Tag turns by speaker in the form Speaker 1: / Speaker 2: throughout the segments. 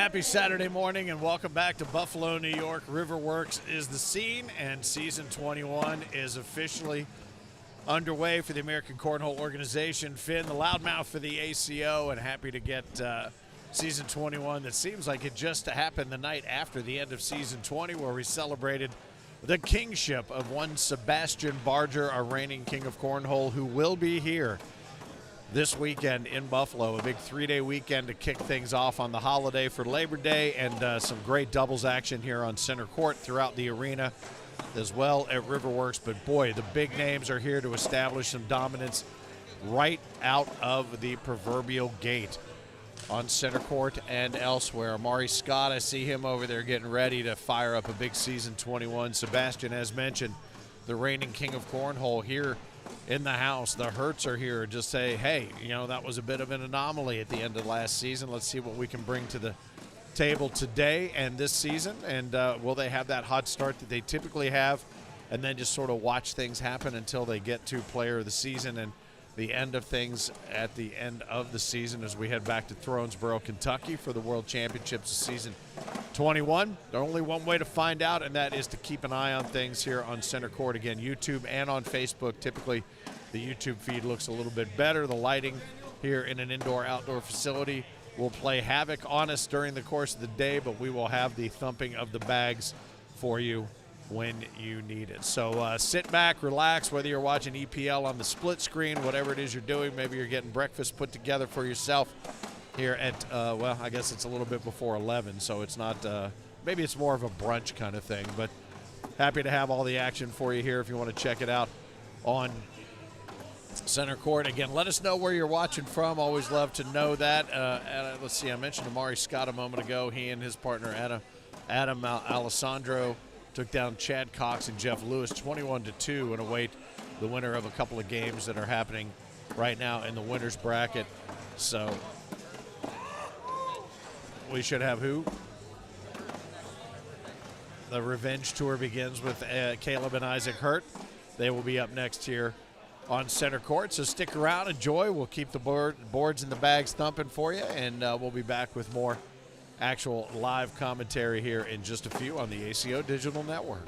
Speaker 1: happy Saturday morning and welcome back to Buffalo, New York. RiverWorks is the scene, and season 21 is officially underway for the American Cornhole Organization. Finn, the loudmouth for the ACO, and happy to get season 21 that seems like it just happened the night after the end of season 20, where we celebrated the kingship of one Sebastian Barger, our reigning king of cornhole, who will be here this weekend in Buffalo. A big three-day weekend to kick things off on the holiday for Labor Day, and some great doubles action here on center court throughout the arena as well at RiverWorks. But boy, the big names are here to establish some dominance right out of the proverbial gate on center court and elsewhere. Amari Scott, I see him over there getting ready to fire up a big season 21. Sebastian, as mentioned, the reigning king of cornhole, here in the house. The Hertz are here to just say, hey, you know, that was a bit of an anomaly at the end of last season. Let's see what we can bring to the table today and this season. And will they have that hot start that they typically have, and then just sort of watch things happen until they get to player of the season and the end of things at the end of the season as we head back to Thronesboro, Kentucky for the World Championships of season 21. There's only one way to find out, and that is to keep an eye on things here on center court. Again, YouTube and on Facebook. Typically, the YouTube feed looks a little bit better. The lighting here in an indoor-outdoor facility will play havoc on us during the course of the day, but we will have the thumping of the bags for you when you need it. So sit back, relax, whether you're watching EPL on the split screen, whatever it is you're doing. Maybe you're getting breakfast put together for yourself here at, well, I guess it's a little bit before 11, so it's not, maybe it's more of a brunch kind of thing. But happy to have all the action for you here if you want to check it out on center court. Again, let us know where you're watching from. Always love to know that. Let's see, I mentioned Amari Scott a moment ago. He and his partner Adam Alessandro took down Chad Cox and Jeff Lewis 21-2 and await the winner of a couple of games that are happening right now in the winner's bracket. So we should have who? The revenge tour begins with Caleb and Isaac Hurt. They will be up next here on center court. So stick around, enjoy. We'll keep the boards and the bags thumping for you, and we'll be back with more actual live commentary here in just a few on the ACO Digital Network.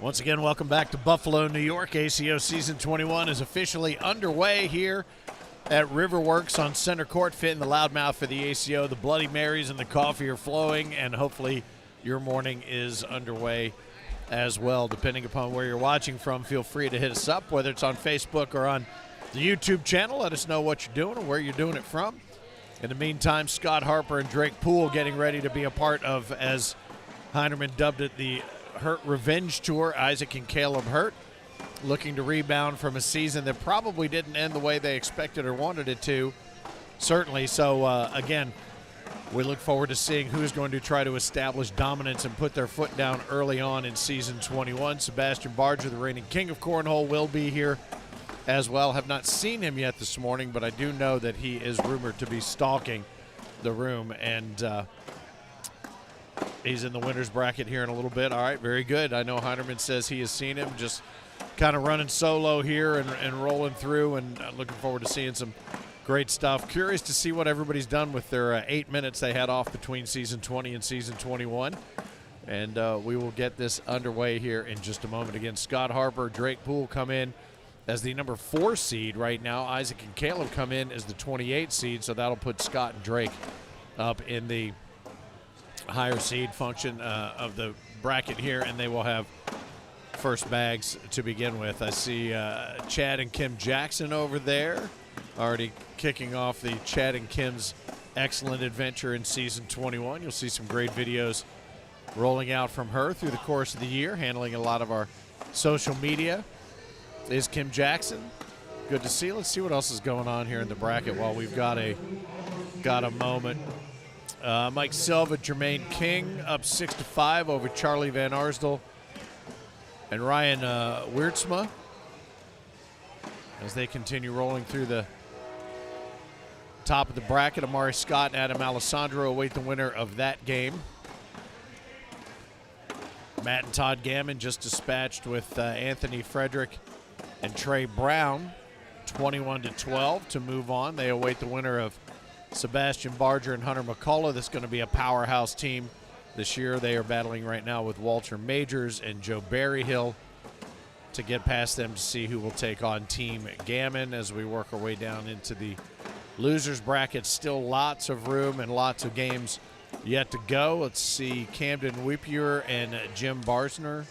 Speaker 1: Once again, welcome back to Buffalo, New York. ACO Season 21 is officially underway here at RiverWorks on center court. Fit in the loudmouth for the ACO. The Bloody Marys and the coffee are flowing, and hopefully your morning is underway as well. Depending upon where you're watching from, feel free to hit us up, whether it's on Facebook or on the YouTube channel. Let us know what you're doing and where you're doing it from. In the meantime, Scott Harper and Drake Poole getting ready to be a part of, as Heinerman dubbed it, the Hurt Revenge Tour. Isaac and Caleb Hurt looking to rebound from a season that probably didn't end the way they expected or wanted it to, certainly. So, again, we look forward to seeing who's going to try to establish dominance and put their foot down early on in Season 21. Sebastian Barger, the reigning king of cornhole, will be here as well. Have not seen him yet this morning, but I do know that he is rumored to be stalking the room, and he's in the winner's bracket here in a little bit. All right, very good. I know Heinerman says he has seen him, just kind of running solo here and rolling through, and looking forward to seeing some great stuff. Curious to see what everybody's done with their 8 minutes they had off between Season 20 and Season 21. And we will get this underway here in just a moment. Again, Scott Harper, Drake Poole come in as the number 4 seed right now. Isaac and Caleb come in as the 28 seed, so that'll put Scott and Drake up in the higher seed function of the bracket here, and they will have first bags to begin with. I see Chad and Kim Jackson over there, already kicking off the Chad and Kim's excellent adventure in Season 21. You'll see some great videos rolling out from her through the course of the year, handling a lot of our social media. Is Kim Jackson. Good to see. Let's see what else is going on here in the bracket while we've got a moment. Mike Silva, Jermaine King up 6-5 over Charlie Van Arsdale and Ryan Wiertzma as they continue rolling through the top of the bracket. Amari Scott and Adam Alessandro await the winner of that game. Matt and Todd Gammon just dispatched with Anthony Frederick and Trey Brown 21-12 to move on. They await the winner of Sebastian Barger and Hunter McCullough. This is going to be a powerhouse team this year. They are battling right now with Walter Majors and Joe Berryhill to get past them to see who will take on Team Gammon as we work our way down into the losers bracket. Still lots of room and lots of games yet to go. Let's see, Camden Whippier and Jim Barsner,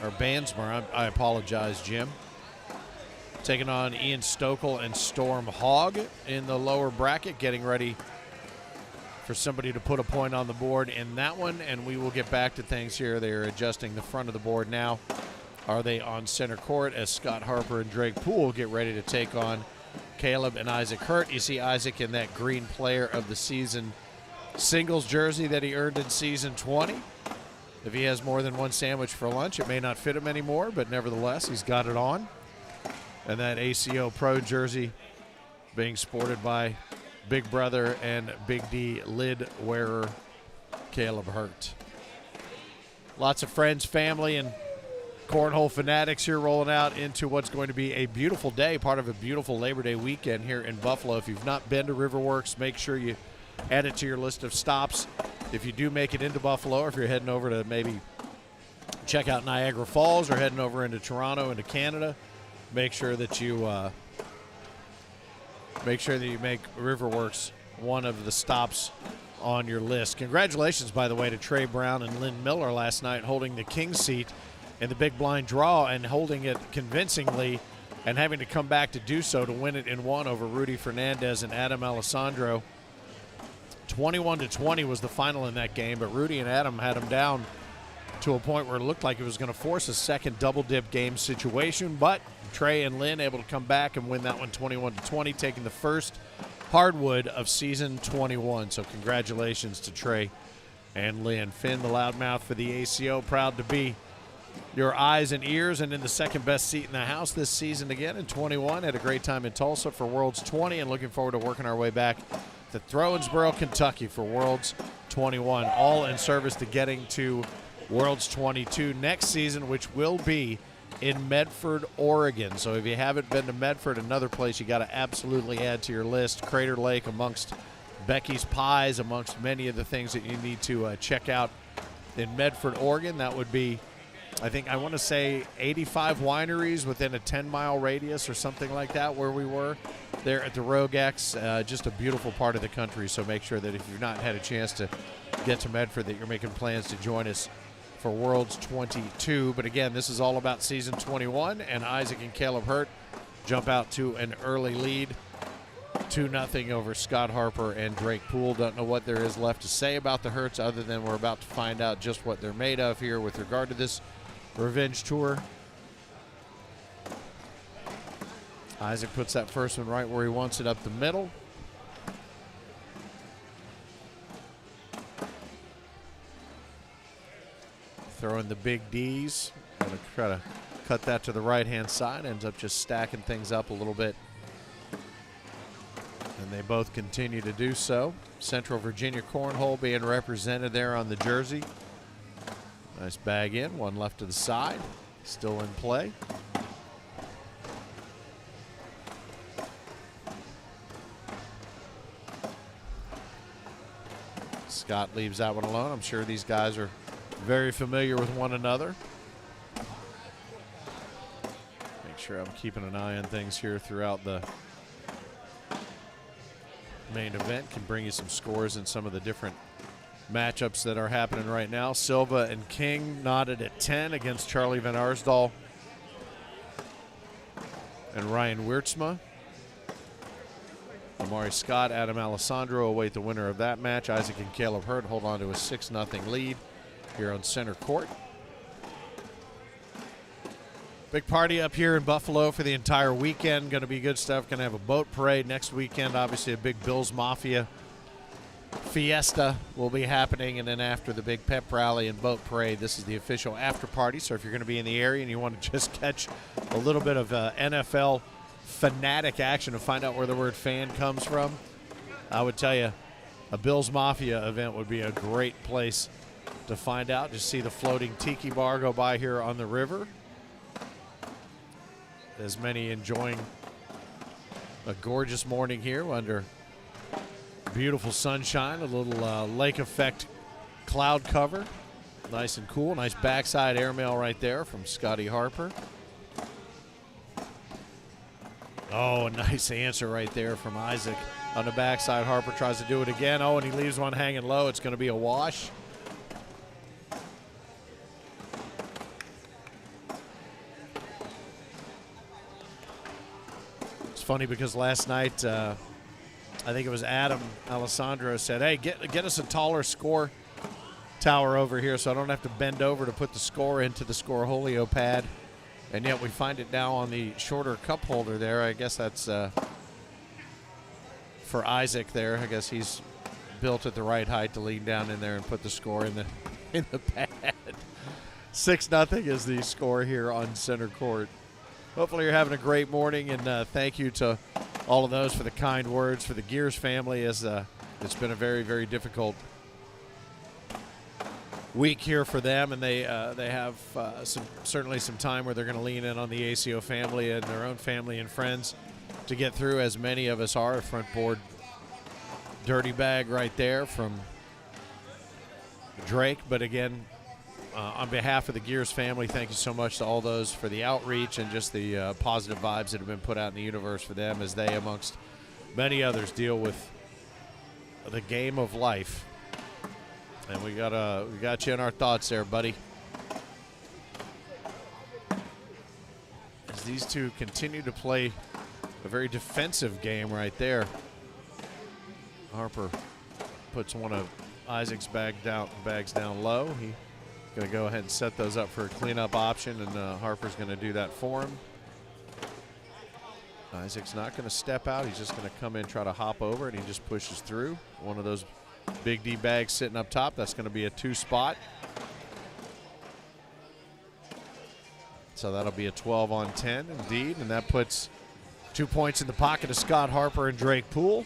Speaker 1: or Bansmer, I apologize, Jim, taking on Ian Stokel and Storm Hogg in the lower bracket, getting ready for somebody to put a point on the board in that one, and we will get back to things here. They're adjusting the front of the board now. Are they on center court as Scott Harper and Drake Poole get ready to take on Caleb and Isaac Hurt? You see Isaac in that green player of the season singles jersey that he earned in Season 20. If he has more than one sandwich for lunch, it may not fit him anymore, but nevertheless, he's got it on. And that ACO Pro jersey being sported by Big Brother and Big D lid wearer Caleb Hurt. Lots of friends, family, and cornhole fanatics here rolling out into what's going to be a beautiful day, part of a beautiful Labor Day weekend here in Buffalo. If you've not been to RiverWorks, make sure you add it to your list of stops. If you do make it into Buffalo, or if you're heading over to maybe check out Niagara Falls or heading over into Toronto, into Canada, make sure that you make RiverWorks one of the stops on your list. Congratulations, by the way, to Trey Brown and Lynn Miller last night, holding the king seat in the big blind draw and holding it convincingly, and having to come back to do so to win it in one over Rudy Fernandez and Adam Alessandro. 21-20 was the final in that game, but Rudy and Adam had him down to a point where it looked like it was going to force a second double-dip game situation, but Trey and Lynn able to come back and win that one 21-20, taking the first hardwood of Season 21. So congratulations to Trey and Lynn. Finn, the loudmouth for the ACO, proud to be your eyes and ears and in the second best seat in the house this season again in 21. Had a great time in Tulsa for Worlds 20 and looking forward to working our way back to Throwensboro, Kentucky for Worlds 21, all in service to getting to Worlds 22 next season, which will be in Medford, Oregon. So if you haven't been to Medford, another place you got to absolutely add to your list. Crater Lake amongst Becky's Pies, amongst many of the things that you need to check out in Medford, Oregon. That would be I think I want to say 85 wineries within a 10-mile radius or something like that where we were there at the Rogue X. Just a beautiful part of the country, so make sure that if you've not had a chance to get to Medford that you're making plans to join us for Worlds 22. But again, this is all about season 21, and Isaac and Caleb Hurt jump out to an early lead, 2-0 over Scott Harper and Drake Poole. Don't know what there is left to say about the Hurts other than we're about to find out just what they're made of here with regard to this revenge tour. Isaac puts that first one right where he wants it, up the middle. Throwing the big D's. Gonna try to cut that to the right-hand side. Ends up just stacking things up a little bit. And they both continue to do so. Central Virginia Cornhole being represented there on the jersey. Nice bag in, one left to the side. Still in play. Scott leaves that one alone. I'm sure these guys are very familiar with one another. Make sure I'm keeping an eye on things here throughout the main event. Can bring you some scores in some of the different matchups that are happening right now. Silva and King knotted at 10 against Charlie Van Arsdal and Ryan Wiertzma. Amari Scott, Adam Alessandro await the winner of that match. Isaac and Caleb Hurt hold on to a 6-0 lead here on center court. Big party up here in Buffalo for the entire weekend. Going to be good stuff. Going to have a boat parade next weekend. Obviously a big Bills Mafia fiesta will be happening. And then after the big pep rally and boat parade, this is the official after party. So if you're going to be in the area and you want to just catch a little bit of NFL fanatic action to find out where the word fan comes from, I would tell you a Bills Mafia event would be a great place to find out. Just see the floating tiki bar go by here on the river. As many enjoying a gorgeous morning here under beautiful sunshine, a little lake effect cloud cover. Nice and cool. Nice backside airmail right there from Scotty Harper. Oh, a nice answer right there from Isaac on the backside. Harper tries to do it again. Oh, and he leaves one hanging low. It's going to be a wash. It's funny because last night, I think it was Adam Alessandro said, hey, get us a taller score tower over here so I don't have to bend over to put the score into the Scoreholio pad. And yet we find it now on the shorter cup holder there. I guess that's for Isaac there. I guess he's built at the right height to lean down in there and put the score in the pad. 6-0 is the score here on center court. Hopefully you're having a great morning, and thank you to all of those for the kind words for the Gears family, as it's been a very, very difficult week here for them, and they have certainly some time where they're going to lean in on the ACO family and their own family and friends to get through, as many of us are. Front board dirty bag right there from Drake. But again, on behalf of the Gears family, thank you so much to all those for the outreach and just the positive vibes that have been put out in the universe for them as they, amongst many others, deal with the game of life. And we got you in our thoughts there, buddy. As these two continue to play a very defensive game right there. Harper puts one of Isaac's bags down low. He's going to go ahead and set those up for a cleanup option, and Harper's going to do that for him. Isaac's not going to step out. He's just going to come in, try to hop over, and he just pushes through. One of those big D bags sitting up top. That's going to be a 2-spot. So that'll be a 12-on-10 indeed, and that puts 2 points in the pocket of Scott Harper and Drake Poole.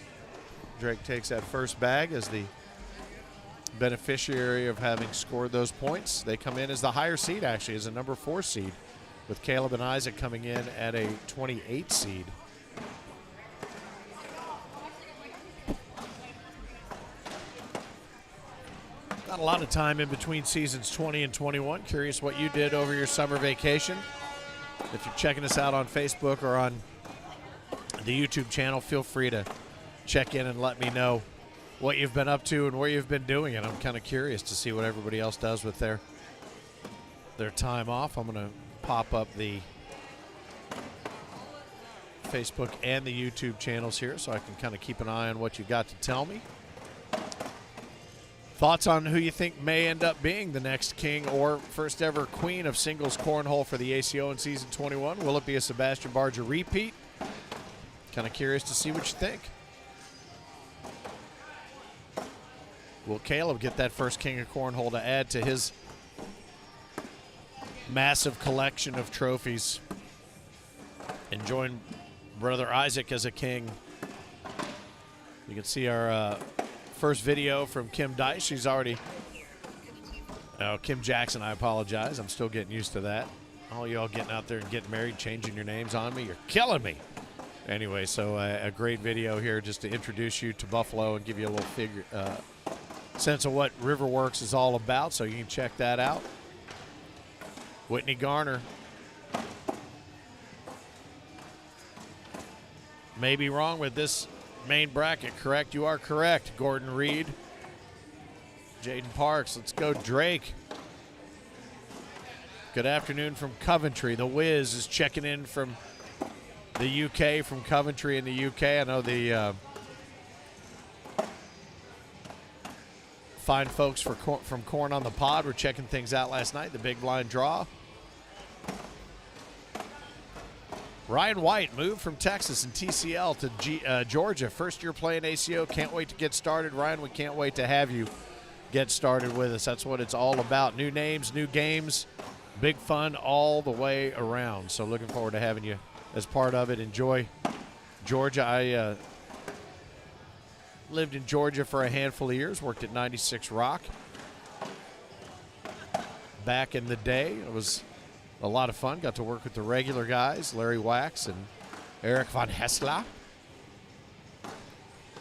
Speaker 1: Drake takes that first bag as the beneficiary of having scored those points. They come in as the higher seed, actually, as a number 4 seed, with Caleb and Isaac coming in at a 28 seed. Got a lot of time in between seasons 20 and 21. Curious what you did over your summer vacation. If you're checking us out on Facebook or on the YouTube channel, feel free to check in and let me know what you've been up to and where you've been doing it. I'm kind of curious to see what everybody else does with their time off. I'm going to pop up the Facebook and the YouTube channels here so I can kind of keep an eye on what you got to tell me. Thoughts on who you think may end up being the next king or first ever queen of singles cornhole for the ACO in season 21? Will it be a Sebastian Barger repeat? Kind of curious to see what you think. Will Caleb get that first king of cornhole to add to his massive collection of trophies and join brother Isaac as a king? You can see our first video from Kim Dice. She's already, Kim Jackson, I apologize. I'm still getting used to that. All y'all getting out there and getting married, changing your names on me, you're killing me. Anyway, so a great video here just to introduce you to Buffalo and give you a little sense of what RiverWorks is all about, so you can check that out. Whitney Garner. May be wrong with this main bracket, correct? You are correct. Gordon Reed, Jaden Parks. Let's go, Drake. Good afternoon from Coventry. The Wiz is checking in from the UK, from Coventry in the UK. I know the fine folks from Corn on the Pod were checking things out last night. The big blind draw. Ryan White moved from Texas and TCL to Georgia. First year playing ACO. Can't wait to get started. Ryan, we can't wait to have you get started with us. That's what it's all about. New names, new games, big fun all the way around. So looking forward to having you as part of it. Enjoy Georgia. I lived in Georgia for a handful of years. Worked at 96 Rock. Back in the day, it was a lot of fun. Got to work with the regular guys, Larry Wax and Eric Von Hessler.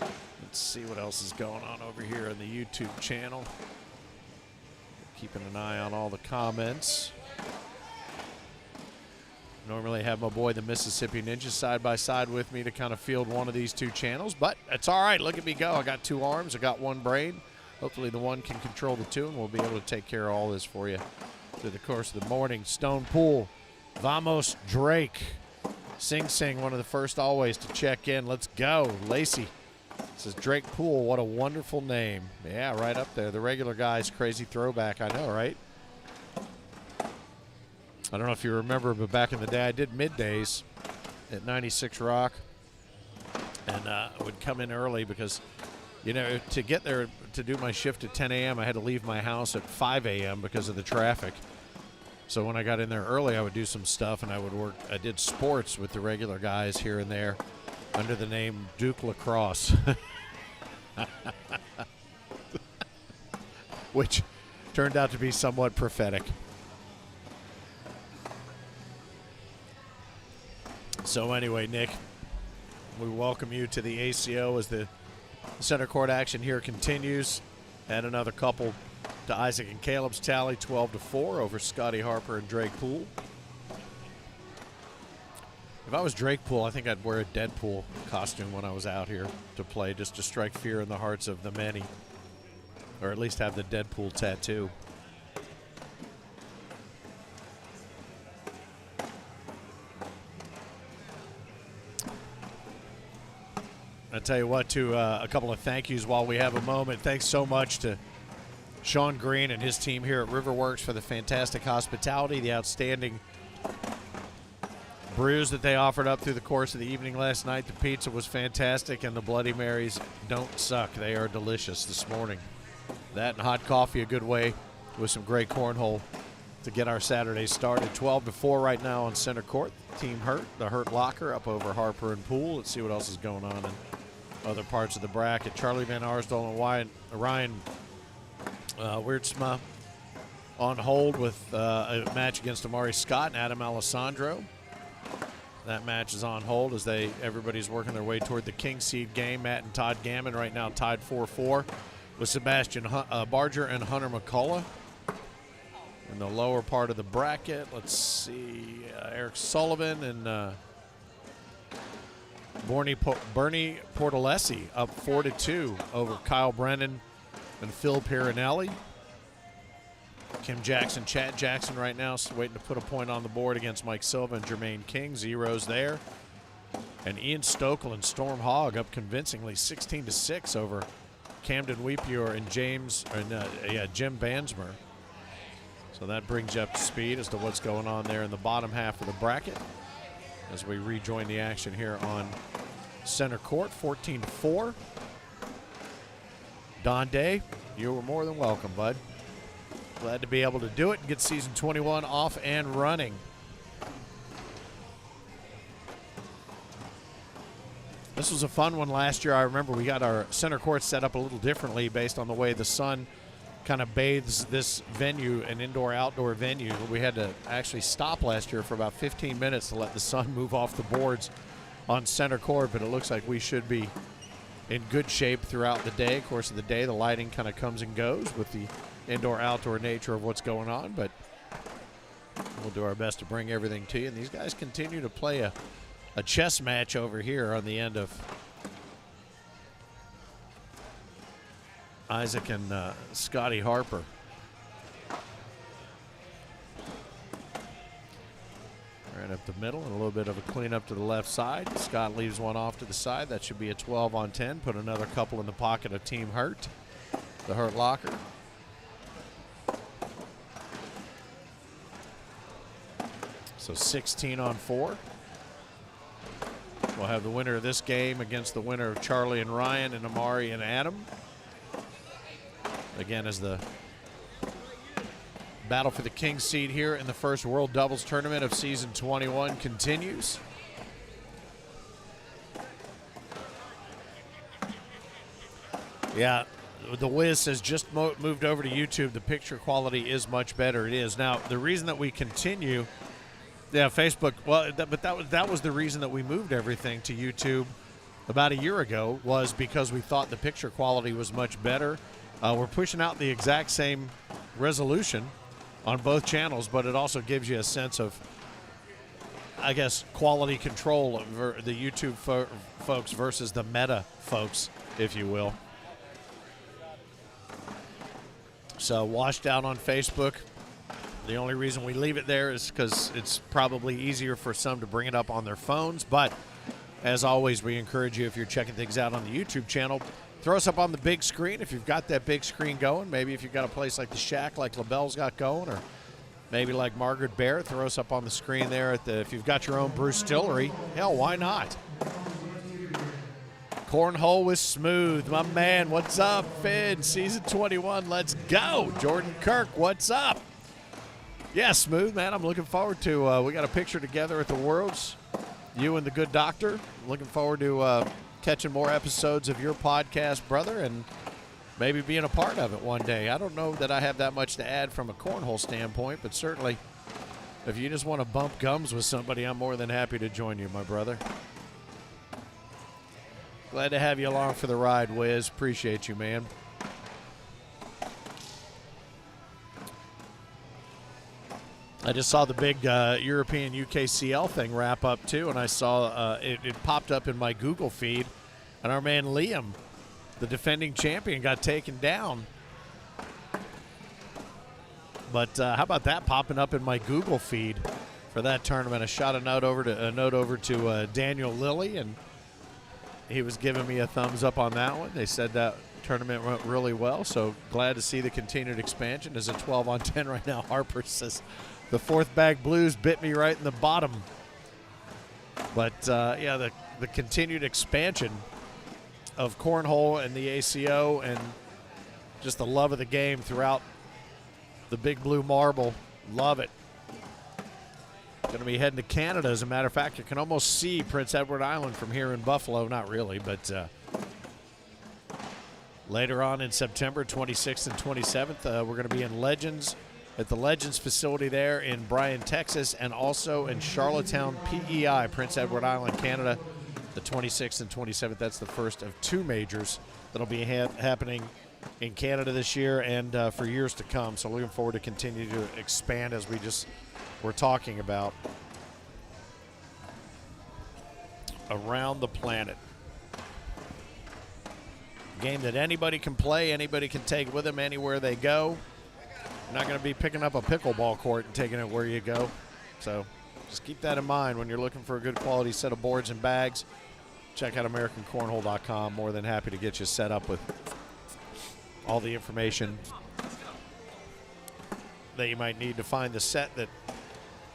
Speaker 1: Let's see what else is going on over here on the YouTube channel. Keeping an eye on all the comments. Normally have my boy, the Mississippi Ninja, side by side with me to kind of field one of these two channels, but it's all right. Look at me go. I got two arms. I got one brain. Hopefully the one can control the two, and we'll be able to take care of all this for you through the course of the morning. Stone Pool, Vamos Drake. Sing Sing, one of the first always to check in. Let's go. Lacey says Drake Pool, what a wonderful name. Yeah, right up there. The regular guy's crazy throwback, I know, right? I don't know if you remember, but back in the day, I did middays at 96 Rock, and I would come in early because, you know, to get there to do my shift at 10 a.m., I had to leave my house at 5 a.m. because of the traffic. So when I got in there early, I would do some stuff, and I would work. I did sports with the regular guys here and there under the name Duke Lacrosse, which turned out to be somewhat prophetic. So anyway, Nick, we welcome you to the ACO as the center court action here continues. Add another couple to Isaac and Caleb's tally, 12-4 over Scotty Harper and Drake Poole. If I was Drake Poole, I think I'd wear a Deadpool costume when I was out here to play, just to strike fear in the hearts of the many, or at least have the Deadpool tattoo. I'll tell you what, to a couple of thank yous while we have a moment. Thanks so much to Sean Green and his team here at RiverWorks for the fantastic hospitality, the outstanding brews that they offered up through the course of the evening last night. The pizza was fantastic, and the Bloody Marys don't suck. They are delicious this morning. That and hot coffee, a good way with some great cornhole to get our Saturday started. 12-4 right now on center court. Team Hurt, the Hurt Locker up over Harper and Poole. Let's see what else is going on in other parts of the bracket. Charlie Van Arsdale and Ryan Weirdsma on hold with a match against Amari Scott and Adam Alessandro. That match is on hold as everybody's working their way toward the King Seed game. Matt and Todd Gammon right now tied 4-4. with Sebastian Barger and Hunter McCullough. In the lower part of the bracket, let's see, Eric Sullivan and Bernie Portalesi up 4-2 over Kyle Brennan and Phil Piranelli. Kim Jackson, Chad Jackson right now waiting to put a point on the board against Mike Silva and Jermaine King. Zeros there. And Ian Stokel and Storm Hogg up convincingly 16-6 over Camden Weepior and Jim Bansmer. So that brings you up to speed as to what's going on there in the bottom half of the bracket as we rejoin the action here on center court. 14-4. Don Day, you were more than welcome, bud. Glad to be able to do it and get season 21 off and running. This was a fun one last year. I remember we got our center court set up a little differently based on the way the sun kind of bathes this venue, an indoor-outdoor venue. We had to actually stop last year for about 15 minutes to let the sun move off the boards on center court, but it looks like we should be in good shape throughout the day. Of course, of the day, the lighting kind of comes and goes with the indoor-outdoor nature of what's going on, but we'll do our best to bring everything to you. And these guys continue to play a chess match over here on the end of Isaac and Scotty Harper. Right up the middle, and a little bit of a cleanup to the left side. Scott leaves one off to the side. That should be a 12 on 10. Put another couple in the pocket of Team Hurt, the Hurt Locker. So 16 on 4. We'll have the winner of this game against the winner of Charlie and Ryan and Amari and Adam. Again, as the battle for the King seed here in the first World Doubles Tournament of season 21 continues. Yeah, the Wiz has just moved over to YouTube. The picture quality is much better. It is. Now, the reason that we continue, yeah, Facebook, well, but that was the reason that we moved everything to YouTube about a year ago, was because we thought the picture quality was much better. We're pushing out the exact same resolution on both channels, but it also gives you a sense of, I guess, quality control over the YouTube folks versus the Meta folks, if you will. So washed out on Facebook. The only reason we leave it there is because it's probably easier for some to bring it up on their phones. But as always, we encourage you, if you're checking things out on the YouTube channel, throw us up on the big screen if you've got that big screen going. Maybe if you've got a place like the Shack, like LaBelle's got going, or maybe like Margaret Bear, throw us up on the screen there. If you've got your own Brewstillery, hell, why not? Cornhole with Smooth, my man. What's up, Finn? Season 21, let's go. Jordan Kirk, what's up? Yeah, Smooth, man. I'm looking forward to, we got a picture together at the Worlds, you and the good doctor. Looking forward to catching more episodes of your podcast, brother, and maybe being a part of it one day. I don't know that I have that much to add from a cornhole standpoint, but certainly if you just want to bump gums with somebody, I'm more than happy to join you, my brother. Glad to have you along for the ride, Wiz. Appreciate you, man. I just saw the big European UKCL thing wrap up, too, and I saw it popped up in my Google feed, and our man Liam, the defending champion, got taken down. But how about that popping up in my Google feed for that tournament? I shot a note over to Daniel Lilly, and he was giving me a thumbs up on that one. They said that tournament went really well, so glad to see the continued expansion. There's a 12 on 10 right now. Harper says, the fourth bag blues bit me right in the bottom. But, yeah, the continued expansion of cornhole and the ACO and just the love of the game throughout the Big Blue Marble. Love it. Going to be heading to Canada. As a matter of fact, you can almost see Prince Edward Island from here in Buffalo. Not really, but later on in September, 26th and 27th, we're going to be in Legends, at the Legends facility there in Bryan, Texas, and also in Charlottetown, PEI, Prince Edward Island, Canada, the 26th and 27th. That's the first of two majors that'll be happening in Canada this year and for years to come. So looking forward to continue to expand as we just were talking about around the planet. Game that anybody can play, anybody can take with them anywhere they go. You're not going to be picking up a pickleball court and taking it where you go. So just keep that in mind when you're looking for a good quality set of boards and bags. Check out AmericanCornhole.com. More than happy to get you set up with all the information that you might need to find the set that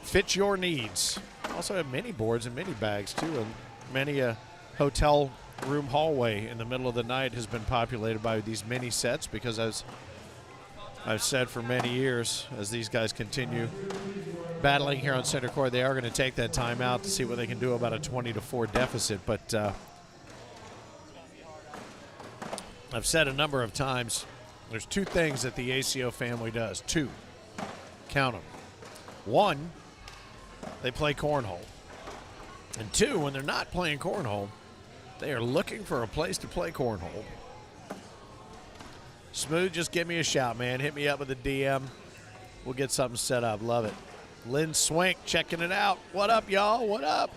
Speaker 1: fits your needs. Also have mini boards and mini bags too, and many a hotel room hallway in the middle of the night has been populated by these mini sets, because as I've said for many years, as these guys continue battling here on center court, they are going to take that time out to see what they can do about a 20-4 deficit. But I've said a number of times, there's two things that the ACO family does. Two. Count them. One, they play cornhole. And two, when they're not playing cornhole, they are looking for a place to play cornhole. Smooth, just give me a shout, man. Hit me up with a DM. We'll get something set up. Love it. Lynn Swink checking it out. What up, y'all? What up?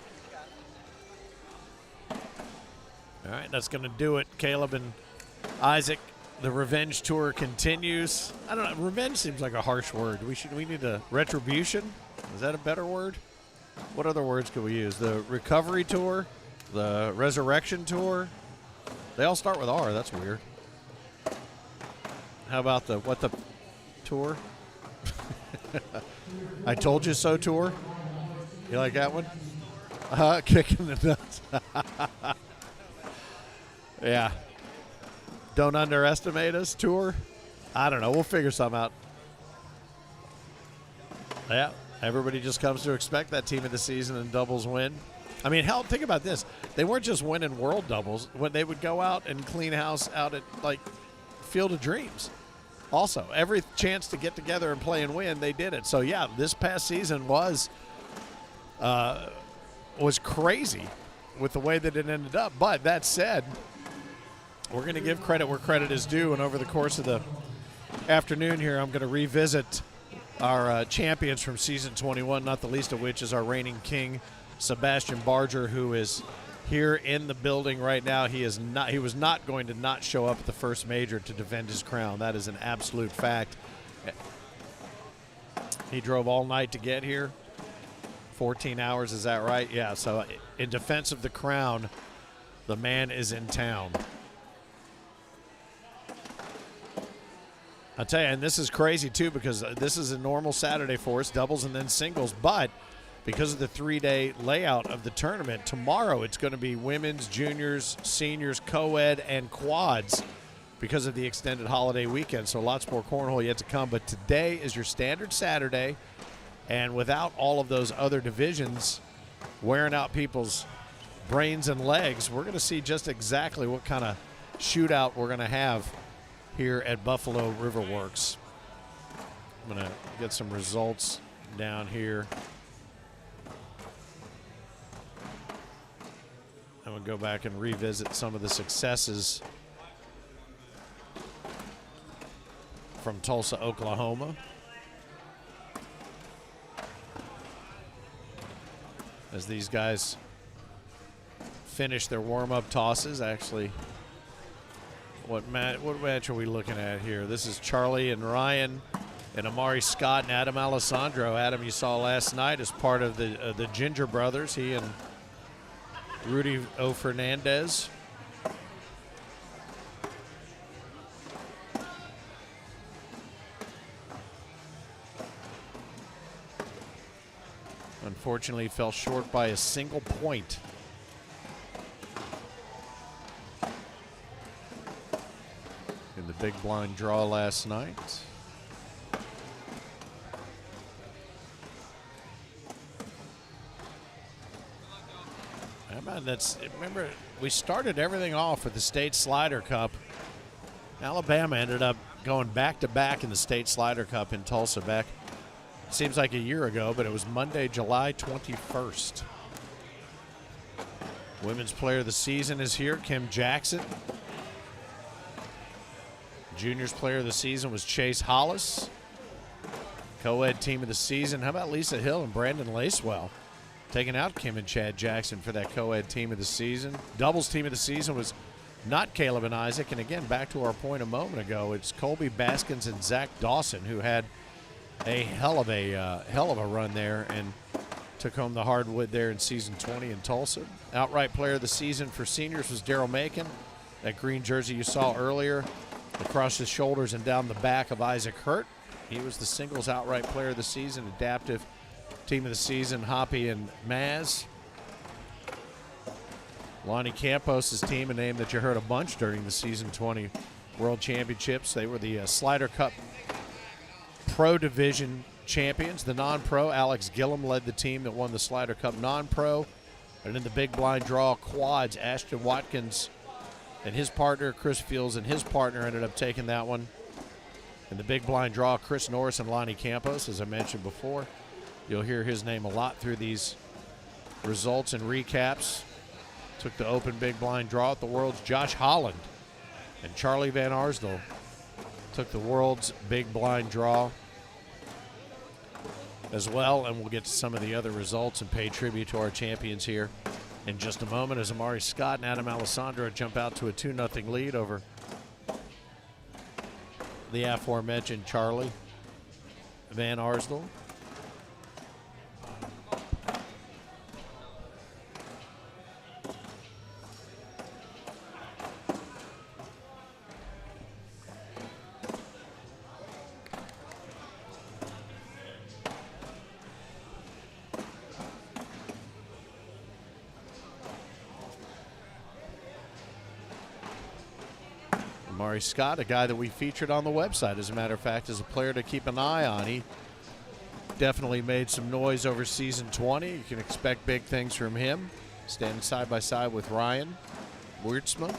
Speaker 1: All right, that's going to do it. Caleb and Isaac, the revenge tour continues. I don't know. Revenge seems like a harsh word. We need a retribution. Is that a better word? What other words could we use? The recovery tour, the resurrection tour. They all start with R. That's weird. How about the what the tour? I told you so tour. You like that one? Kicking the nuts. Yeah. Don't underestimate us tour. I don't know. We'll figure something out. Yeah. Everybody just comes to expect that team of the season and doubles win. I mean, hell, think about this. They weren't just winning world doubles. When they would go out and clean house out at, like, Field of Dreams. Also, every chance to get together and play and win, they did it. So, yeah, this past season was crazy with the way that it ended up. But that said, we're going to give credit where credit is due. And over the course of the afternoon here, I'm going to revisit our champions from season 21, not the least of which is our reigning king, Sebastian Barger, who is here in the building right now. He was not going to not show up at the first major to defend his crown. That is an absolute fact. He drove all night to get here. 14 hours, is that right? Yeah, so in defense of the crown, the man is in town. I'll tell you, and this is crazy too, because this is a normal Saturday for us, doubles and then singles, but because of the 3-day layout of the tournament, tomorrow it's going to be women's, juniors, seniors, co-ed, and quads because of the extended holiday weekend. So lots more cornhole yet to come, but today is your standard Saturday, and without all of those other divisions wearing out people's brains and legs, we're going to see just exactly what kind of shootout we're going to have here at Buffalo RiverWorks. I'm going to get some results down here. I'm going to go back and revisit some of the successes from Tulsa, Oklahoma. As these guys finish their warm-up tosses. Actually, what match are we looking at here? This is Charlie and Ryan and Amari Scott and Adam Alessandro. Adam, you saw last night as part of the Ginger Brothers. He and Rudy O. Fernandez. Unfortunately, fell short by a single point. In the big blind draw last night. Remember, we started everything off with the State Slider Cup. Alabama ended up going back-to-back in the State Slider Cup in Tulsa back, seems like a year ago, but it was Monday, July 21st. Women's Player of the Season is here, Kim Jackson. Juniors player of the season was Chase Hollis. Co-ed team of the season, how about Lisa Hill and Brandon Lacewell? Taking out Kim and Chad Jackson for that co-ed team of the season. Doubles team of the season was not Caleb and Isaac. And again, back to our point a moment ago, it's Colby Baskins and Zach Dawson, who had a hell of a run there and took home the hardwood there in season 20 in Tulsa. Outright player of the season for seniors was Daryl Macon. That green jersey you saw earlier across the shoulders and down the back of Isaac Hurt. He was the singles outright player of the season. Adaptive team of the season, Hoppy and Maz. Lonnie Campos' team, a name that you heard a bunch during the season 20 World Championships. They were the Slider Cup Pro Division champions. The non-pro, Alex Gillum led the team that won the Slider Cup non-pro. And in the big blind draw quads, Ashton Watkins and his partner, Chris Fields, and his partner ended up taking that one. In the big blind draw, Chris Norris and Lonnie Campos, as I mentioned before. You'll hear his name a lot through these results and recaps. Took the open big blind draw at the Worlds. Josh Holland and Charlie Van Arsdale took the World's big blind draw as well, and we'll get to some of the other results and pay tribute to our champions here in just a moment as Amari Scott and Adam Alessandro jump out to a 2-0 lead over the aforementioned Charlie Van Arsdale. Amari Scott, a guy that we featured on the website, as a matter of fact, as a player to keep an eye on. He definitely made some noise over season 20. You can expect big things from him. Standing side by side with Ryan Wiertzma.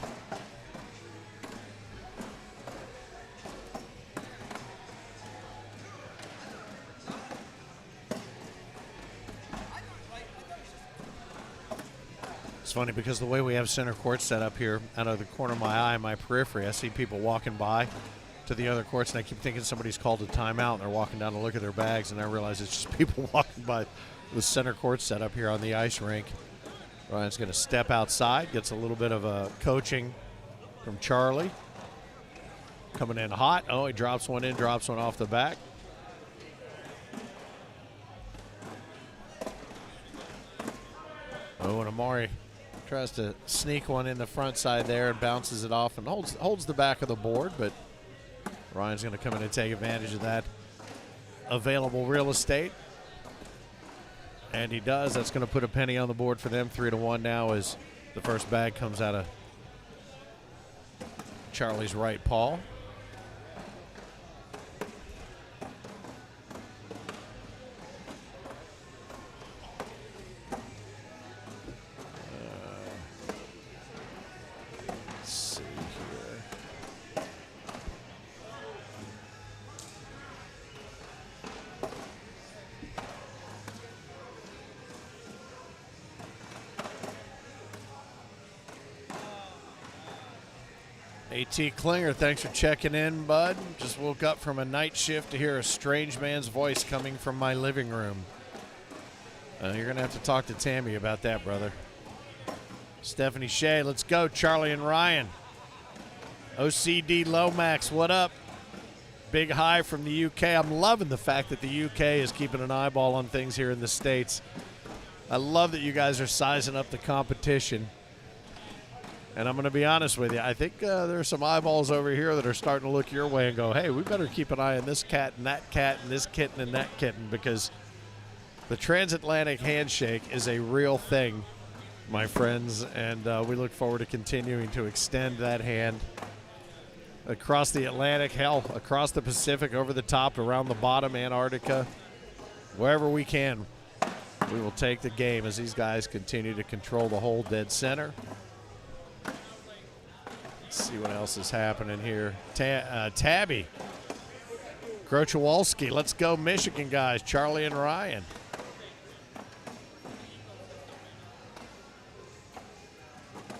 Speaker 1: It's funny because the way we have center court set up here, out of the corner of my eye, my periphery, I see people walking by to the other courts, and I keep thinking somebody's called a timeout, and they're walking down to look at their bags, and I realize it's just people walking by the center court set up here on the ice rink. Ryan's going to step outside, gets a little bit of a coaching from Charlie. Coming in hot. Oh, he drops one in, drops one off the back. Oh, and Amari tries to sneak one in the front side there and bounces it off and holds the back of the board, but Ryan's going to come in and take advantage of that available real estate. And he does. That's going to put a penny on the board for them, 3-1 now, as the first bag comes out of Charlie's right paw. A.T. Klinger, thanks for checking in, bud. Just woke up from a night shift to hear a strange man's voice coming from my living room. You're going to have to talk to Tammy about that, brother. Stephanie Shea, let's go. Charlie and Ryan. OCD Lomax, what up? Big hi from the UK. I'm loving the fact that the UK is keeping an eyeball on things here in the States. I love that you guys are sizing up the competition. And I'm going to be honest with you. I think there are some eyeballs over here that are starting to look your way and go, hey, we better keep an eye on this cat and this kitten and that kitten, because the transatlantic handshake is a real thing, my friends. And we look forward to continuing to extend that hand across the Atlantic, hell, across the Pacific, over the top, around the bottom, Antarctica, wherever we can. We will take the game as these guys continue to control the whole dead center. See what else is happening here. Tabby. Grochowalski. Let's go Michigan, guys. Charlie and Ryan.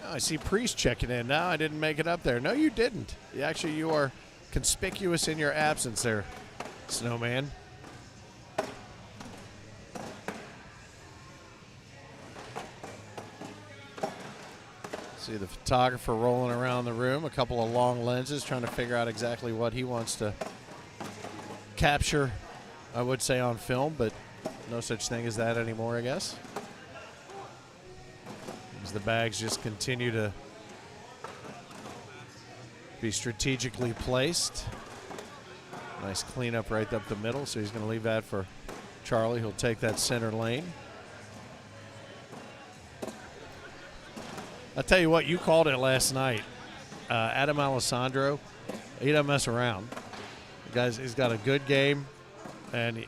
Speaker 1: Oh, I see Priest checking in now. I didn't make it up there. No, you didn't. Actually, you are conspicuous in your absence there, Snowman. See the photographer rolling around the room, a couple of long lenses, trying to figure out exactly what he wants to capture, I would say, on film, but no such thing as that anymore, I guess. As the bags just continue to be strategically placed. Nice cleanup right up the middle, so he's going to leave that for Charlie. He'll take that center lane. I'll tell you what, you called it last night. Adam Alessandro, he doesn't mess around. The guy's, he's got a good game, and he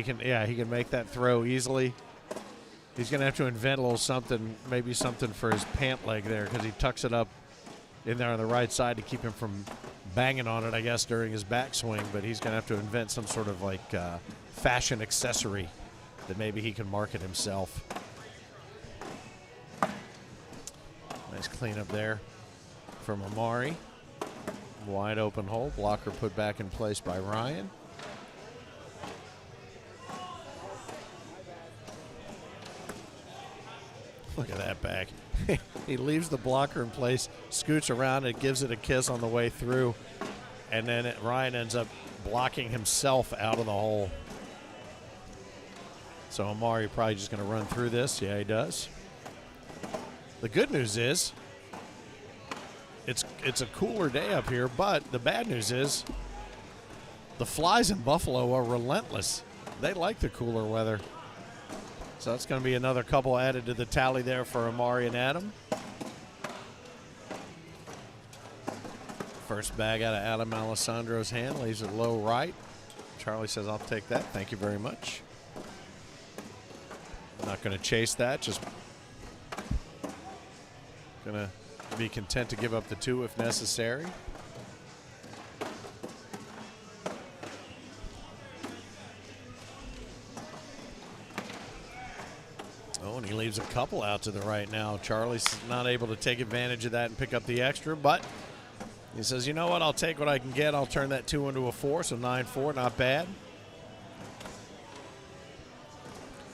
Speaker 1: can make that throw easily. He's going to have to invent a little something, maybe something for his pant leg there, because he tucks it up in there on the right side to keep him from banging on it, I guess, during his backswing. But he's going to have to invent some sort of like fashion accessory that maybe he can market himself. Nice cleanup there from Amari. Wide open hole. Blocker put back in place by Ryan. Look at that bag. He leaves the blocker in place, scoots around, and gives it a kiss on the way through. And then Ryan ends up blocking himself out of the hole. So Amari probably just going to run through this. Yeah, he does. The good news is it's a cooler day up here, but the bad news is the flies in Buffalo are relentless. They like the cooler weather. So that's going to be another couple added to the tally there for Amari and Adam. First bag out of Adam Alessandro's hand, leaves it low right. Charlie says, I'll take that. Thank you very much. Not going to chase that, just going to be content to give up the two if necessary. Oh, and he leaves a couple out to the right now. Charlie's not able to take advantage of that and pick up the extra, but he says, you know what, I'll take what I can get. I'll turn that 2 into a 4, so 9-4, not bad.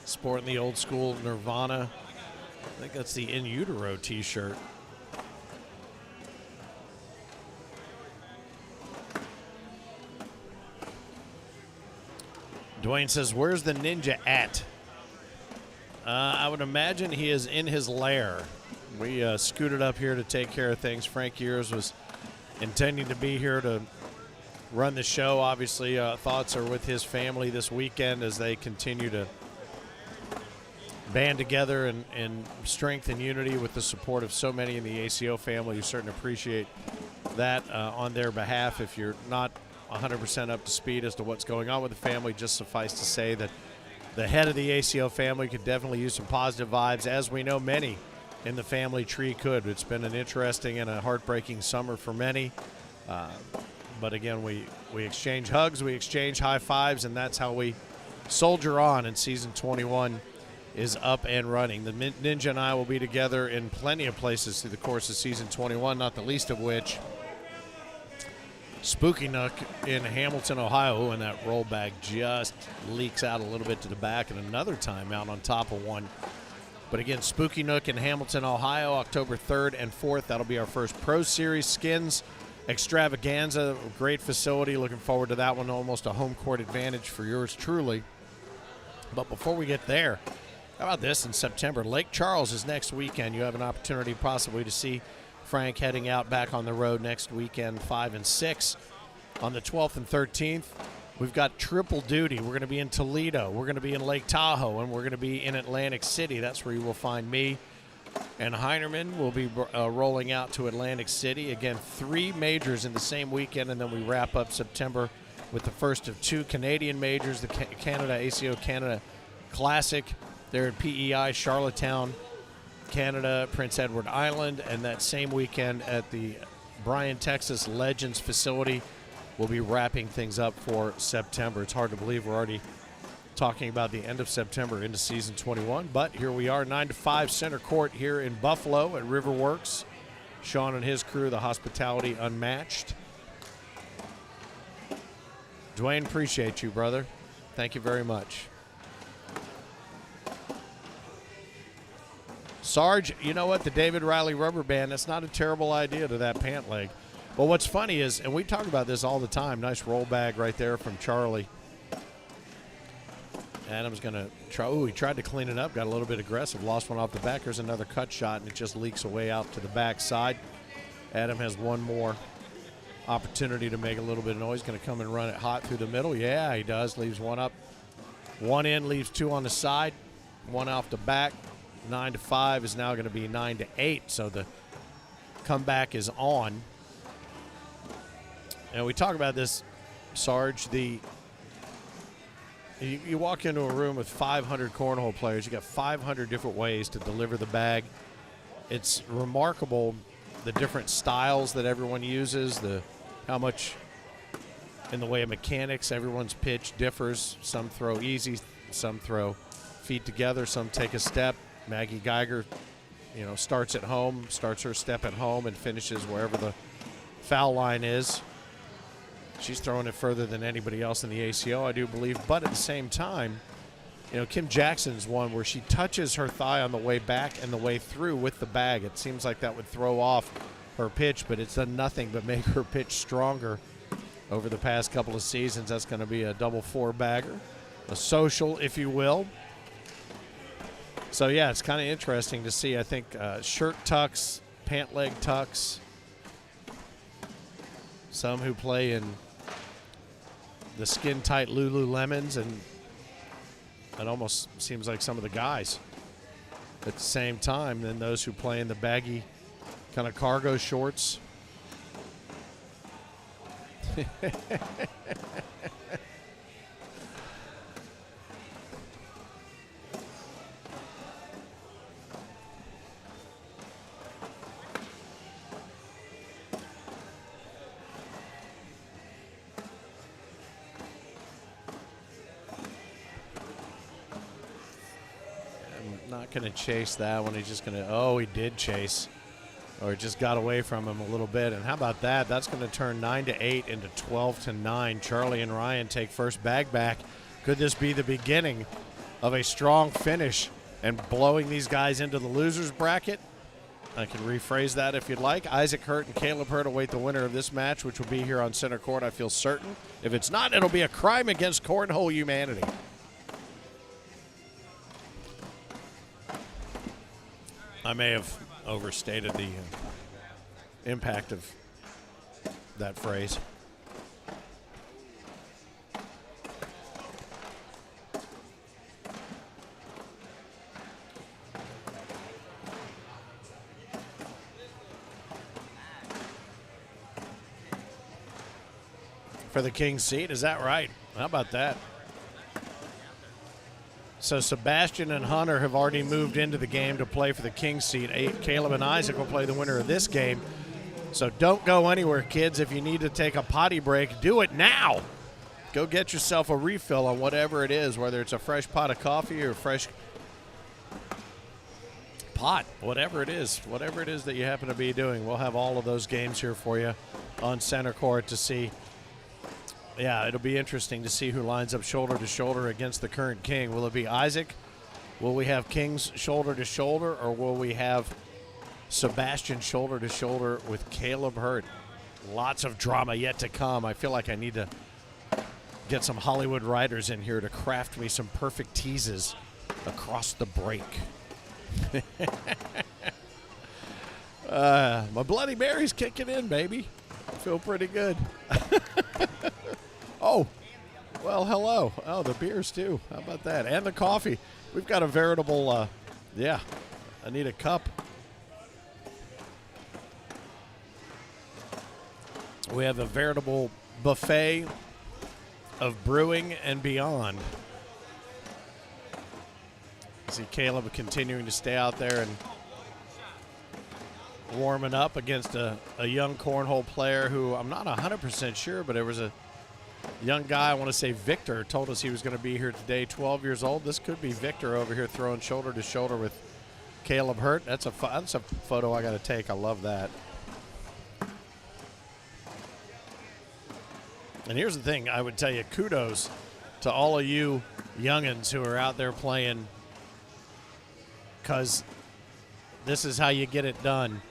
Speaker 1: Sporting the old school Nirvana. I think that's the In Utero t-shirt. Dwayne says, where's the ninja at? I would imagine he is in his lair. We scooted up here to take care of things. Frank Years was intending to be here to run the show. Obviously, thoughts are with his family this weekend as they continue to band together in strength and unity with the support of so many in the ACO family. We certainly appreciate that on their behalf. If you're not 100% up to speed as to what's going on with the family, just suffice to say that the head of the ACO family could definitely use some positive vibes, as we know many in the family tree could. It's been an interesting and a heartbreaking summer for many. But again, we exchange hugs, we exchange high fives, and that's how we soldier on. And season 21 is up and running. The Ninja and I will be together in plenty of places through the course of season 21, not the least of which Spooky Nook in Hamilton, Ohio, and that roll bag just leaks out a little bit to the back, and another timeout on top of one. But again, Spooky Nook in Hamilton, Ohio, October 3rd and 4th. That'll be our first Pro Series Skins extravaganza. Great facility. Looking forward to that one. Almost a home court advantage for yours truly. But before we get there, how about this in September? Lake Charles is next weekend. You have an opportunity possibly to see Frank heading out back on the road next weekend, 5 and 6. On the 12th and 13th, we've got triple duty. We're going to be in Toledo, we're going to be in Lake Tahoe, and we're going to be in Atlantic City. That's where you will find me. And Heinerman will be rolling out to Atlantic City. Again, 3 majors in the same weekend, and then we wrap up September with the first of 2 Canadian majors, the ACO Canada Classic. They're at PEI, Charlottetown, Canada, Prince Edward Island, and that same weekend at the Bryan, Texas Legends facility, we'll be wrapping things up for September. It's hard to believe we're already talking about the end of September into season 21, but here we are, 9 to 5 center court here in Buffalo at RiverWorks, Sean and his crew, the hospitality unmatched. Dwayne, appreciate you, brother. Thank you very much. Sarge, you know what? The David Riley rubber band, that's not a terrible idea to that pant leg. But what's funny is, and we talk about this all the time, nice roll bag right there from Charlie. Adam's going to try. Ooh, he tried to clean it up, got a little bit aggressive, lost one off the back. There's another cut shot, and it just leaks away out to the backside. Adam has one more opportunity to make a little bit of noise. Going to come and run it hot through the middle. Yeah, he does. Leaves one up. One in, leaves two on the side. One off the back. 9-5 is now going to be 9-8. So the comeback is on. And we talk about this, Sarge. You walk into a room with 500 cornhole players. You got 500 different ways to deliver the bag. It's remarkable the different styles that everyone uses, how much in the way of mechanics everyone's pitch differs. Some throw easy, some throw feet together, some take a step. Maggie Geiger, starts at home, starts her step at home and finishes wherever the foul line is. She's throwing it further than anybody else in the ACO, I do believe. But at the same time, Kim Jackson's one where she touches her thigh on the way back and the way through with the bag. It seems like that would throw off her pitch, but it's done nothing but make her pitch stronger over the past couple of seasons. That's going to be a double four bagger, a social, if you will. So, yeah, it's kind of interesting to see. I think shirt tucks, pant leg tucks, some who play in the skin-tight Lululemons, and it almost seems like some of the guys at the same time than those who play in the baggy kind of cargo shorts. Going to chase that one. He's just going to, oh, he did chase, or it just got away from him a little bit. And how about that? That's going to turn 9-8 into 12-9. Charlie and Ryan take first bag back. Could this be the beginning of a strong finish and blowing these guys into the losers bracket? I can rephrase that if you'd like. Isaac Hurt and Caleb Hurt await the winner of this match, which will be here on center court, I feel certain. If it's not, it'll be a crime against cornhole humanity. I may have overstated the impact of that phrase. For the king's seat, is that right? How about that? So Sebastian and Hunter have already moved into the game to play for the king's seat. Caleb and Isaac will play the winner of this game. So don't go anywhere, kids. If you need to take a potty break, do it now. Go get yourself a refill on whatever it is, whether it's a fresh pot of coffee or a fresh pot, whatever it is that you happen to be doing. We'll have all of those games here for you on center court to see. Yeah, it'll be interesting to see who lines up shoulder to shoulder against the current king. Will it be Isaac? Will we have Kings shoulder to shoulder, or will we have Sebastian shoulder to shoulder with Caleb Hurt? Lots of drama yet to come. I feel like I need to get some Hollywood writers in here to craft me some perfect teases across the break. My Bloody Mary's kicking in, baby. I feel pretty good. Oh, well, hello. Oh, the beers, too. How about that? And the coffee. We've got a veritable, I need a cup. We have a veritable buffet of brewing and beyond. See Caleb continuing to stay out there and warming up against a young cornhole player who I'm not 100% sure, but there was a young guy, I want to say Victor, told us he was going to be here today, 12 years old. This could be Victor over here throwing shoulder to shoulder with Caleb Hurt. That's a photo I got to take. I love that. And here's the thing, I would tell you, kudos to all of you youngins who are out there playing, because this is how you get it done.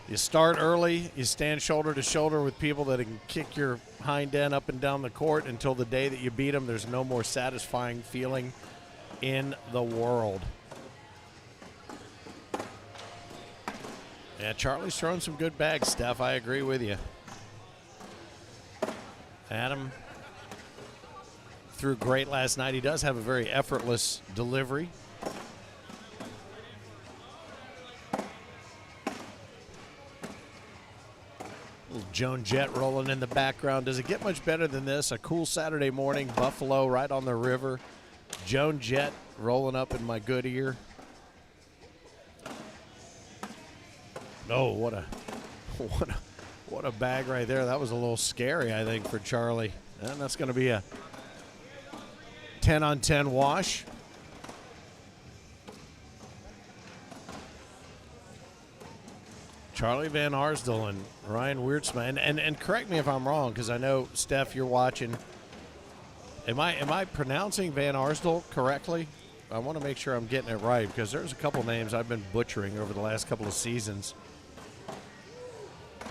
Speaker 1: You start early, you stand shoulder to shoulder with people that can kick your hind end up and down the court until the day that you beat them. There's no more satisfying feeling in the world. Yeah, Charlie's throwing some good bags, Steph. I agree with you. Adam threw great last night. He does have a very effortless delivery. Little Joan Jett rolling in the background. Does it get much better than this? A cool Saturday morning, Buffalo right on the river. Joan Jett rolling up in my good ear. Oh, what a bag right there. That was a little scary, I think, for Charlie. And that's going to be a 10-on-10 wash. Charlie Van Arsdale and Ryan Wiertzma. And correct me if I'm wrong, because I know, Steph, you're watching. Am I pronouncing Van Arsdale correctly? I want to make sure I'm getting it right, because there's a couple names I've been butchering over the last couple of seasons.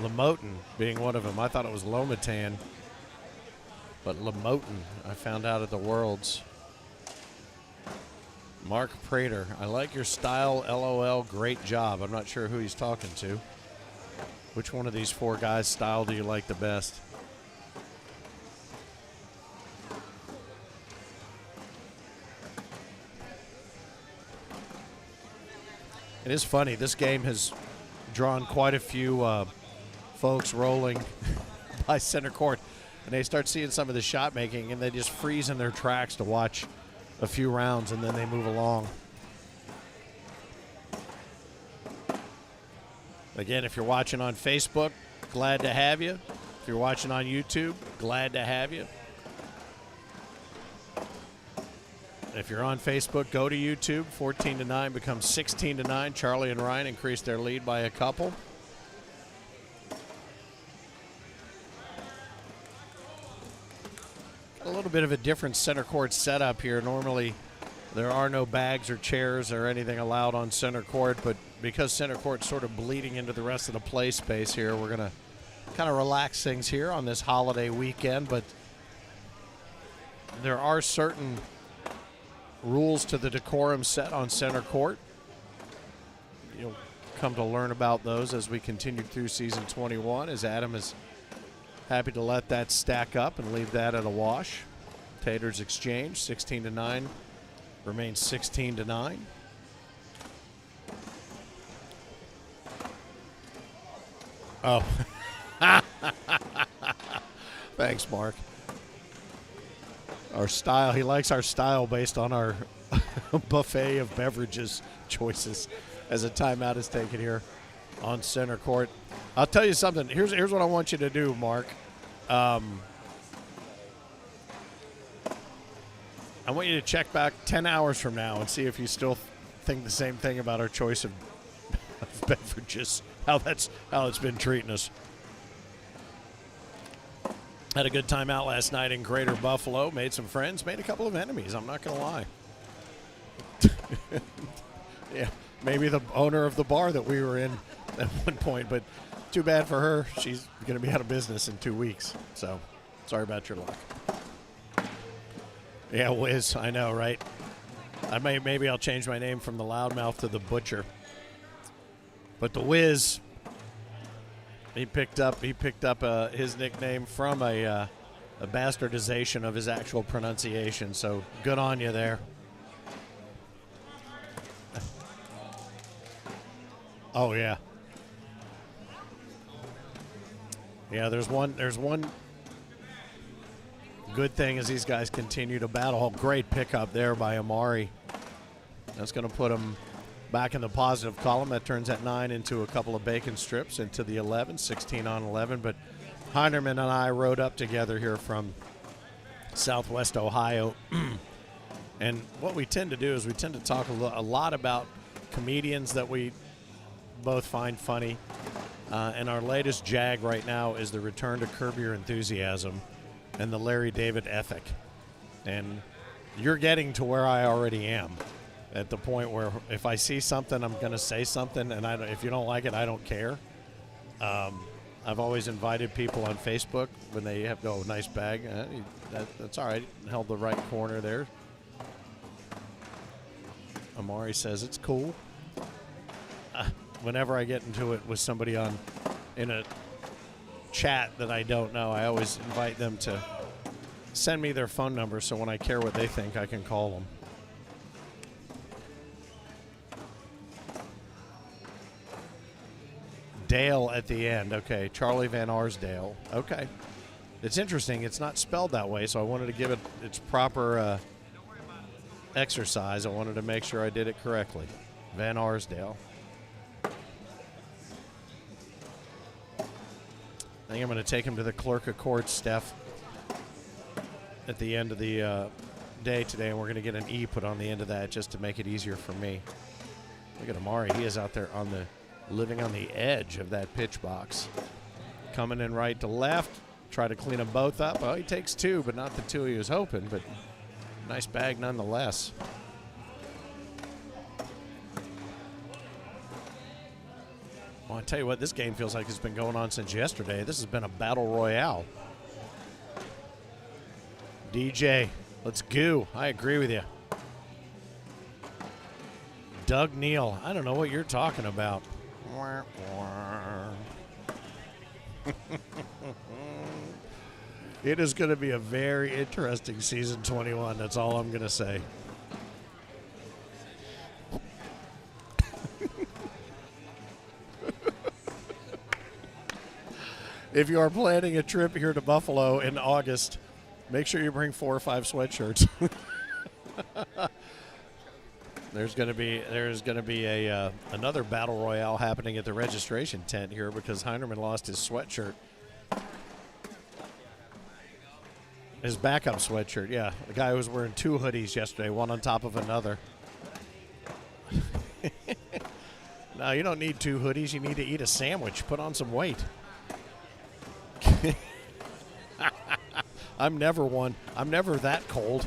Speaker 1: Lamotin being one of them. I thought it was Lomatan, but Lamotin I found out at the Worlds. Mark Prater, I like your style, LOL, great job. I'm not sure who he's talking to. Which one of these four guys' style do you like the best? It is funny, this game has drawn quite a few folks rolling by center court, and they start seeing some of the shot making and they just freeze in their tracks to watch a few rounds, and then they move along. Again, if you're watching on Facebook, glad to have you. If you're watching on YouTube, glad to have you. If you're on Facebook, go to YouTube. 14-9 becomes 16-9. Charlie and Ryan increase their lead by a couple. A little bit of a different center court setup here. Normally, there are no bags or chairs or anything allowed on center court, but because center court's sort of bleeding into the rest of the play space here, we're going to kind of relax things here on this holiday weekend. But there are certain rules to the decorum set on center court. You'll come to learn about those as we continue through season 21, as Adam is happy to let that stack up and leave that at a wash. Taters exchange, 16-9, remains 16-9. Oh. Thanks, Mark. Our style, he likes our style based on our buffet of beverages choices as a timeout is taken here on center court. I'll tell you something. Here's what I want you to do, Mark. I want you to check back 10 hours from now and see if you still think the same thing about our choice of beverages, how it's been treating us. Had a good time out last night in Greater Buffalo. Made some friends, made a couple of enemies. I'm not going to lie. Yeah, maybe the owner of the bar that we were in at one point, but too bad for her. She's going to be out of business in 2 weeks. So, sorry about your luck. Yeah, Wiz, I know, right? Maybe I'll change my name from the Loudmouth to the Butcher. But the Wiz, he picked up his nickname from a bastardization of his actual pronunciation. So good on you there. Oh yeah. Yeah, there's one good thing as these guys continue to battle. Oh, great pickup there by Amari. That's going to put him back in the positive column. That turns that 9 into a couple of bacon strips into the 11, 16 on 11. But Heinerman and I rode up together here from Southwest Ohio. And what we tend to do is we tend to talk a lot about comedians that we both find funny And our latest jag right now is the return to Curb Your Enthusiasm and the Larry David ethic. And you're getting to where I already am, at the point where if I see something, I'm going to say something, and if you don't like it, I don't care. I've always invited people on Facebook when they have nice bag. That's all right. Held the right corner there. Amari says it's cool. Whenever I get into it with somebody in a chat that I don't know, I always invite them to send me their phone number, so when I care what they think, I can call them. Dale at the end. Okay, Charlie Van Arsdale. Okay. It's interesting. It's not spelled that way, so I wanted to give it its proper exercise. I wanted to make sure I did it correctly. Van Arsdale. I think I'm going to take him to the clerk of court, Steph, at the end of the day today, and we're going to get an E put on the end of that just to make it easier for me. Look at Amari. He is out there living on the edge of that pitch box. Coming in right to left. Try to clean them both up. Oh, he takes two, but not the two he was hoping, but nice bag nonetheless. Well, I tell you what, this game feels like it's been going on since yesterday. This has been a battle royale. DJ, let's go. I agree with you. Doug Neal, I don't know what you're talking about. It is going to be a very interesting season 21. That's all I'm going to say. If you are planning a trip here to Buffalo in August, make sure you bring 4 or 5 sweatshirts. There's going to be another battle royale happening at the registration tent here because Heinerman lost his sweatshirt. His backup sweatshirt, yeah. The guy was wearing 2 hoodies yesterday, one on top of another. No, you don't need 2 hoodies. You need to eat a sandwich. Put on some weight. I'm never that cold,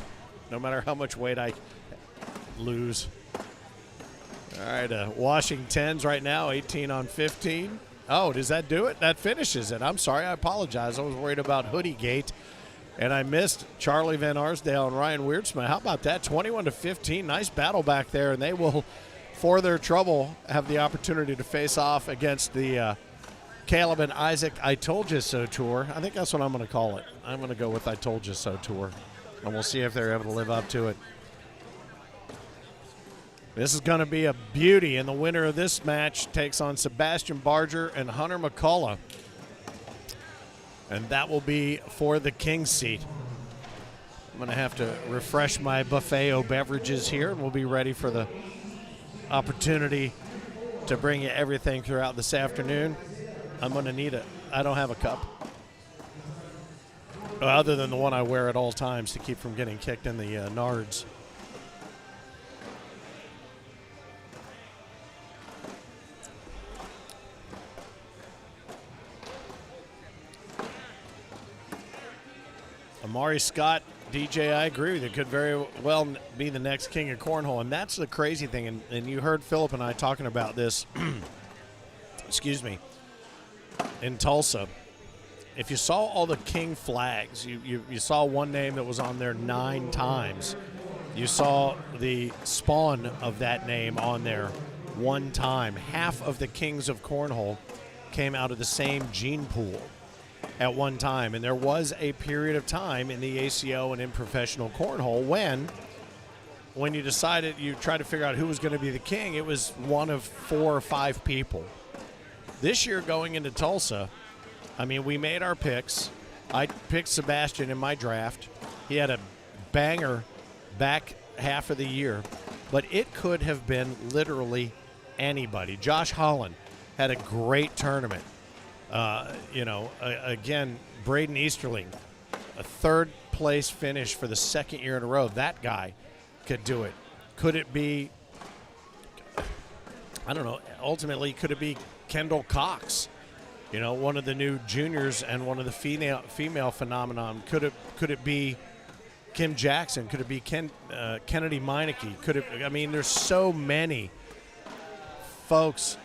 Speaker 1: no matter how much weight I lose. All right, Washington's right now, 18 on 15. Oh, does that do it? That finishes it. I'm sorry. I apologize. I was worried about Hoodie Gate, and I missed Charlie Van Arsdale and Ryan Weirdsma. How about that? 21 to 15. Nice battle back there, and they will, for their trouble, have the opportunity to face off against the Caleb and Isaac I Told You So Tour. I think that's what I'm going to call it. I'm going to go with I Told You So Tour, and we'll see if they're able to live up to it. This is going to be a beauty, and the winner of this match takes on Sebastian Barger and Hunter McCullough. And that will be for the King's seat. I'm going to have to refresh my buffet of beverages here, and we'll be ready for the opportunity to bring you everything throughout this afternoon. I'm going to need I don't have a cup, other than the one I wear at all times to keep from getting kicked in the nards. Amari Scott, DJ, I agree with you. Could very well be the next king of cornhole, and that's the crazy thing. And you heard Philip and I talking about this, excuse me, in Tulsa. If you saw all the king flags, you saw one name that was on there 9 times. You saw the spawn of that name on there 1 time. Half of the kings of cornhole came out of the same gene pool at one time. And there was a period of time in the ACO and in professional cornhole when you decided, you tried to figure out who was going to be the king, it was one of 4 or 5 people. This year going into Tulsa, I mean, we made our picks. I picked Sebastian in my draft. He had a banger back half of the year, but it could have been literally anybody. Josh Holland had a great tournament. Again, Braden Easterling, a 3rd place finish for the 2nd year in a row. That guy could do it. Could it be, I don't know, ultimately, could it be Kendall Cox You know, one of the new juniors and one of the female phenomenon. Could it be Kim Jackson? Could it be Kennedy Meineke? Could it? I mean, there's so many folks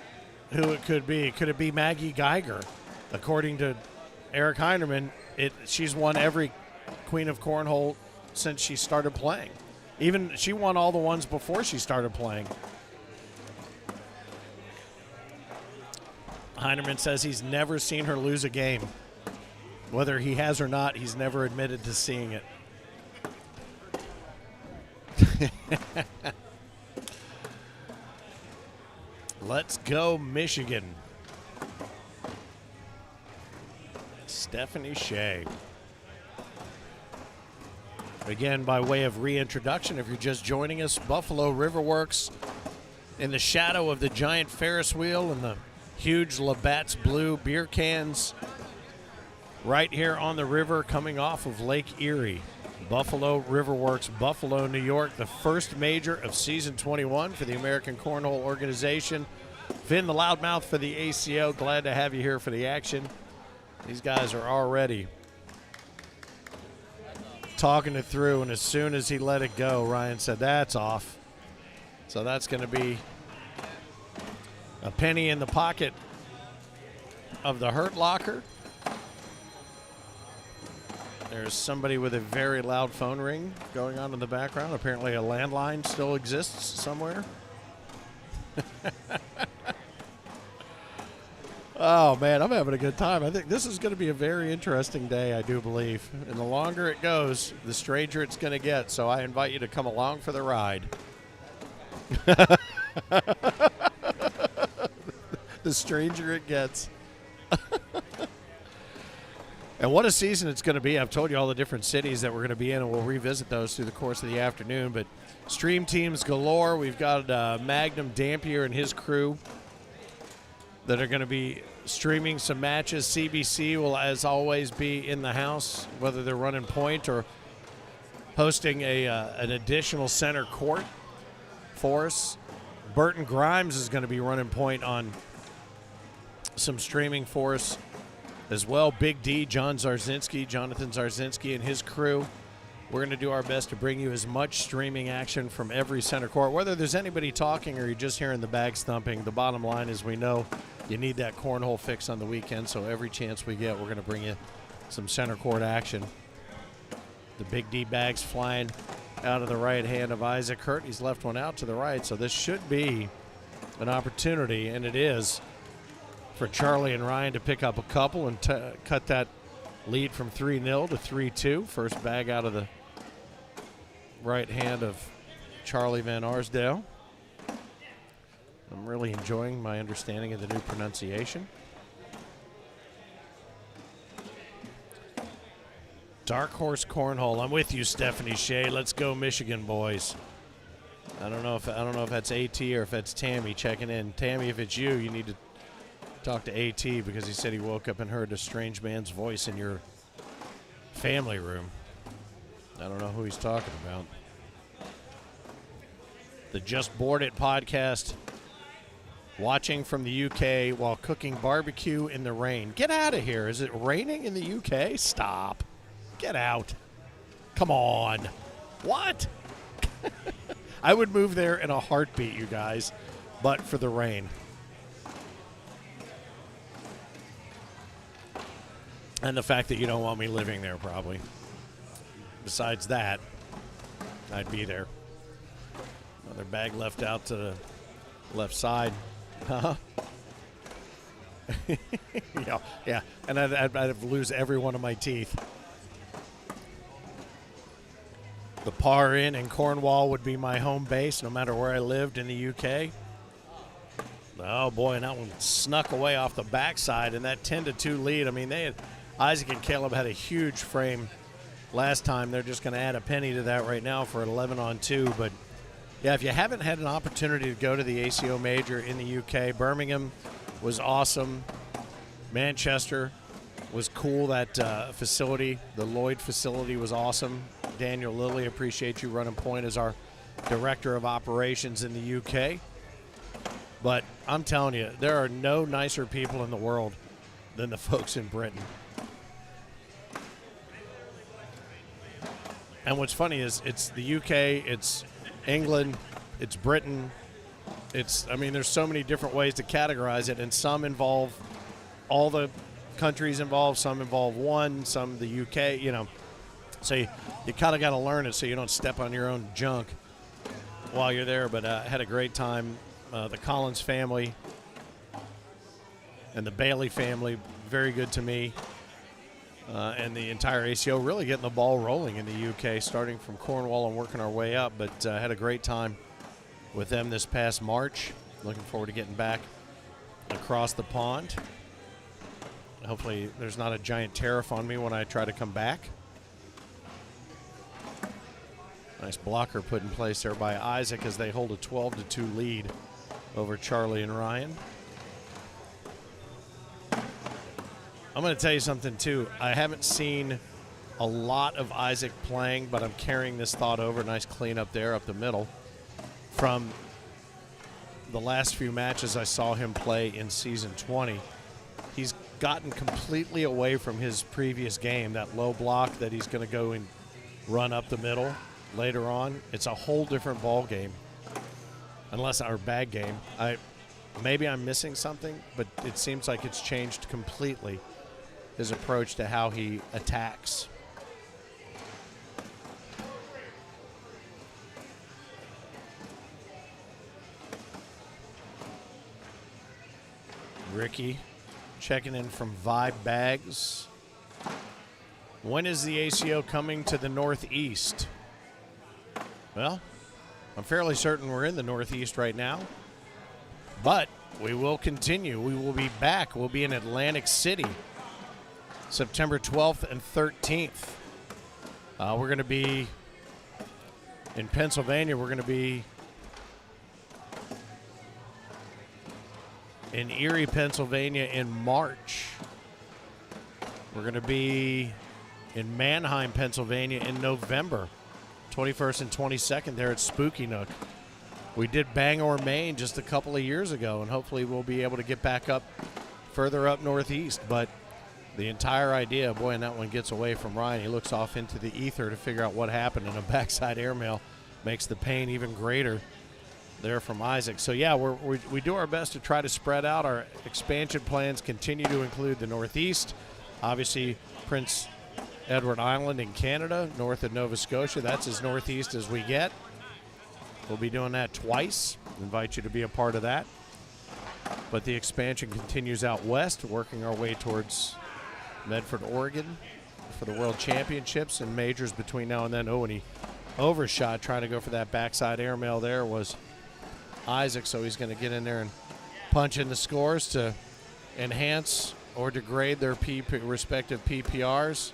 Speaker 1: who it could be. Could it be Maggie Geiger? According to Eric Heinerman, she's won every Queen of Cornhole since she started playing. Even she won all the ones before she started playing. Heinerman says he's never seen her lose a game. Whether he has or not, he's never admitted to seeing it. Let's go, Michigan. Stephanie Shea. Again, by way of reintroduction, if you're just joining us, Buffalo RiverWorks in the shadow of the giant Ferris wheel and the huge Labatt's Blue beer cans right here on the river coming off of Lake Erie. Buffalo RiverWorks, Buffalo, New York, the first major of season 21 for the American Cornhole Organization. Finn the Loudmouth for the ACO. Glad to have you here for the action. These guys are already talking it through, and as soon as he let it go, Ryan said, that's off. So that's going to be a penny in the pocket of the Hurt Locker. There's somebody with a very loud phone ring going on in the background. Apparently a landline still exists somewhere. Oh, man, I'm having a good time. I think this is going to be a very interesting day, I do believe. And the longer it goes, the stranger it's going to get. So I invite you to come along for the ride. The stranger it gets. And what a season it's going to be. I've told you all the different cities that we're going to be in, and we'll revisit those through the course of the afternoon. But stream teams galore. We've got Magnum Dampier and his crew that are going to be streaming some matches. CBC will, as always, be in the house, whether they're running point or hosting an additional center court for us. Burton Grimes is going to be running point on some streaming for us as well. Big D, Jonathan Zarzinski, and his crew. We're going to do our best to bring you as much streaming action from every center court. Whether there's anybody talking or you're just hearing the bags thumping, the bottom line is we know you need that cornhole fix on the weekend, so every chance we get, we're going to bring you some center court action. The Big D bags flying out of the right hand of Isaac Hurt. He's left one out to the right, so this should be an opportunity, and it is, for Charlie and Ryan to pick up a couple and cut that lead from 3-0 to 3-2. First bag out of the right hand of Charlie Van Arsdale. I'm really enjoying my understanding of the new pronunciation. Dark Horse Cornhole. I'm with you, Stephanie Shea. Let's go, Michigan boys. I don't know if that's AT or if that's Tammy checking in. Tammy, if it's you need to talk to AT because he said he woke up and heard a strange man's voice in your family room. I don't know who he's talking about. The Just Board It podcast. Watching from the UK while cooking barbecue in the rain. Get out of here. Is it raining in the UK? Stop. Get out. Come on. What? I would move there in a heartbeat, you guys, but for the rain. And the fact that you don't want me living there, probably. Besides that, I'd be there. Another bag left out to the left side. Huh? yeah. And I'd lose every one of my teeth. The Par Inn in Cornwall would be my home base, no matter where I lived in the UK. Oh boy, and that one snuck away off the backside, and that 10-2 lead. I mean, Isaac and Caleb had a huge frame last time. They're just going to add a penny to that right now for an 11-on-2. But yeah, if you haven't had an opportunity to go to the ACO Major in the UK, Birmingham was awesome. Manchester was cool. That facility, the Lloyd facility, was awesome. Daniel Lilly, appreciate you running point as our director of operations in the UK. But I'm telling you, there are no nicer people in the world than the folks in Britain. And what's funny is it's the UK, it's England, it's Britain. There's so many different ways to categorize it, and some involve all the countries involved, some involve one, some the UK, So you kind of got to learn it so you don't step on your own junk while you're there. But I had a great time. The Collins family and the Bailey family, very good to me. And the entire ACO really getting the ball rolling in the UK, starting from Cornwall and working our way up. But had a great time with them this past March. Looking forward to getting back across the pond. Hopefully there's not a giant tariff on me when I try to come back. Nice blocker put in place there by Isaac as they hold a 12-2 lead over Charlie and Ryan. I'm going to tell you something, too. I haven't seen a lot of Isaac playing, but I'm carrying this thought over. Nice cleanup there up the middle. From the last few matches I saw him play in Season 20, he's gotten completely away from his previous game, that low block that he's going to go and run up the middle later on. It's a whole different ball game, unless our bag game. Maybe I'm missing something, but it seems like it's changed completely, his approach to how he attacks. Ricky checking in from Vibe Bags. When is the ACO coming to the Northeast? Well, I'm fairly certain we're in the Northeast right now, but we will continue. We will be back. We'll be in Atlantic City, September 12th and 13th. We're going to be in Pennsylvania. We're going to be in Erie, Pennsylvania in March. We're going to be in Manheim, Pennsylvania in November, 21st and 22nd there at Spooky Nook. We did Bangor, Maine just a couple of years ago, and hopefully we'll be able to get back up further up northeast. But the entire idea, boy, and that one gets away from Ryan. He looks off into the ether to figure out what happened, and a backside airmail makes the pain even greater there from Isaac. So, yeah, we do our best to try to spread out. Our expansion plans continue to include the Northeast. Obviously, Prince Edward Island in Canada, north of Nova Scotia. That's as northeast as we get. We'll be doing that twice. Invite you to be a part of that. But the expansion continues out west, working our way towards Medford, Oregon for the World Championships and majors between now and then. Oh, and he overshot trying to go for that backside airmail there was Isaac, so he's going to get in there and punch in the scores to enhance or degrade their respective PPRs.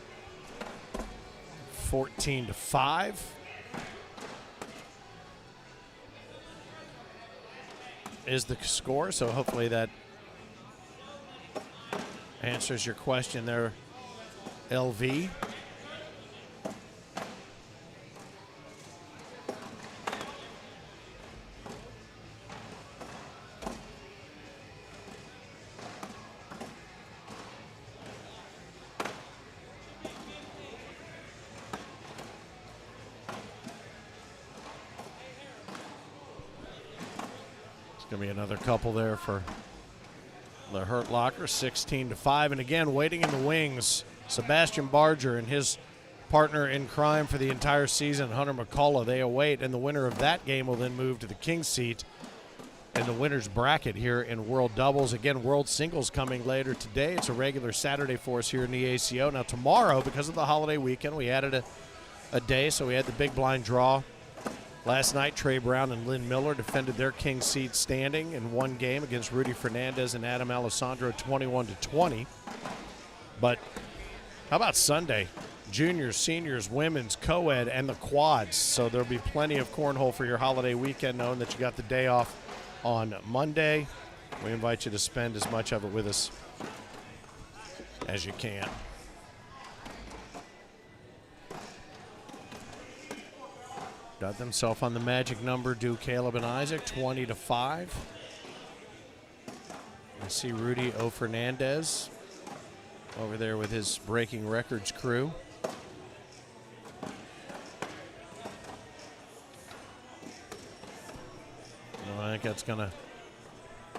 Speaker 1: 14-5. Is the score, so hopefully that answers your question there, LV. Going to be another couple there for the Hurt Locker, 16-5. And again, waiting in the wings, Sebastian Barger and his partner in crime for the entire season, Hunter McCullough. They await, and the winner of that game will then move to the King's seat in the winner's bracket here in World Doubles. Again, World Singles coming later today. It's a regular Saturday for us here in the ACO. Now tomorrow, because of the holiday weekend, we added a day, so we had the big blind draw. Last night, Trey Brown and Lynn Miller defended their King's seat standing in one game against Rudy Fernandez and Adam Alessandro, 21-20. But how about Sunday? Juniors, seniors, women's, co-ed, and the quads. So there'll be plenty of cornhole for your holiday weekend, knowing that you got the day off on Monday. We invite you to spend as much of it with us as you can. Got themselves on the magic number, do Caleb and Isaac, 20-5. I see Rudy O. Fernandez over there with his breaking records crew. Well, I think that's going to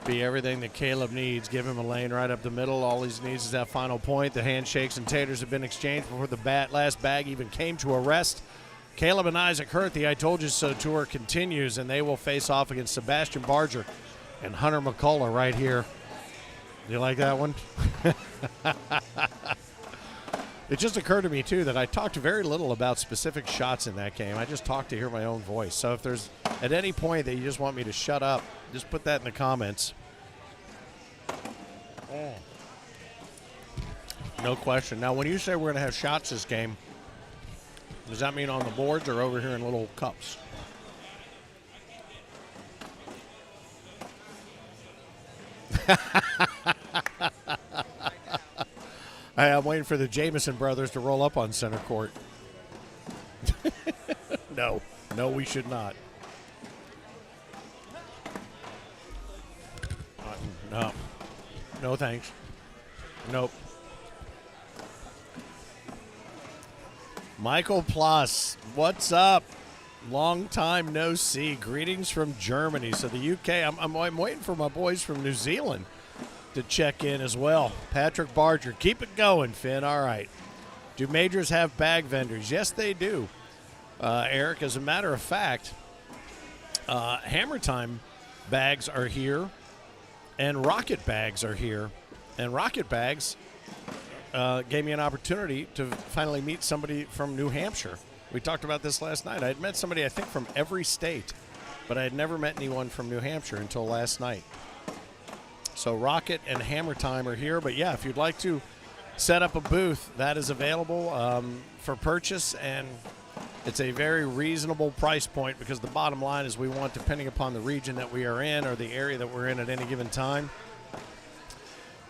Speaker 1: be everything that Caleb needs. Give him a lane right up the middle. All he needs is that final point. The handshakes and taters have been exchanged before the last bag even came to a rest. Caleb and Isaac Hurt, the I Told You So tour continues, and they will face off against Sebastian Barger and Hunter McCullough right here. You like that one? It just occurred to me, too, that I talked very little about specific shots in that game. I just talked to hear my own voice. So if there's at any point that you just want me to shut up, just put that in the comments. Oh. No question. Now, when you say we're going to have shots this game, does that mean on the boards or over here in little cups? I'm waiting for the Jamison brothers to roll up on center court. No, we should not. No thanks. Nope. Michael Plus, what's up? Long time no see. Greetings from Germany. So the UK, I'm waiting for my boys from New Zealand to check in as well. Patrick Barger, keep it going, Finn. All right. Do majors have bag vendors? Yes, they do. Eric, as a matter of fact, Hammer Time bags are here, and Rocket bags are here. And Rocket bags gave me an opportunity to finally meet somebody from New Hampshire. We talked about this last night. I had met somebody, I think, from every state, but I had never met anyone from New Hampshire until last night. So Rocket and Hammer Time are here. But, yeah, if you'd like to set up a booth, that is available for purchase, and it's a very reasonable price point because the bottom line is we want, depending upon the region that we are in or the area that we're in at any given time,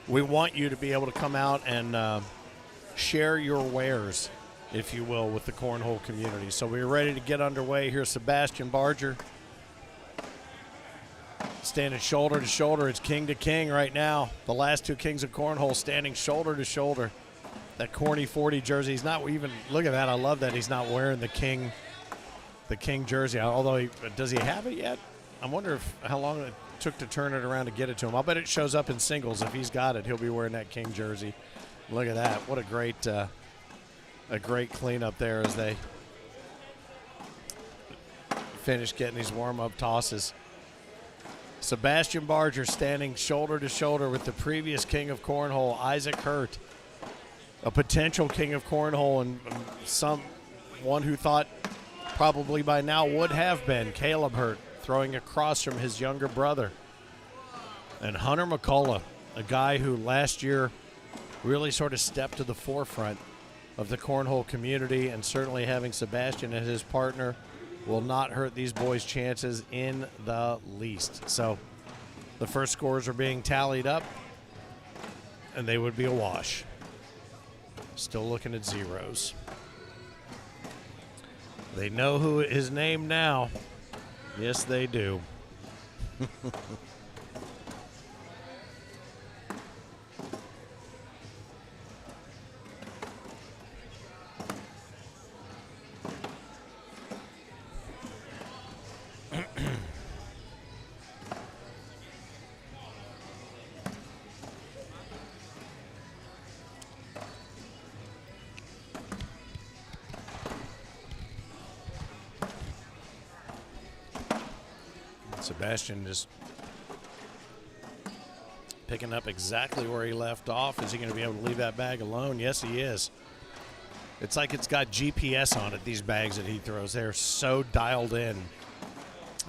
Speaker 1: we want you to be able to come out and share your wares, if you will, with the cornhole community. So we're ready to get underway. Here's Sebastian Barger standing shoulder to shoulder. It's king to king right now. The last two kings of cornhole standing shoulder to shoulder. That corny 40 jersey. He's not even, look at that. I love that he's not wearing the king jersey. Although, does he have it yet? I wonder how long it took to turn it around to get it to him. I'll bet it shows up in singles. If he's got it, he'll be wearing that king jersey. Look at that. What a great cleanup there as they finish getting these warm-up tosses. Sebastian Barger standing shoulder to shoulder with the previous king of cornhole, Isaac Hurt, a potential king of cornhole, and someone who thought probably by now would have been Caleb Hurt, throwing across from his younger brother. And Hunter McCullough, a guy who last year really sort of stepped to the forefront of the cornhole community, and certainly having Sebastian as his partner will not hurt these boys' chances in the least. So the first scores are being tallied up, and they would be a wash. Still looking at zeros. They know who his name now. Yes, they do. Sebastian just picking up exactly where he left off. Is he going to be able to leave that bag alone? Yes, he is. It's like it's got GPS on it, these bags that he throws. They're so dialed in.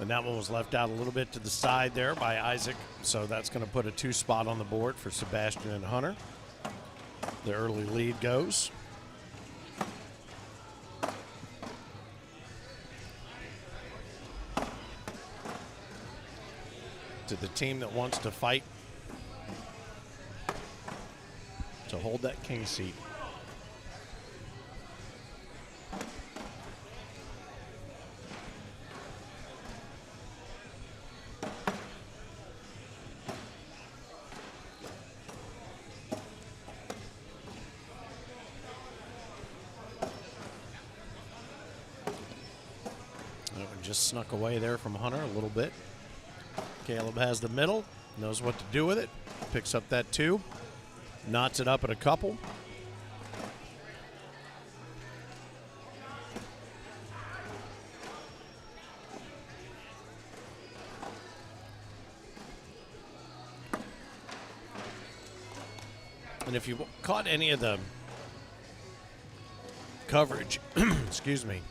Speaker 1: And that one was left out a little bit to the side there by Isaac. So that's going to put a 2 spot on the board for Sebastian and Hunter. The early lead goes. To the team that wants to fight to hold that king seat. just snuck away there from Hunter a little bit. Caleb has the middle, knows what to do with it, picks up that 2, knots it up at a couple. And if you caught any of the coverage, excuse me,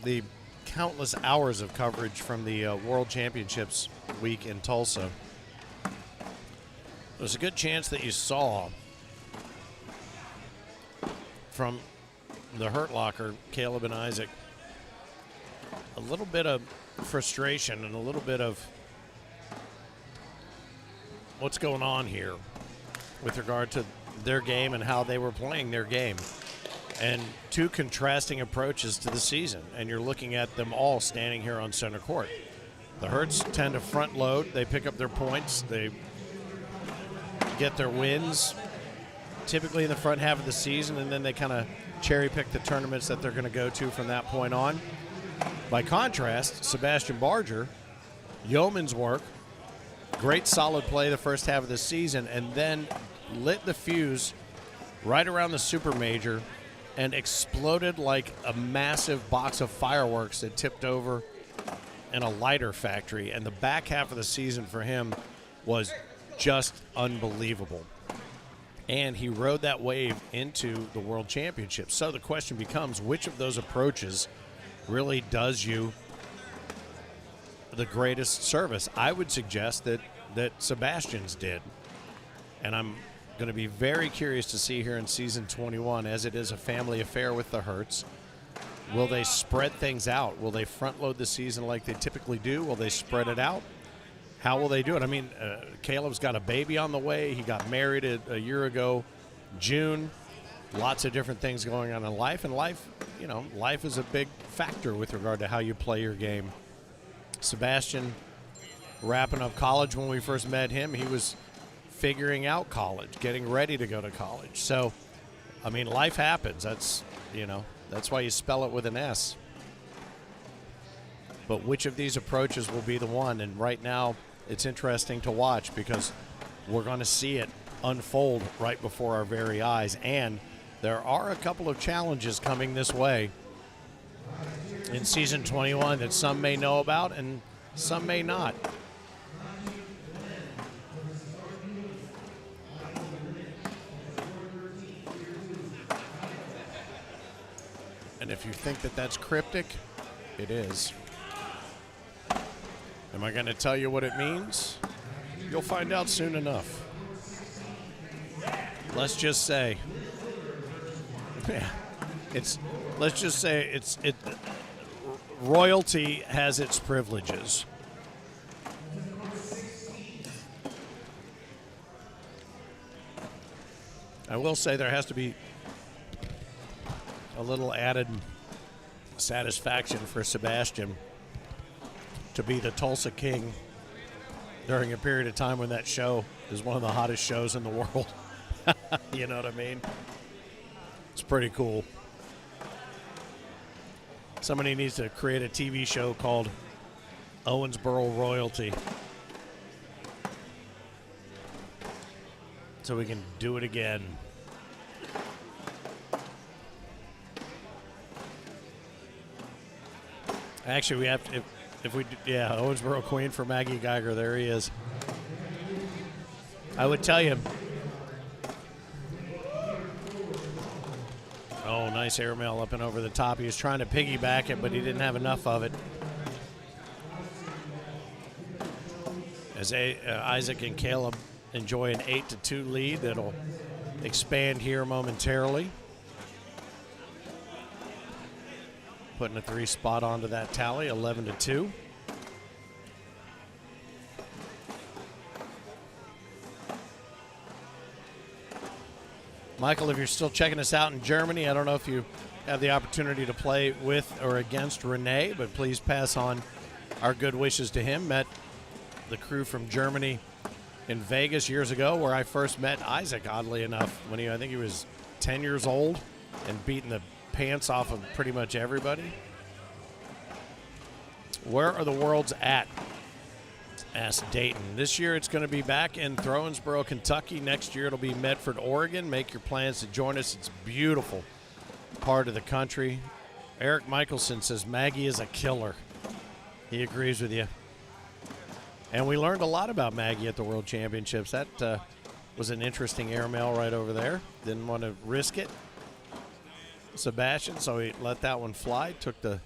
Speaker 1: the countless hours of coverage from the World Championships week in Tulsa, there's a good chance that you saw from the Hurt Locker, Caleb and Isaac, a little bit of frustration and a little bit of what's going on here with regard to their game and how they were playing their game. And 2 contrasting approaches to the season, and you're looking at them all standing here on center court. The Hurts tend to front load. They pick up their points. They get their wins typically in the front half of the season, and then they kind of cherry pick the tournaments that they're going to go to from that point on. By contrast, Sebastian Barger, yeoman's work, great solid play the first half of the season, and then lit the fuse right around the Super Major and exploded like a massive box of fireworks that tipped over in a lighter factory. And the back half of the season for him was just unbelievable. And he rode that wave into the World Championship. So the question becomes, which of those approaches really does you the greatest service? I would suggest that Sebastian's did. And I'm going to be very curious to see here in season 21, as it is a family affair with the Hurts. Will they spread things out? Will they front load the season like they typically do? Will they spread it out? How will they do it? I mean, Caleb's got a baby on the way. He got married a year ago, June. Lots of different things going on in life. And life is a big factor with regard to how you play your game. Sebastian wrapping up college. When we first met him, he was figuring out college, getting ready to go to college. So, I mean, life happens. That's why you spell it with an S. But which of these approaches will be the one? And right now, it's interesting to watch because we're going to see it unfold right before our very eyes. And there are a couple of challenges coming this way in season 21 that some may know about and some may not. And if you think that that's cryptic, it is. Am I going to tell you what it means? You'll find out soon enough. Let's just say, royalty has its privileges. I will say there has to be a little added satisfaction for Sebastian to be the Tulsa King during a period of time when that show is one of the hottest shows in the world. You know what I mean? It's pretty cool. Somebody needs to create a TV show called Owensboro Royalty so we can do it again. Actually, we have to, if we, yeah, Owensboro Queen for Maggie Geiger. There he is. I would tell you. Oh, nice airmail up and over the top. He was trying to piggyback it, but he didn't have enough of it. As Isaac and Caleb enjoy an 8-2 lead that'll expand here momentarily. Putting a 3 spot onto that tally, 11-2. Michael, if you're still checking us out in Germany, I don't know if you have the opportunity to play with or against Renee, but please pass on our good wishes to him. Met the crew from Germany in Vegas years ago, where I first met Isaac, oddly enough, when I think he was 10 years old and beating the pants off of pretty much everybody. Where are the worlds at? Asked Dayton. This year it's going to be back in Throwensboro, Kentucky. Next year it'll be Medford, Oregon. Make your plans to join us. It's a beautiful part of the country. Eric Michelson says Maggie is a killer. He agrees with you. And we learned a lot about Maggie at the World Championships. That was an interesting airmail right over there. Didn't want to risk it. Sebastian, so he let that one fly. Took the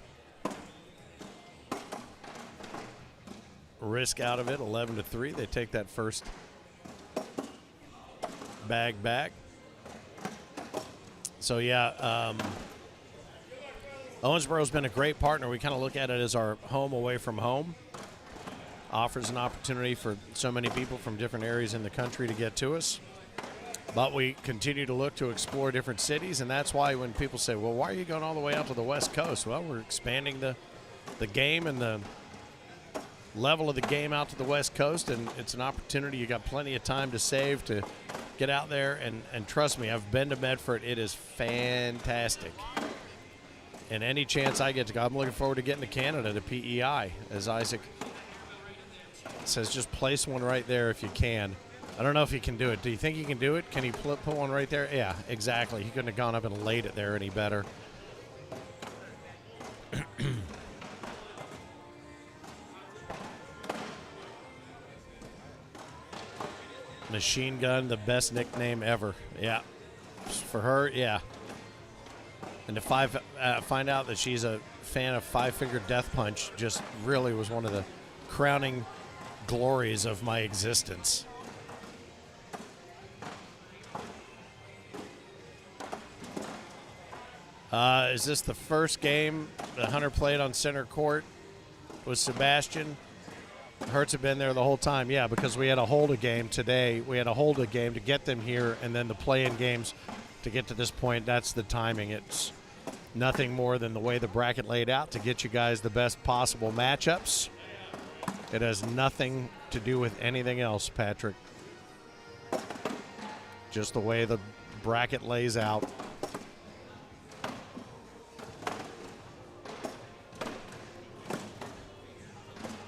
Speaker 1: risk out of it, 11-3. They take that first bag back. So, yeah, Owensboro's been a great partner. We kind of look at it as our home away from home. Offers an opportunity for so many people from different areas in the country to get to us. But we continue to look to explore different cities, and that's why when people say, well, why are you going all the way out to the West Coast? Well, we're expanding the game and the level of the game out to the West Coast, and it's an opportunity. You got plenty of time to save to get out there, and trust me, I've been to Medford. It is fantastic. And any chance I get to go, I'm looking forward to getting to Canada, to PEI, as Isaac says, just place one right there if you can. I don't know if he can do it. Do you think he can do it? Can he put one right there? Yeah, exactly. He couldn't have gone up and laid it there any better. Machine Gun, the best nickname ever. Yeah. For her, yeah. And to find out that she's a fan of Five Finger Death Punch just really was one of the crowning glories of my existence. Is this the first game that Hunter played on center court with Sebastian? Hertz had been there the whole time. Yeah, because we had a hold-a game today. We had a hold-a game to get them here, and then the play-in games to get to this point. That's the timing. It's nothing more than the way the bracket laid out to get you guys the best possible matchups. It has nothing to do with anything else, Patrick. Just the way the bracket lays out.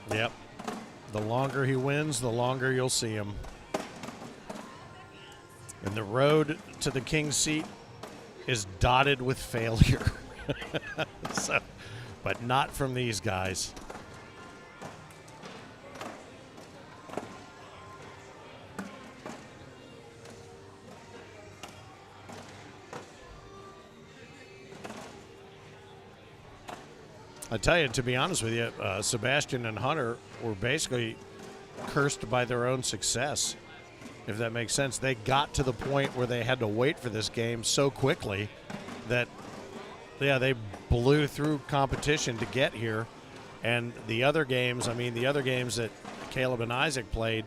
Speaker 1: Yep. The longer he wins, the longer you'll see him. And the road to the king's seat is dotted with failure. So, but not from these guys. I tell you, to be honest with you, Sebastian and Hunter were basically cursed by their own success, if that makes sense. They got to the point where they had to wait for this game so quickly that, yeah, they blew through competition to get here. And the other games, I mean, the other games that Caleb and Isaac played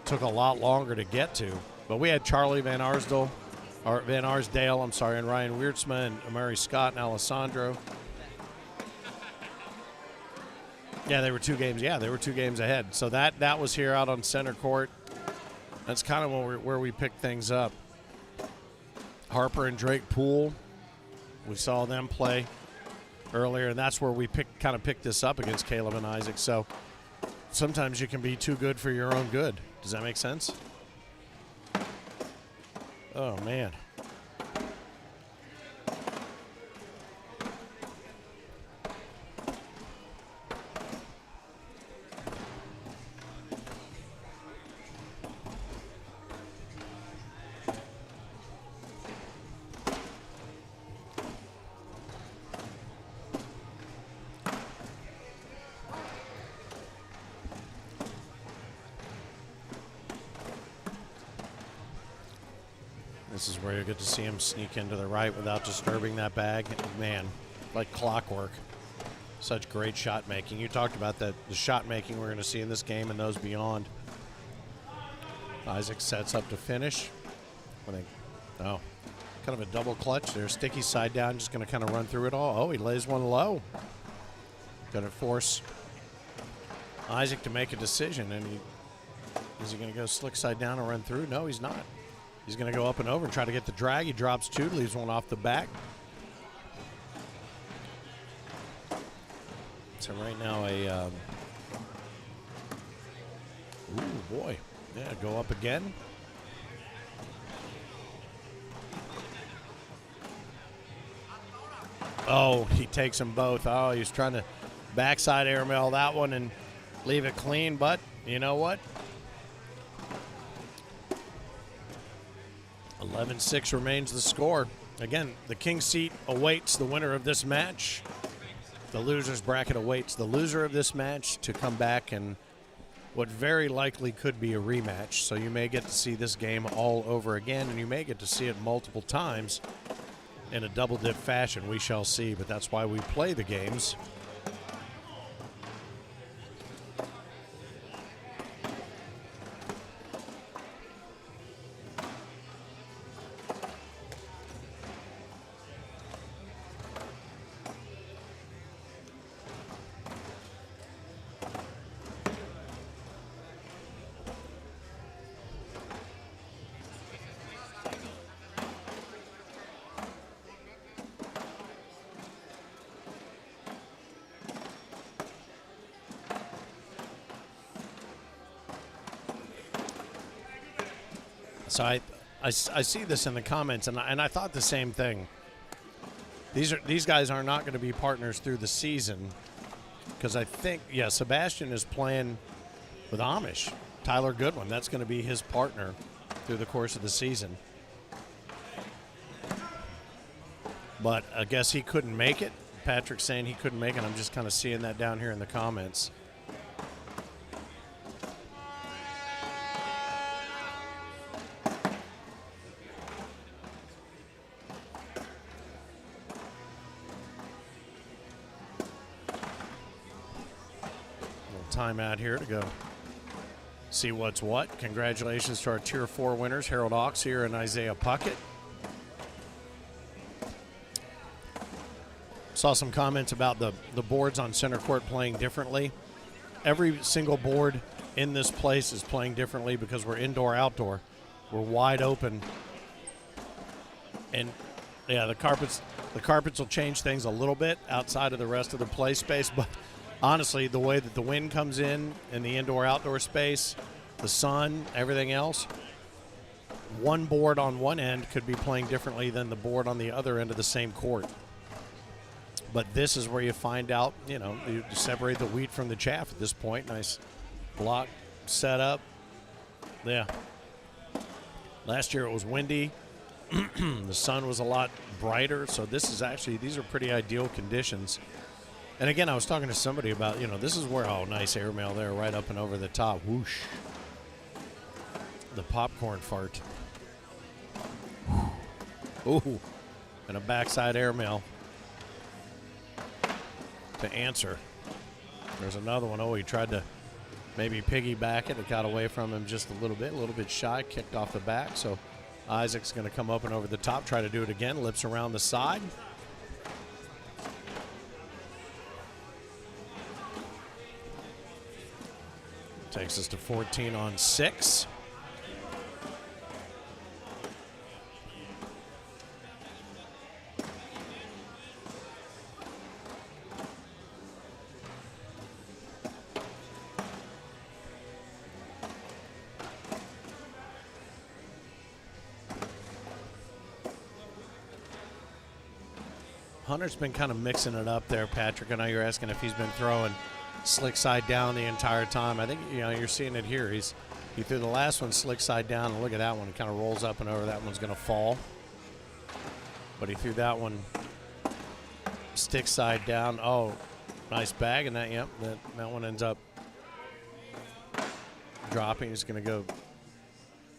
Speaker 1: took a lot longer to get to. But we had Charlie Van Arsdale, and Ryan Wiertzma, and Amari Scott and Alessandro. Yeah, they were 2 games. Yeah, they were 2 games ahead. So that was here out on center court. That's kind of where we picked things up. Harper and Drake Poole, we saw them play earlier, and that's where we kind of picked this up against Caleb and Isaac. So sometimes you can be too good for your own good. Does that make sense? Oh, man. This is where you get to see him sneak into the right without disturbing that bag. Man, like clockwork. Such great shot making. You talked about that, the shot making we're going to see in this game and those beyond. Isaac sets up to finish. Kind of a double clutch there. Sticky side down, just going to kind of run through it all. Oh, he lays one low. Going to force Isaac to make a decision. And is he going to go slick side down and run through? No, he's not. He's going to go up and over and try to get the drag. He drops 2, leaves one off the back. So right now ooh, boy. Yeah, go up again. Oh, he takes them both. Oh, he's trying to backside airmail that one and leave it clean, but you know what? 11-6 remains the score. Again, the king seat awaits the winner of this match. The loser's bracket awaits the loser of this match to come back and what very likely could be a rematch. So you may get to see this game all over again, and you may get to see it multiple times in a double dip fashion. We shall see, but that's why we play the games. So I see this in the comments, and I thought the same thing. These guys are not going to be partners through the season, because I think, yeah, Sebastian is playing with Amish. Tyler Goodwin, that's going to be his partner through the course of the season. But I guess he couldn't make it. Patrick's saying he couldn't make it. I'm just kind of seeing that down here in the comments. Timeout here to go see what's what. Congratulations to our Tier 4 winners, Harold Oxier and Isaiah Puckett. Saw some comments about the boards on center court playing differently. Every single board in this place is playing differently because we're indoor-outdoor. We're wide open. And, yeah, the carpets will change things a little bit outside of the rest of the play space, but honestly, the way that the wind comes in the indoor-outdoor space, the sun, everything else, one board on one end could be playing differently than the board on the other end of the same court. But this is where you find out, you know, you separate the wheat from the chaff at this point. Nice block set up. Yeah. Last year it was windy. The sun was a lot brighter, so these are pretty ideal conditions. And again, I was talking to somebody about, you know, this is where, oh, nice airmail there, right up and over the top. Whoosh. The popcorn fart. Ooh. And a backside airmail to answer. There's another one. Oh, he tried to maybe piggyback it. It got away from him just a little bit shy, kicked off the back. So Isaac's going to come up and over the top, try to do it again, lips around the side. Takes us to 14-6. Hunter's been kind of mixing it up there, Patrick. I know you're asking if he's been throwing slick side down the entire time. I think, you know, you're seeing it here. He threw the last one slick side down, and look at that one. It kind of rolls up and over. That one's going to fall. But he threw that one stick side down. Oh, nice bag, and that, yep, that one ends up dropping. He's going to go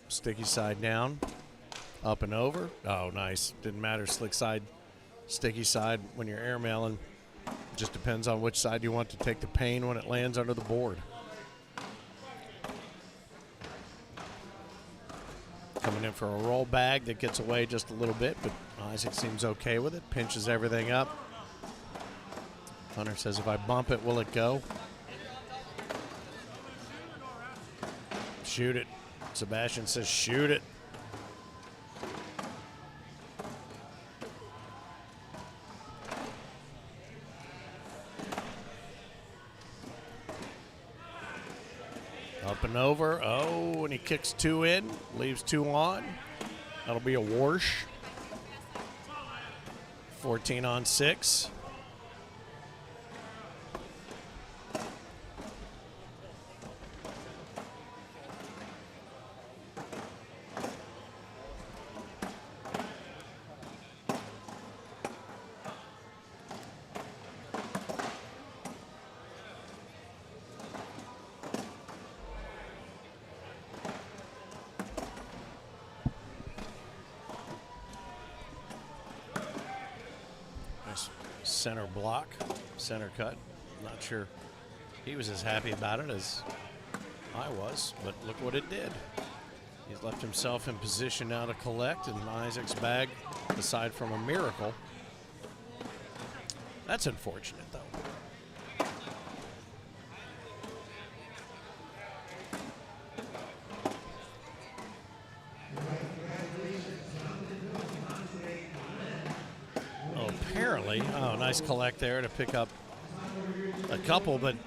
Speaker 1: sticky side down, up and over. Oh, nice. Didn't matter, slick side, sticky side when you're airmailing. Just depends on which side you want to take the pain when it lands under the board. Coming in for a roll bag that gets away just a little bit, but Isaac seems okay with it. Pinches everything up. Hunter says, if I bump it, will it go? Shoot it. Sebastian says, shoot it. Up and over. Oh, and he kicks 2 in. Leaves 2 on. That'll be a wash. 14 on 6. Center block, center cut. Not sure he was as happy about it as I was, but look what it did. He's left himself in position now to collect, and Isaac's bag, aside from a miracle. That's unfortunate, though. Oh, nice collect there to pick up a couple, but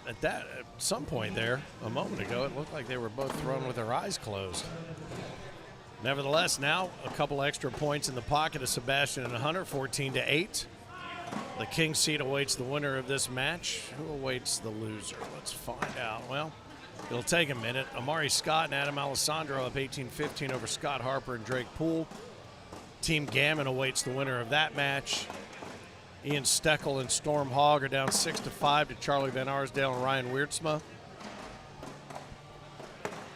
Speaker 1: at some point there, a moment ago, it looked like they were both thrown with their eyes closed. Nevertheless, now a couple extra points in the pocket of Sebastian and Hunter, 14-8. The king seat awaits the winner of this match. Who awaits the loser? Let's find out. Well, it'll take a minute. Amari Scott and Adam Alessandro up 18-15 over Scott Harper and Drake Poole. Team Gammon awaits the winner of that match. Ian Steckel and Storm Hogg are down 6-5 to Charlie Van Arsdale and Ryan Weirtsma.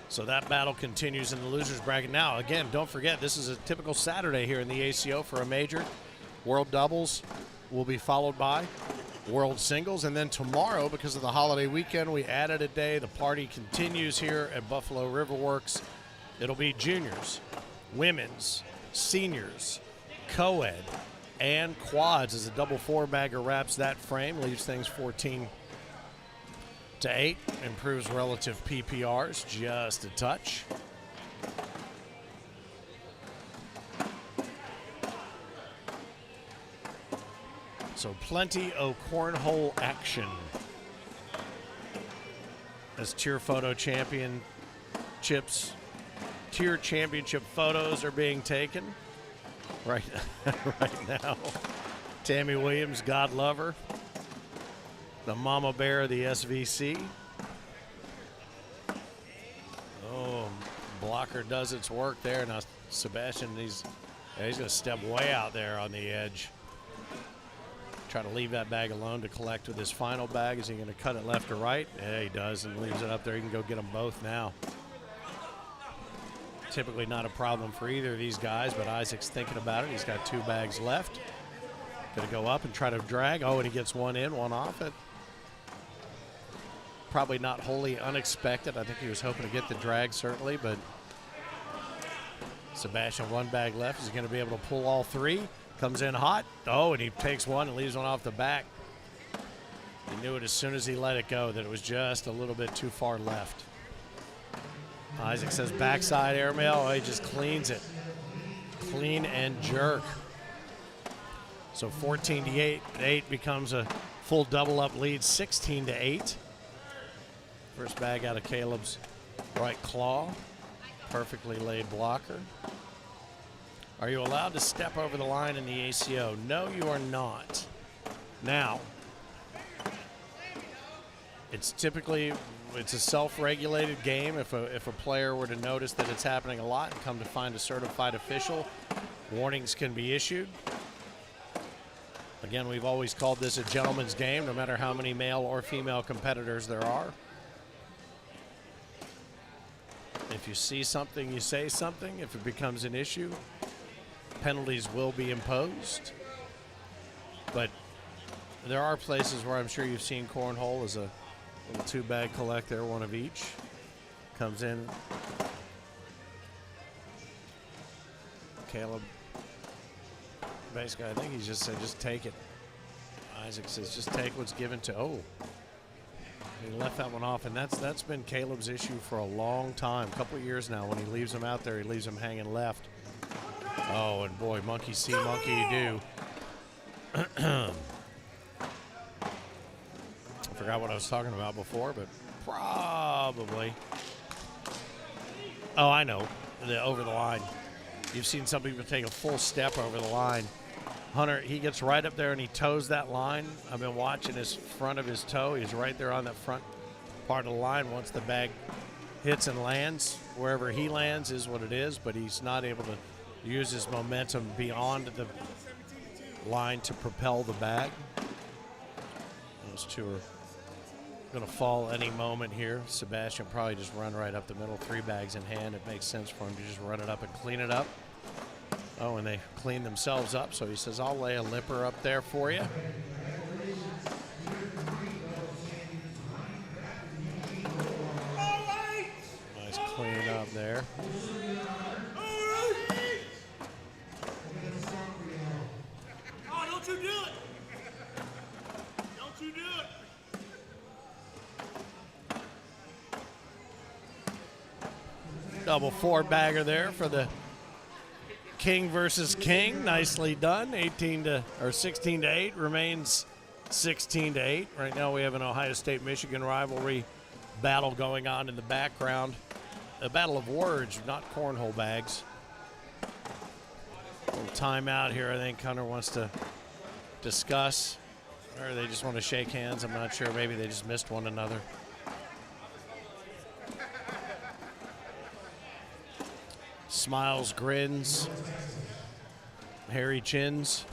Speaker 1: So that battle continues in the losers bracket. Now, again, don't forget, this is a typical Saturday here in the ACO for a major. World Doubles will be followed by World Singles. And then tomorrow, because of the holiday weekend, we added a day. The party continues here at Buffalo RiverWorks. It'll be juniors, women's, seniors, co-ed, and quads as a double 4-bagger wraps that frame, leaves things 14-8, improves relative PPRs just a touch. So plenty of cornhole action as tier championship photos are being taken right now. Tammy Williams, God love her, the mama bear of the SVC. Oh, blocker does its work there. Now Sebastian, he's going to step way out there on the edge. Try to leave that bag alone to collect with his final bag. Is he going to cut it left or right? Yeah, he does, and leaves it up there. He can go get them both now. Typically not a problem for either of these guys, but Isaac's thinking about it. He's got 2 bags left. Going to go up and try to drag. Oh, and he gets one in, one off it. Probably not wholly unexpected. I think he was hoping to get the drag, certainly, but Sebastian, 1 bag left. Is he going to be able to pull all 3? Comes in hot. Oh, and he takes one and leaves one off the back. He knew it as soon as he let it go that it was just a little bit too far left. Isaac says backside airmail. Oh, he just cleans it. Clean and jerk. So 14-8 becomes a full double up lead, 16-8. First bag out of Caleb's right claw. Perfectly laid blocker. Are you allowed to step over the line in the ACO? No, you are not. Now, it's a self-regulated game. If a player were to notice that it's happening a lot and come to find a certified official, warnings can be issued. Again, we've always called this a gentleman's game, no matter how many male or female competitors there are. If you see something, you say something. If it becomes an issue, penalties will be imposed. But there are places where I'm sure you've seen cornhole as a little 2-bag collect there, one of each. Comes in. Caleb, basically, I think he just said, just take it. Isaac says, just take what's given to, oh. He left that one off, and that's been Caleb's issue for a long time, a couple of years now. When he leaves him out there, he leaves him hanging left. Oh, and boy, monkey see, monkey do. Forgot what I was talking about before, but probably. Oh, I know. Over the line. You've seen some people take a full step over the line. Hunter, he gets right up there and he toes that line. I've been watching his front of his toe. He's right there on that front part of the line. Once the bag hits and lands, wherever he lands is what it is, but he's not able to use his momentum beyond the line to propel the bag. Those two are going to fall any moment here. Sebastian probably just run right up the middle, 3 bags in hand. It makes sense for him to just run it up and clean it up. Oh, and they clean themselves up, so he says, I'll lay a lipper up there for you. Nice clean up there.
Speaker 2: Oh, don't you do it! Don't you do it!
Speaker 1: Double 4-bagger there for the King versus King. Nicely done. 16 to 8 remains 16 to 8. Right now we have an Ohio State-Michigan rivalry battle going on in the background. A battle of words, not cornhole bags. A little timeout here. I think Hunter wants to discuss, or they just want to shake hands. I'm not sure. Maybe they just missed one another. Smiles, grins, hairy chins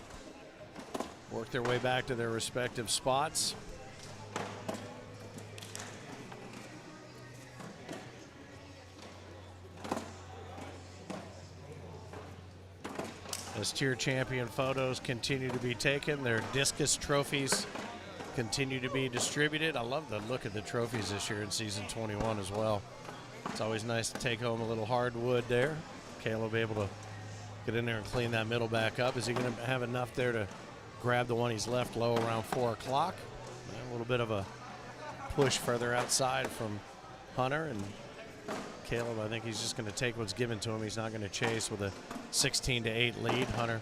Speaker 1: work their way back to their respective spots. As tier champion photos continue to be taken, their discus trophies continue to be distributed. I love the look of the trophies this year in season 21 as well. It's always nice to take home a little hardwood there. Caleb will be able to get in there and clean that middle back up. Is he going to have enough there to grab the one he's left low around 4 o'clock? A little bit of a push further outside from Hunter, and Caleb, I think he's just going to take what's given to him. He's not going to chase with a 16 to 8 lead. Hunter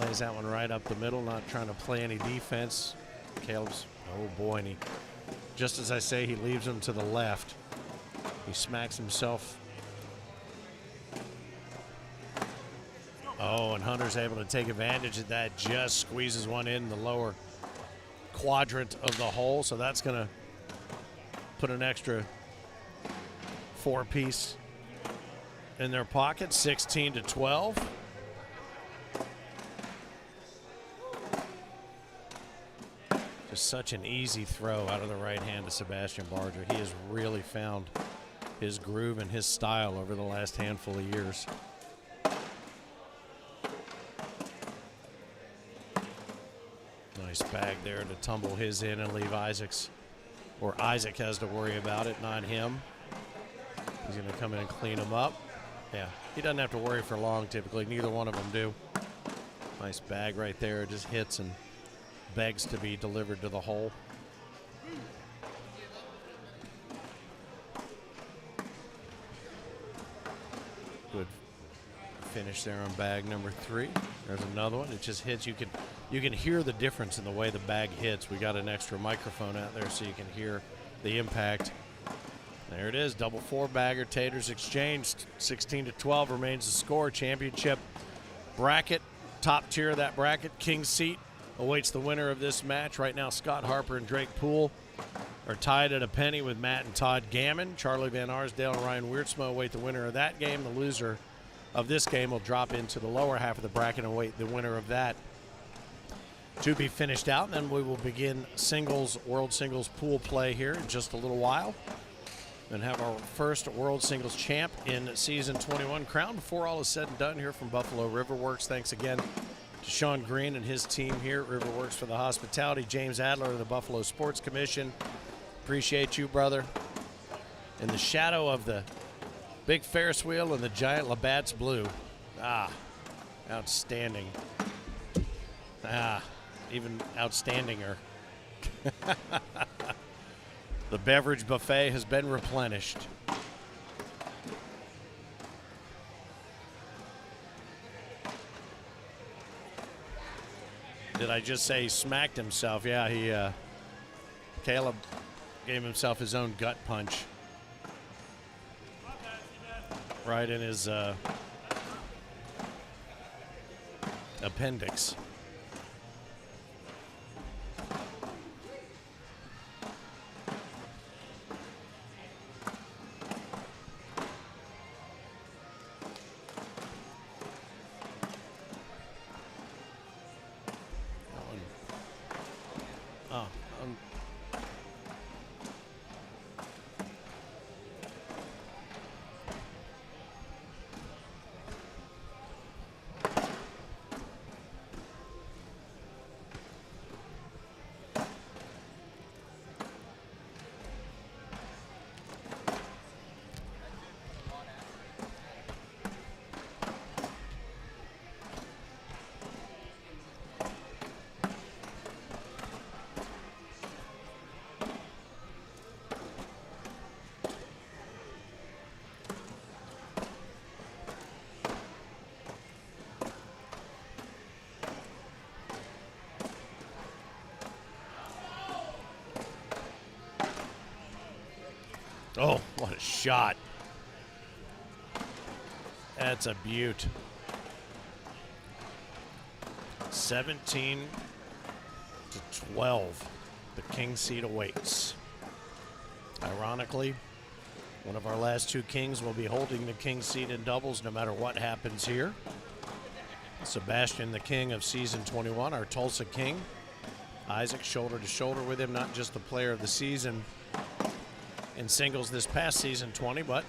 Speaker 1: lays that one right up the middle, not trying to play any defense. Caleb's, oh boy, and he, just as I say, he leaves him to the left. He smacks himself. Oh, and Hunter's able to take advantage of that. Just squeezes one in the lower quadrant of the hole. So that's going to put an extra 4-piece in their pocket. 16 to 12. Just such an easy throw out of the right hand to Sebastian Barger. He has really found his groove and his style over the last handful of years. Nice bag there to tumble his in and leave Isaac has to worry about it, not him. He's going to come in and clean him up. Yeah, he doesn't have to worry for long typically. Neither one of them do. Nice bag right there. It just hits and begs to be delivered to the hole. Good finish there on bag number 3. There's another one. It just hits. You can hear the difference in the way the bag hits. We got an extra microphone out there so you can hear the impact. There it is. Double 4-bagger. Taters exchanged. 16 to 12 remains the score. Championship bracket. Top tier of that bracket. King's seat awaits the winner of this match. Right now, Scott Harper and Drake Poole are tied at a penny with Matt and Todd Gammon. Charlie Van Arsdale and Ryan Weirtsma await the winner of that game. The loser of this game will drop into the lower half of the bracket and await the winner of that to be finished out. And then we will begin world singles pool play here in just a little while and have our first world singles champ in season 21 crowned before all is said and done here from Buffalo RiverWorks. Thanks again to Sean Green and his team here at RiverWorks for the hospitality. James Adler of the Buffalo Sports Commission. Appreciate you, brother. In the shadow of the big Ferris wheel and the giant Labatt's Blue. Ah, outstanding. Ah, even outstandinger. The beverage buffet has been replenished. Did I just say he smacked himself? Yeah, Caleb gave himself his own gut punch right in his appendix. Oh, what a shot. That's a beaut. 17-12. The king seed awaits. Ironically, one of our last two kings will be holding the king seed in doubles no matter what happens here. Sebastian, the king of season 21, our Tulsa king. Isaac shoulder to shoulder with him, not just the player of the season in singles this past season 20, but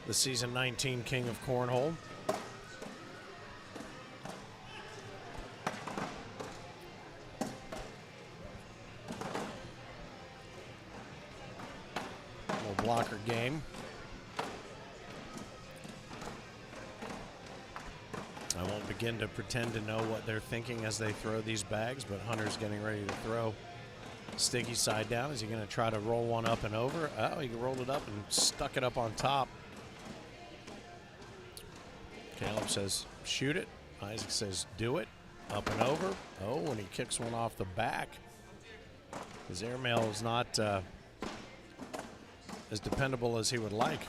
Speaker 1: the season 19 king of cornhole. Little blocker game. I won't begin to pretend to know what they're thinking as they throw these bags, but Hunter's getting ready to throw. Sticky side down. Is he going to try to roll one up and over? Oh, he rolled it up and stuck it up on top. Caleb says, shoot it. Isaac says, do it. Up and over. Oh, and he kicks one off the back. His airmail is not as dependable as he would like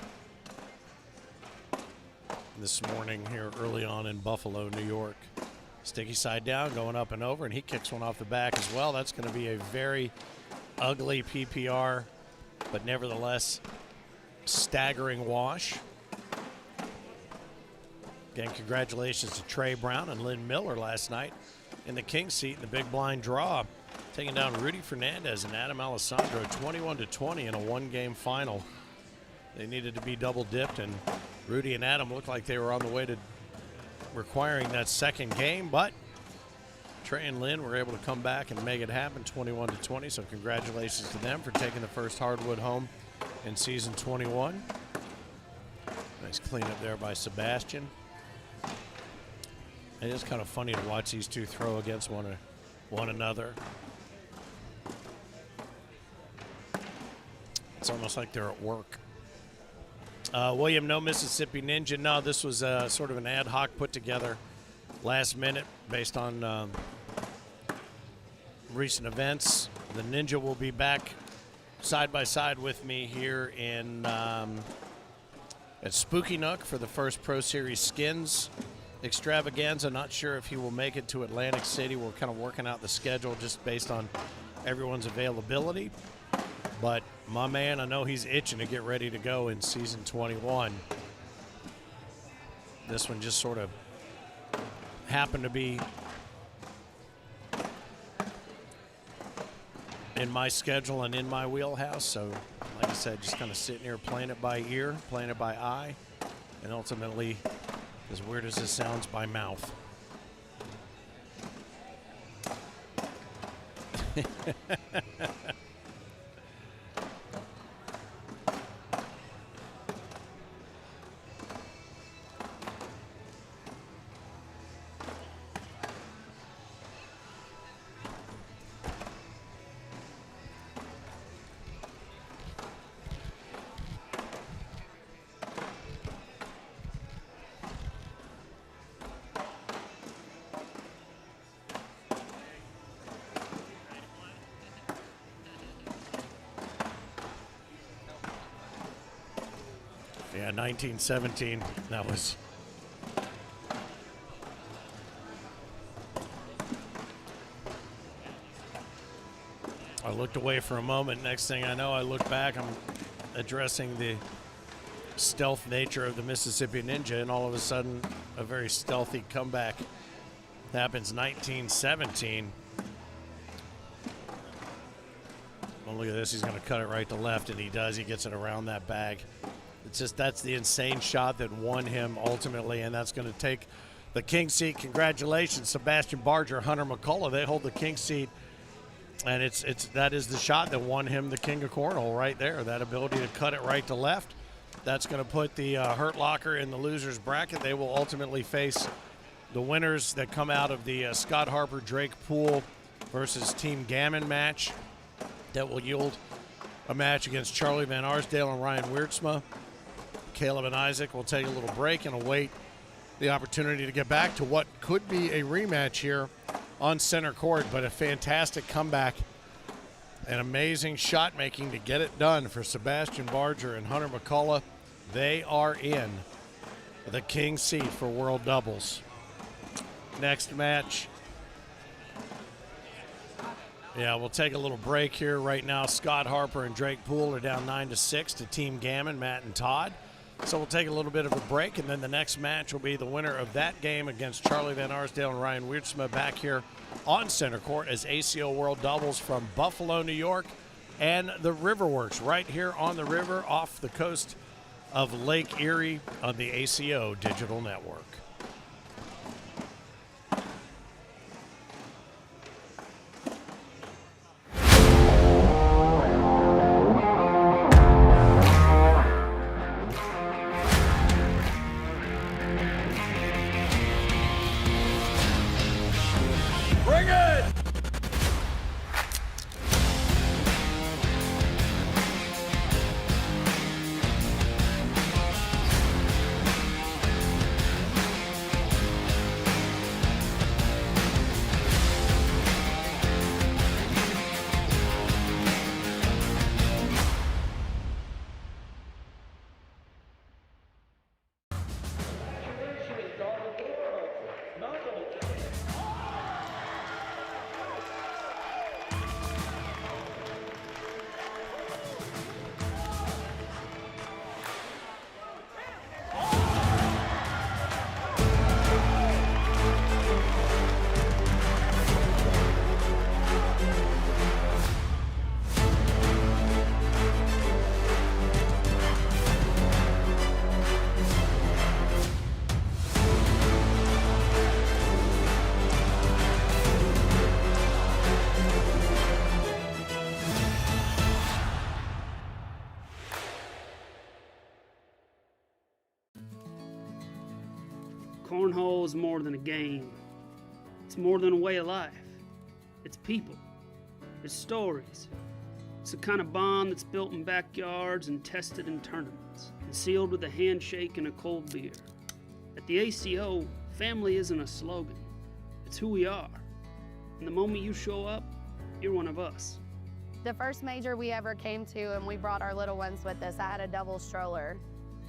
Speaker 1: this morning here early on in Buffalo, New York. Sticky side down, going up and over, and he kicks one off the back as well. That's going to be a very ugly PPR, but nevertheless staggering wash. Again, congratulations to Trey Brown and Lynn Miller last night in the king seat in the big blind draw, taking down Rudy Fernandez and Adam Alessandro 21-20 in a one-game final. They needed to be double dipped, and Rudy and Adam looked like they were on the way to requiring that second game, but Trey and Lynn were able to come back and make it happen 21-20, so congratulations to them for taking the first hardwood home in season 21. Nice cleanup there by Sebastian. It is kind of funny to watch these two throw against one another. It's almost like they're at work. William, no Mississippi Ninja. No, this was sort of an ad hoc put together last minute based on recent events. The Ninja will be back side by side with me here in at Spooky Nook for the first Pro Series Skins extravaganza. Not sure if he will make it to Atlantic City. We're kind of working out the schedule just based on everyone's availability. But my man, I know he's itching to get ready to go in season 21. This one just sort of happened to be in my schedule and in my wheelhouse. So, like I said, just kind of sitting here playing it by ear, playing it by eye, and ultimately, as weird as this sounds, by mouth. Yeah, 1917. That was. I looked away for a moment. Next thing I know, I look back. I'm addressing the stealth nature of the Mississippi Ninja, and all of a sudden, a very stealthy comeback happens. 1917. Well, look at this. He's going to cut it right to left, and he does. He gets it around that bag. It's just, that's the insane shot that won him ultimately, and that's going to take the king seat. Congratulations, Sebastian Barger, Hunter McCullough. They hold the king seat, and that is the shot that won him the king of cornhole right there. That ability to cut it right to left. That's going to put the Hurt Locker in the loser's bracket. They will ultimately face the winners that come out of the Scott Harper Drake Poole versus Team Gammon match. That will yield a match against Charlie Van Arsdale and Ryan Wiertsma. Caleb and Isaac will take a little break and await the opportunity to get back to what could be a rematch here on center court, but a fantastic comeback and amazing shot making to get it done for Sebastian Barger and Hunter McCullough. They are in the king seat for World Doubles. Next match. Yeah, we'll take a little break here. Right now, Scott Harper and Drake Poole are down 9-6 to Team Gammon, Matt and Todd. So we'll take a little bit of a break, and then the next match will be the winner of that game against Charlie Van Arsdale and Ryan Wiertsma back here on center court as ACO World Doubles from Buffalo, New York, and the RiverWorks right here on the river off the coast of Lake Erie on the ACO Digital Network.
Speaker 3: Cornhole is more than a game. It's more than a way of life. It's people. It's stories. It's the kind of bond that's built in backyards and tested in tournaments, and sealed with a handshake and a cold beer. At the ACO, family isn't a slogan. It's who we are. And the moment you show up, you're one of us.
Speaker 4: The first major we ever came to, and we brought our little ones with us, I had a double stroller.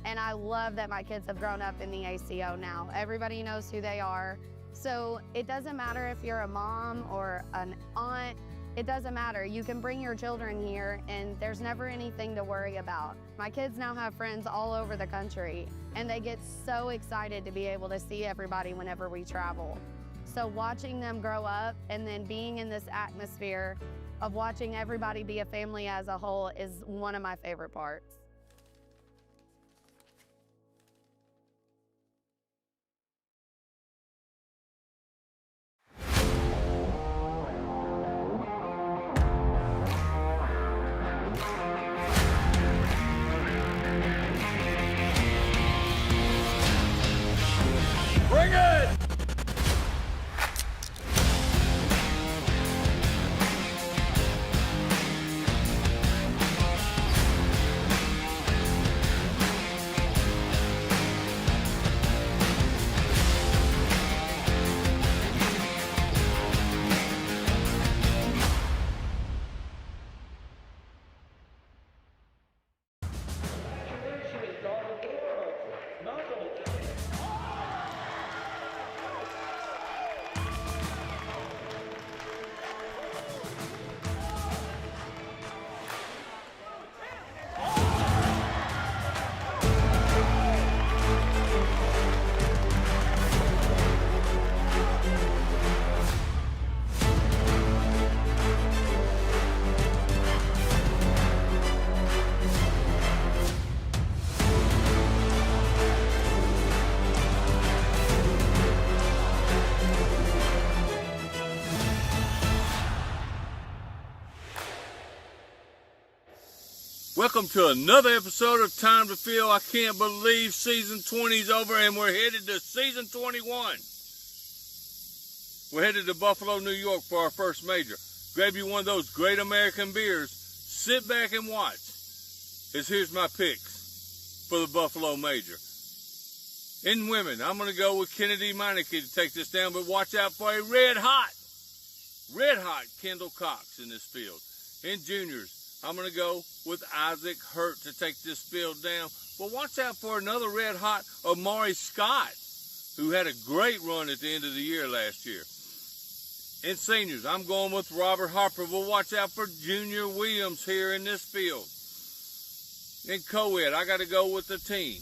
Speaker 4: And I love that my kids have grown up in the ACO now. Everybody knows who they are. So it doesn't matter if you're a mom or an aunt, it doesn't matter. You can bring your children here and there's never anything to worry about. My kids now have friends all over the country and they get so excited to be able to see everybody whenever we travel. So watching them grow up and then being in this atmosphere of watching everybody be a family as a whole is one of my favorite parts.
Speaker 1: Bring it!
Speaker 5: Welcome to another episode of Time to Feel. I can't believe season 20 is over and we're headed to season 21. We're headed to Buffalo, New York for our first major. Grab you one of those great American beers, sit back and watch. Here's my picks for the Buffalo Major. In women, I'm going to go with Kennedy Meineke to take this down, but watch out for a red hot Kendall Cox in this field. In juniors, I'm going to go with Isaac Hurt to take this field down, but watch out for another red hot Amari Scott, who had a great run at the end of the year last year. In seniors, I'm going with Robert Harper, but watch out for Junior Williams here in this field. In co-ed, I got to go with the team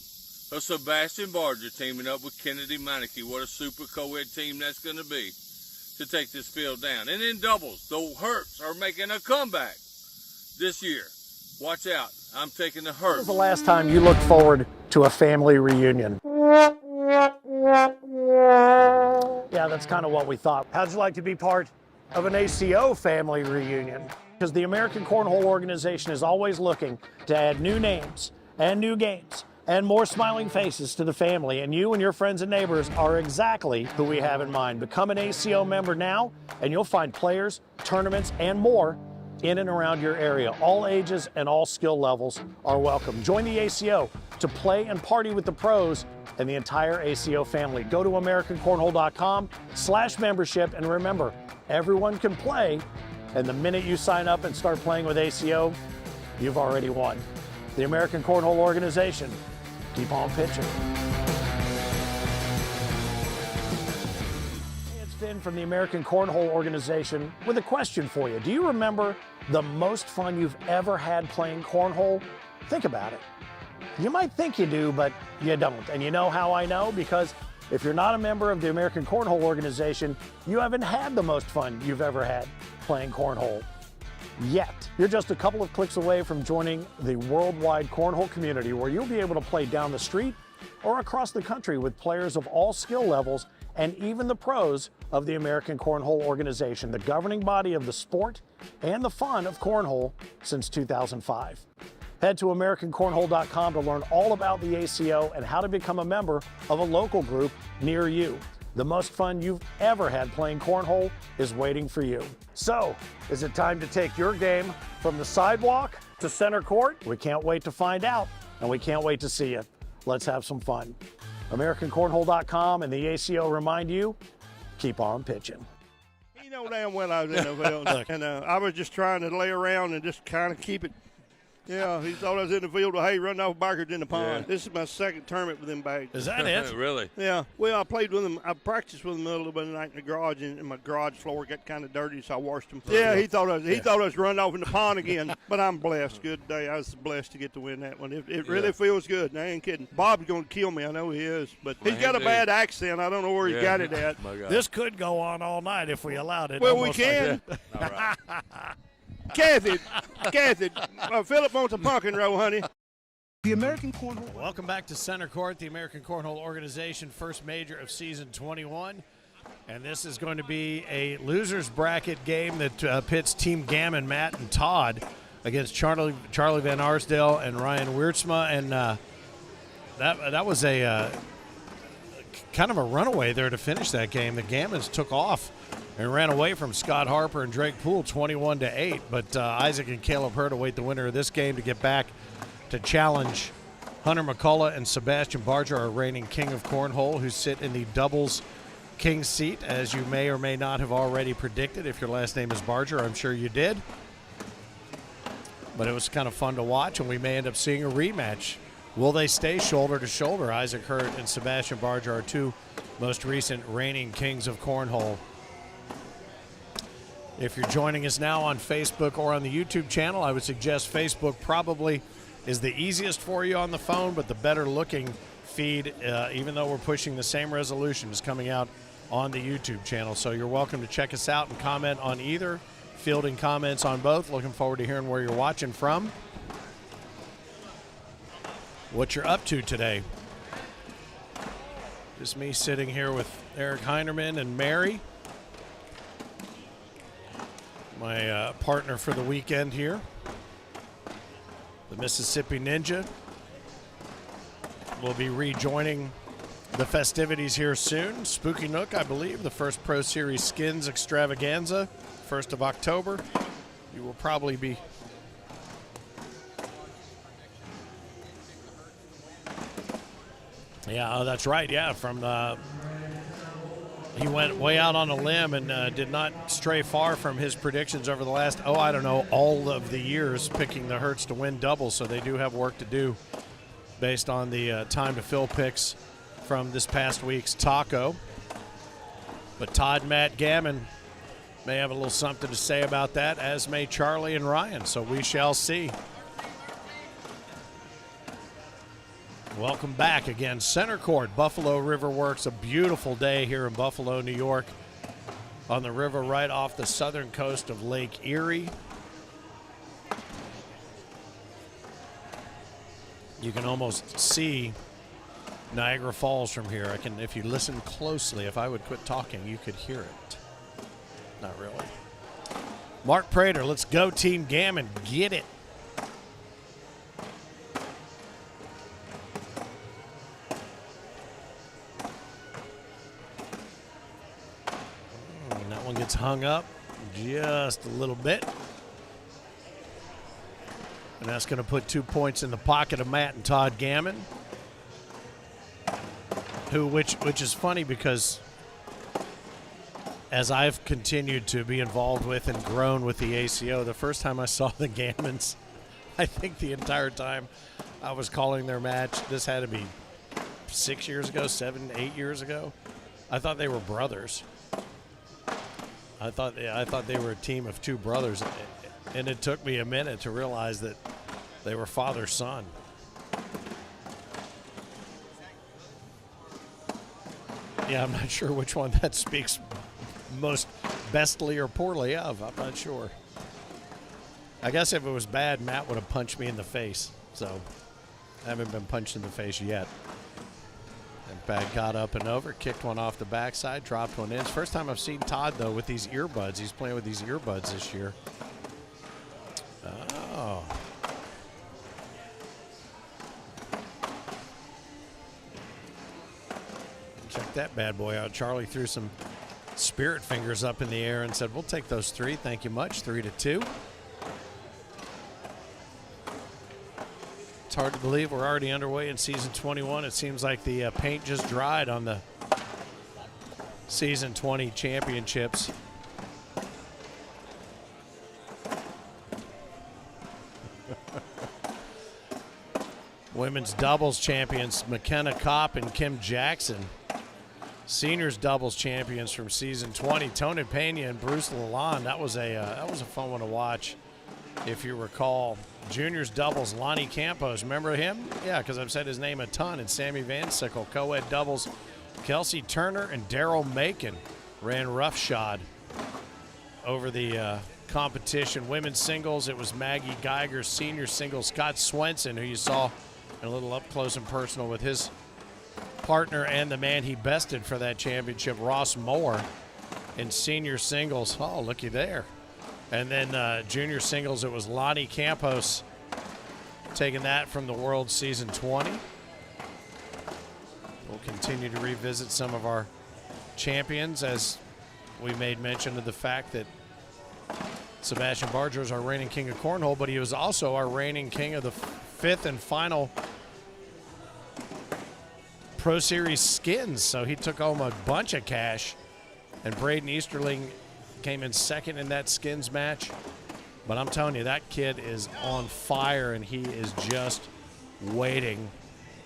Speaker 5: of Sebastian Barger teaming up with Kennedy Meineke. What a super co-ed team that's going to be to take this field down. And in doubles, the Hurts are making a comeback this year. Watch out. I'm taking the Hurts.
Speaker 6: When was the last time you looked forward to a family reunion? Yeah, that's kind of what we thought. How'd you like to be part of an ACO family reunion? Because the American Cornhole Organization is always looking to add new names and new games and more smiling faces to the family, and you and your friends and neighbors are exactly who we have in mind. Become an ACO member now, and you'll find players, tournaments, and more in and around your area. All ages and all skill levels are welcome. Join the ACO to play and party with the pros and the entire ACO family. Go to AmericanCornhole.com/membership, and remember, everyone can play, and the minute you sign up and start playing with ACO, you've already won. The American Cornhole Organization. Keep on pitching. It's Finn from the American Cornhole Organization with a question for you. Do you remember the most fun you've ever had playing cornhole? Think about it. You might think you do, but you don't. And you know how I know? Because if you're not a member of the American Cornhole Organization, you haven't had the most fun you've ever had playing cornhole yet. You're just a couple of clicks away from joining the worldwide cornhole community, where you'll be able to play down the street or across the country with players of all skill levels and even the pros of the American Cornhole Organization, the governing body of the sport and the fun of cornhole since 2005. Head to AmericanCornhole.com to learn all about the ACO and how to become a member of a local group near you. The most fun you've ever had playing cornhole is waiting for you. So, is it time to take your game from the sidewalk to center court? We can't wait to find out, and we can't wait to see you. Let's have some fun. AmericanCornhole.com and the ACO remind you, keep on pitching.
Speaker 2: You know damn well I was in the field, and I was just trying to lay around and just kind of keep it. Yeah, he thought I was in the field with hay running off backwards in the pond. Yeah. This is my second tournament with them bags.
Speaker 1: Is that it?
Speaker 5: Really?
Speaker 2: Yeah. Well, I played with them. I practiced with them a little bit of the night in the garage, and my garage floor got kind of dirty, so I washed them. Yeah, he thought I was running off in the pond again. But I'm blessed. Good day. I was blessed to get to win that one. It really feels good. I ain't kidding. Bob's going to kill me. I know he is. But he's got a bad accent. I don't know where he got it at.
Speaker 1: This could go on all night if we allowed it.
Speaker 2: Well, we can.
Speaker 5: All right.
Speaker 2: Kathy, Philip wants a pumpkin roll, honey.
Speaker 7: The American Cornhole.
Speaker 1: Welcome back to Center Court, the American Cornhole Organization first major of season 21. And this is going to be a loser's bracket game that pits Team Gammon, Matt and Todd, against Charlie Van Arsdale and Ryan Wiertsma. And that was a kind of a runaway there to finish that game. The Gammons took off and ran away from Scott Harper and Drake Poole 21-8. But Isaac and Caleb Hurd await the winner of this game to get back to challenge Hunter McCullough and Sebastian Barger, our reigning king of cornhole, who sit in the doubles king seat, as you may or may not have already predicted. If your last name is Barger, I'm sure you did. But it was kind of fun to watch, and we may end up seeing a rematch. Will they stay shoulder to shoulder? Isaac Hurd and Sebastian Barger are two most recent reigning kings of cornhole. If you're joining us now on Facebook or on the YouTube channel, I would suggest Facebook probably is the easiest for you on the phone, but the better looking feed, even though we're pushing the same resolution, is coming out on the YouTube channel. So you're welcome to check us out and comment on either, fielding comments on both. Looking forward to hearing where you're watching from, what you're up to today. Just me sitting here with Eric Heinerman and Mary, my partner for the weekend here. The The Mississippi Ninja will be rejoining the festivities here soon. Spooky Nook, I believe, the first Pro Series Skins extravaganza, 1st of October. You will probably be yeah, oh, that's right. Yeah, from he went way out on a limb and did not stray far from his predictions over the last, I don't know, all of the years picking the Hertz to win doubles. So they do have work to do based on the time to fill picks from this past week's taco. But Todd, Matt, Gammon may have a little something to say about that, as may Charlie and Ryan. So we shall see. Welcome back again. Center court, Buffalo RiverWorks. A beautiful day here in Buffalo, New York, on the river right off the southern coast of Lake Erie. You can almost see Niagara Falls from here. If you listen closely, if I would quit talking, you could hear it. Not really. Mark Prater, let's go Team Gammon. Get it. That one gets hung up just a little bit. And that's going to put 2 points in the pocket of Matt and Todd Gammon. Which is funny because as I've continued to be involved with and grown with the ACO, the first time I saw the Gammons, I think the entire time I was calling their match, this had to be 6 years ago, 7, 8 years ago, I thought they were brothers. I thought they were a team of two brothers, and it took me a minute to realize that they were father-son. Yeah, I'm not sure which one that speaks most bestly or poorly of. I'm not sure. I guess if it was bad, Matt would have punched me in the face. So I haven't been punched in the face yet. And Bag got up and over, kicked one off the backside, dropped one in. It's the first time I've seen Todd, though, with these earbuds. He's playing with these earbuds this year. Oh. Check that bad boy out. Charlie threw some spirit fingers up in the air and said, we'll take those three. Thank you much. 3-2. It's hard to believe we're already underway in season 21. It seems like the paint just dried on the season 20 championships. Women's doubles champions McKenna Kopp and Kim Jackson. Seniors doubles champions from season 20, Tony Pena and Bruce Lalonde. That was a fun one to watch, if you recall. Juniors doubles, Lonnie Campos. Remember him? Yeah, because I've said his name a ton. And Sammy Van Sickle. Co-ed doubles, Kelsey Turner and Daryl Macon ran roughshod over the competition. Women's singles, it was Maggie Geiger. Senior singles, Scott Swenson, who you saw a little up close and personal with his partner and the man he bested for that championship, Ross Moore. In senior singles, oh, looky there. And then junior singles, it was Lonnie Campos taking that from the World Season 20. We'll continue to revisit some of our champions, as we made mention of the fact that Sebastian Barger is our reigning king of cornhole, but he was also our reigning king of the fifth and final Pro Series skins. So he took home a bunch of cash, and Braden Easterling came in second in that skins match. But I'm telling you, that kid is on fire, and he is just waiting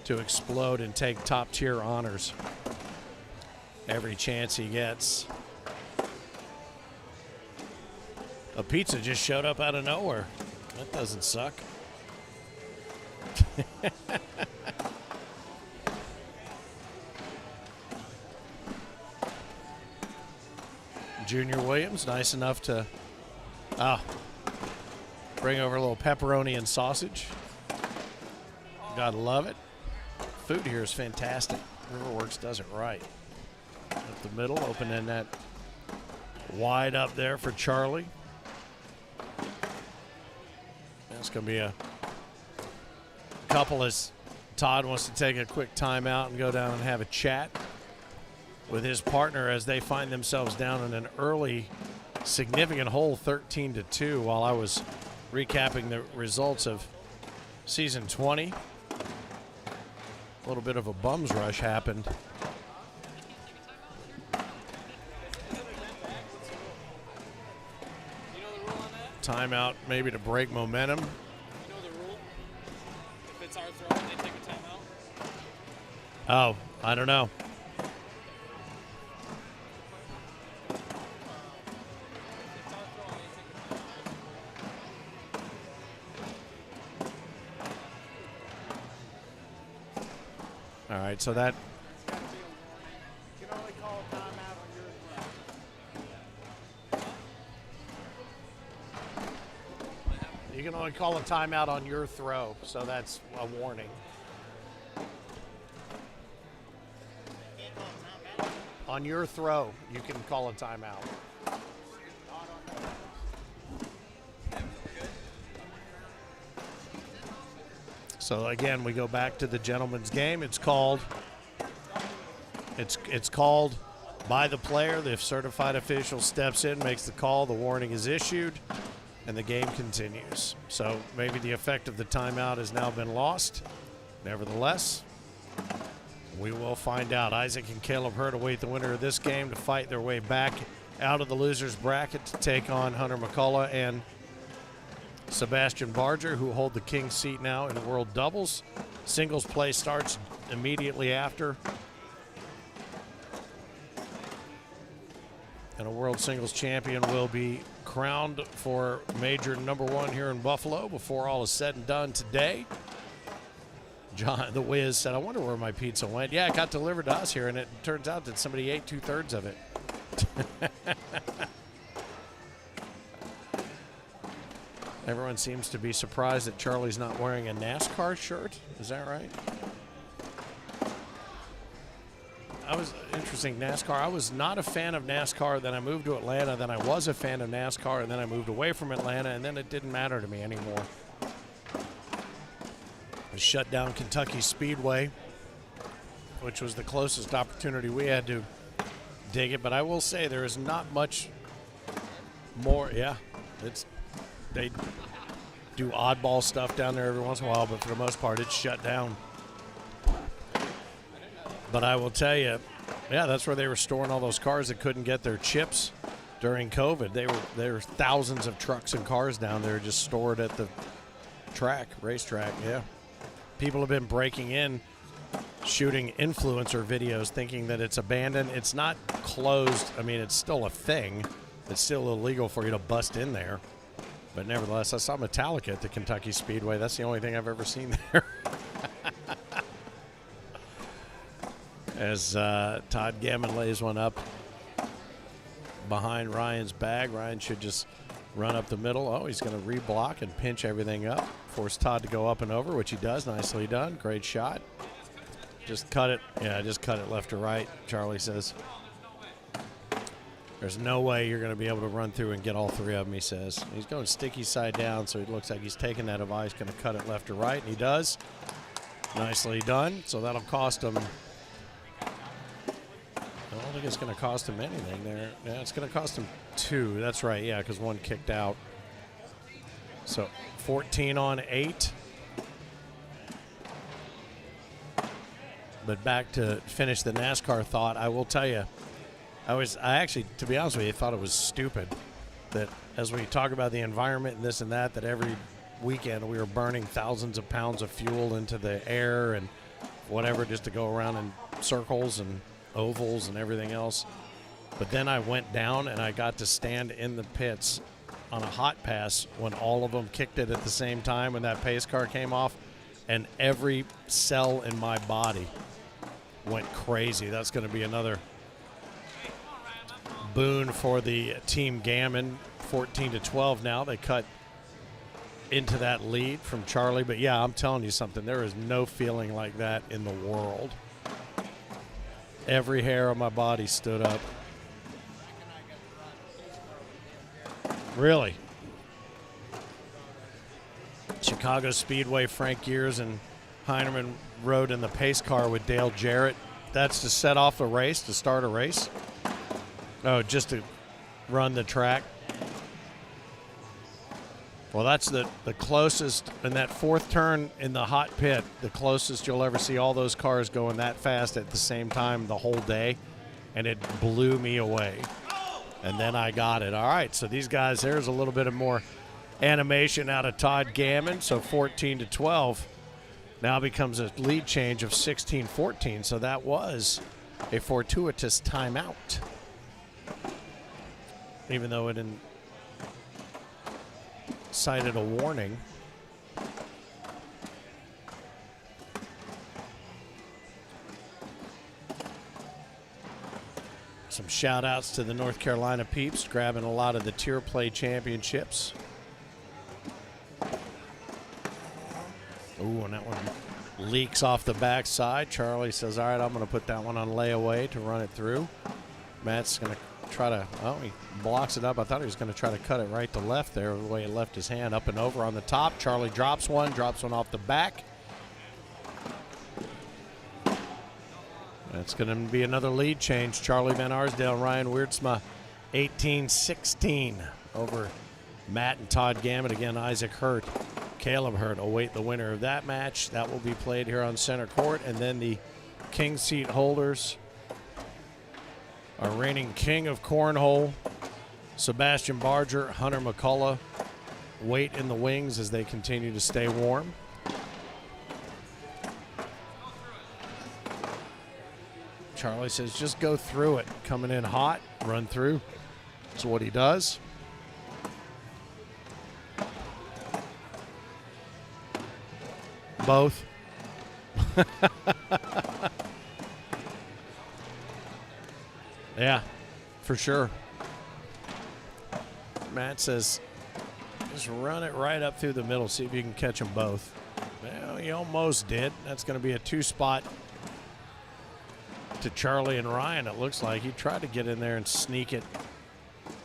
Speaker 1: to explode and take top tier honors every chance he gets. A pizza just showed up out of nowhere. That doesn't suck. Junior Williams, nice enough to bring over a little pepperoni and sausage. Gotta love it. Food here is fantastic. RiverWorks does it right. Up the middle, opening that wide up there for Charlie. That's going to be a couple as Todd wants to take a quick timeout and go down and have a chat with his partner as they find themselves down in an early significant hole, 13-2, while I was recapping the results of season 20. A little bit of a bum's rush happened. Timeout maybe to break momentum.
Speaker 8: You know the rule? If it's our throw and they take a timeout?
Speaker 1: Oh, I don't know. All right, so that.
Speaker 6: You can only call a timeout on your throw. You can only call a timeout on your throw, so that's a warning. On your throw, you can call a timeout. So again, we go back to the gentleman's game. It's called by the player. The certified official steps in, makes the call, the warning is issued, and the game continues. So maybe the effect of the timeout has now been lost. Nevertheless, we will find out. Isaac and Caleb Hurd await the winner of this game to fight their way back out of the loser's bracket to take on Hunter McCullough and Sebastian Barger, who hold the king seat now in World Doubles. Singles play starts immediately after. And a World Singles champion will be crowned for Major #1 here in Buffalo before all is said and done today. John the Wiz said, I wonder where my pizza went. Yeah, it got delivered to us here, and it turns out that somebody ate 2/3 of it. Everyone seems to be surprised that Charlie's not wearing a NASCAR shirt. Is that right? Interesting, NASCAR. I was not a fan of NASCAR. Then I moved to Atlanta. Then I was a fan of NASCAR. And then I moved away from Atlanta. And then it didn't matter to me anymore. I shut down Kentucky Speedway, which was the closest opportunity we had to dig it. But I will say there is not much more. Yeah, they do oddball stuff down there every once in a while, but for the most part, it's shut down. But I will tell you, yeah, that's where they were storing all those cars that couldn't get their chips during COVID. There were thousands of trucks and cars down there just stored at the racetrack, yeah. People have been breaking in, shooting influencer videos thinking that it's abandoned. It's not closed. I mean, it's still a thing. It's still illegal for you to bust in there. But nevertheless, I saw Metallica at the Kentucky Speedway. That's the only thing I've ever seen there. As Todd Gammon lays one up behind Ryan's bag. Ryan should just run up the middle. Oh, he's going to reblock and pinch everything up. Force Todd to go up and over, which he does. Nicely done. Great shot. Just cut it. Yeah, just cut it left to right, Charlie says. There's no way you're going to be able to run through and get all three of them, he says. He's going sticky side down, so it looks like he's taking that device, going to cut it left to right, and he does. Nicely done. So that'll cost him. I don't think it's going to cost him anything there. Yeah, it's going to cost him 2. That's right, yeah, because one kicked out. So 14 on 8. But back to finish the NASCAR thought, I will tell you, I actually, to be honest with you, thought it was stupid that as we talk about the environment and this and that every weekend we were burning thousands of pounds of fuel into the air and whatever just to go around in circles and ovals and everything else. But then I went down and I got to stand in the pits on a hot pass when all of them kicked it at the same time when that pace car came off, and every cell in my body went crazy. That's going to be another boon for the team Gammon. 14-12 now. They cut into that lead from Charlie. But yeah, I'm telling you something. There is no feeling like that in the world. Every hair on my body stood up. Really. Chicago Speedway, Frank Gears and
Speaker 1: Heinerman rode in the pace car with Dale Jarrett. That's to set off a race, to start a race. Oh, just to run the track. Well, that's the closest, in that fourth turn in the hot pit, the closest you'll ever see all those cars going that fast at the same time the whole day, and it blew me away. And then I got it. All right, so these guys, there's a little bit of more animation out of Todd Gammon, so 14-12. Now becomes a lead change of 16-14, so that was a fortuitous timeout. Even though it cited a warning. Some shout outs to the North Carolina peeps, grabbing a lot of the tier play championships. Ooh, and that one leaks off the backside. Charlie says, all right, I'm going to put that one on layaway to run it through. Matt's going to try to, oh, he blocks it up. I thought he was going to try to cut it right to left there, the way he left his hand up and over on the top. Charlie drops one off the back. That's going to be another lead change. Charlie Van Arsdale, Ryan Wiertsma, 18-16 over Matt and Todd Gammon. Again, Isaac Hurt, Caleb Hurt await the winner of that match. That will be played here on center court. And then the king seat holders, our reigning king of cornhole, Sebastian Barger, Hunter McCullough, wait in the wings as they continue to stay warm. Charlie says, just go through it. Coming in hot, run through. That's what he does. Both. Yeah, for sure. Matt says, just run it right up through the middle, see if you can catch them both. Well, he almost did. That's going to be a two-spot to Charlie and Ryan, it looks like. He tried to get in there and sneak it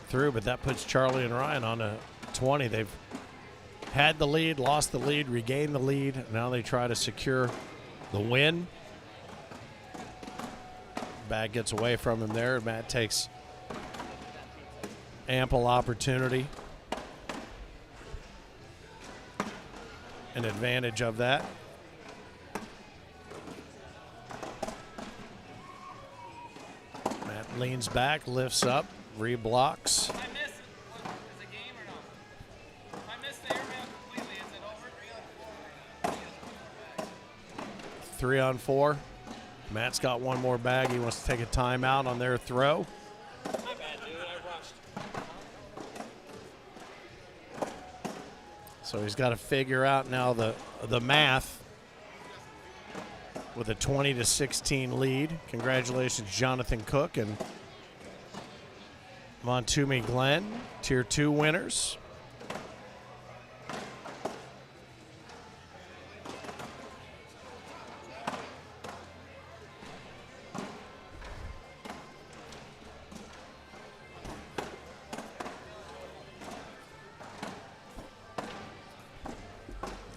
Speaker 1: through, but that puts Charlie and Ryan on a 20. They've had the lead, lost the lead, regained the lead. Now they try to secure the win. Bag gets away from him there. Matt takes ample opportunity and advantage of that. Matt leans back, lifts up, reblocks.
Speaker 8: If I miss it, is it game or no? If I miss the airmail completely, is it over?
Speaker 1: 3 on 4. Matt's got one more bag. He wants to take a timeout on their throw.
Speaker 8: My bad, dude. I rushed.
Speaker 1: So he's got to figure out now the math with a 20-16 lead. Congratulations, Jonathan Cook and Montumi Glenn, Tier 2 winners.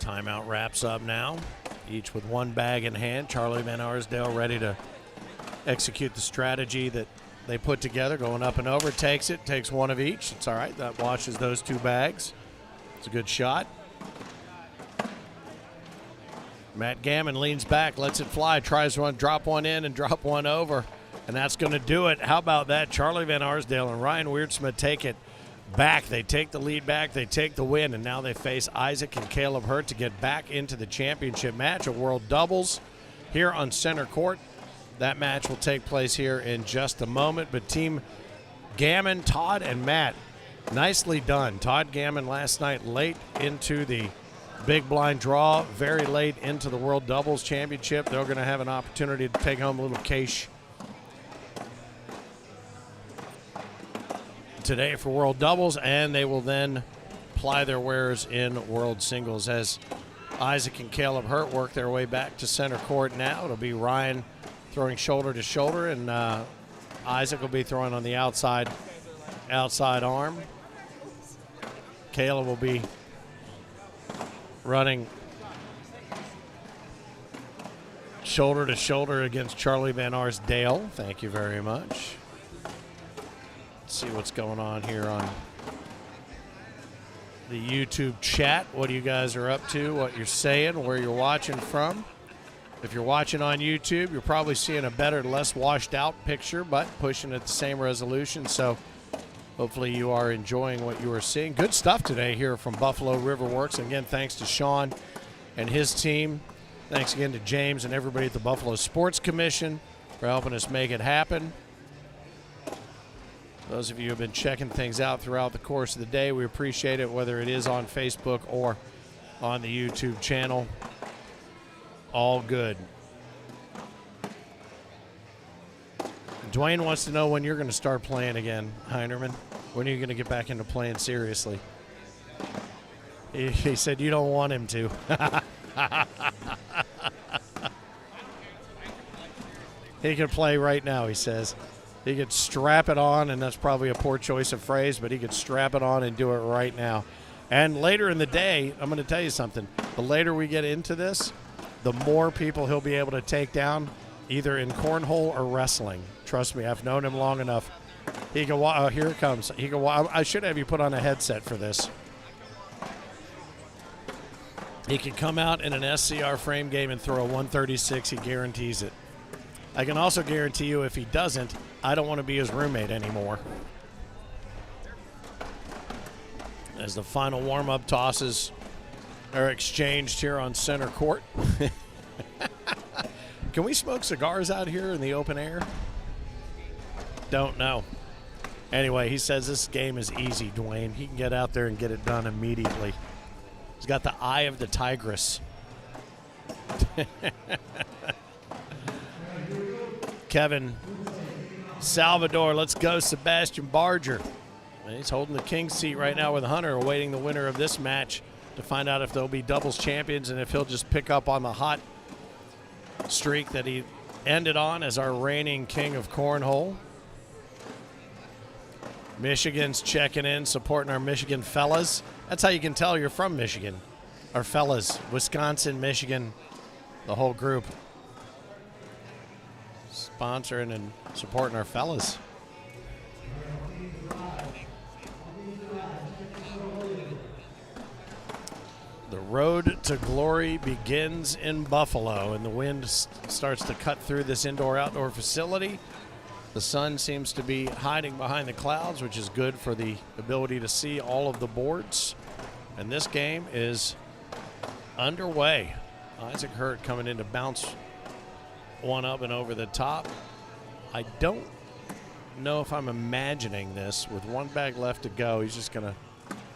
Speaker 1: Timeout wraps up now, each with one bag in hand. Charlie Van Arsdale ready to execute the strategy that they put together, going up and over, takes it, takes one of each. It's all right, that washes those two bags. It's a good shot. Matt Gammon leans back, lets it fly, tries to drop one in and drop one over, and that's going to do it. How about that? Charlie Van Arsdale and Ryan Wiertsma take it back. They take the lead back, they take the win, and now they face Isaac and Caleb Hurt to get back into the championship match of World Doubles here on center court. That match will take place here in just a moment, but Team Gammon, Todd, and Matt, nicely done. Todd Gammon last night late into the big blind draw, very late into the World Doubles Championship. They're going to have an opportunity to take home a little cash today for World Doubles, and they will then ply their wares in World Singles as Isaac and Caleb Hurt work their way back to center court now. It'll be Ryan throwing shoulder to shoulder, and Isaac will be throwing on the outside arm. Caleb will be running shoulder to shoulder against Charlie Van Arsdale. Thank you very much. Let's see what's going on here on the YouTube chat. What you guys are up to, what you're saying, where you're watching from. If you're watching on YouTube, you're probably seeing a better, less washed out picture, but pushing at the same resolution. So hopefully you are enjoying what you are seeing. Good stuff today here from Buffalo RiverWorks. And again, thanks to Sean and his team. Thanks again to James and everybody at the Buffalo Sports Commission for helping us make it happen. Those of you who have been checking things out throughout the course of the day, we appreciate it, whether it is on Facebook or on the YouTube channel. All good. Dwayne wants to know when you're going to start playing again, Heinerman. When are you going to get back into playing seriously? He said you don't want him to. He can play right now, he says. He could strap it on, and that's probably a poor choice of phrase, but he could strap it on and do it right now. And later in the day, I'm going to tell you something. The later we get into this, the more people he'll be able to take down, either in cornhole or wrestling. Trust me, I've known him long enough. He can here it comes. He can I should have you put on a headset for this. He can come out in an SCR frame game and throw a 136. He guarantees it. I can also guarantee you if he doesn't, I don't want to be his roommate anymore. As the final warm-up tosses are exchanged here on center court. Can we smoke cigars out here in the open air? Don't know. Anyway, he says this game is easy, Dwayne. He can get out there and get it done immediately. He's got the eye of the tigress. Kevin Salvador, let's go, Sebastian Barger. He's holding the king seat right now with Hunter, awaiting the winner of this match to find out if they'll be doubles champions and if he'll just pick up on the hot streak that he ended on as our reigning king of cornhole. Michigan's checking in, supporting our Michigan fellas. That's how you can tell you're from Michigan. Our fellas, Wisconsin, Michigan, the whole group. Sponsoring and supporting our fellas. The road to glory begins in Buffalo, and the wind starts to cut through this indoor-outdoor facility. The sun seems to be hiding behind the clouds, which is good for the ability to see all of the boards. And this game is underway. Isaac Hurt coming in to bounce one up and over the top. I don't know if I'm imagining this. With one bag left to go, he's just going to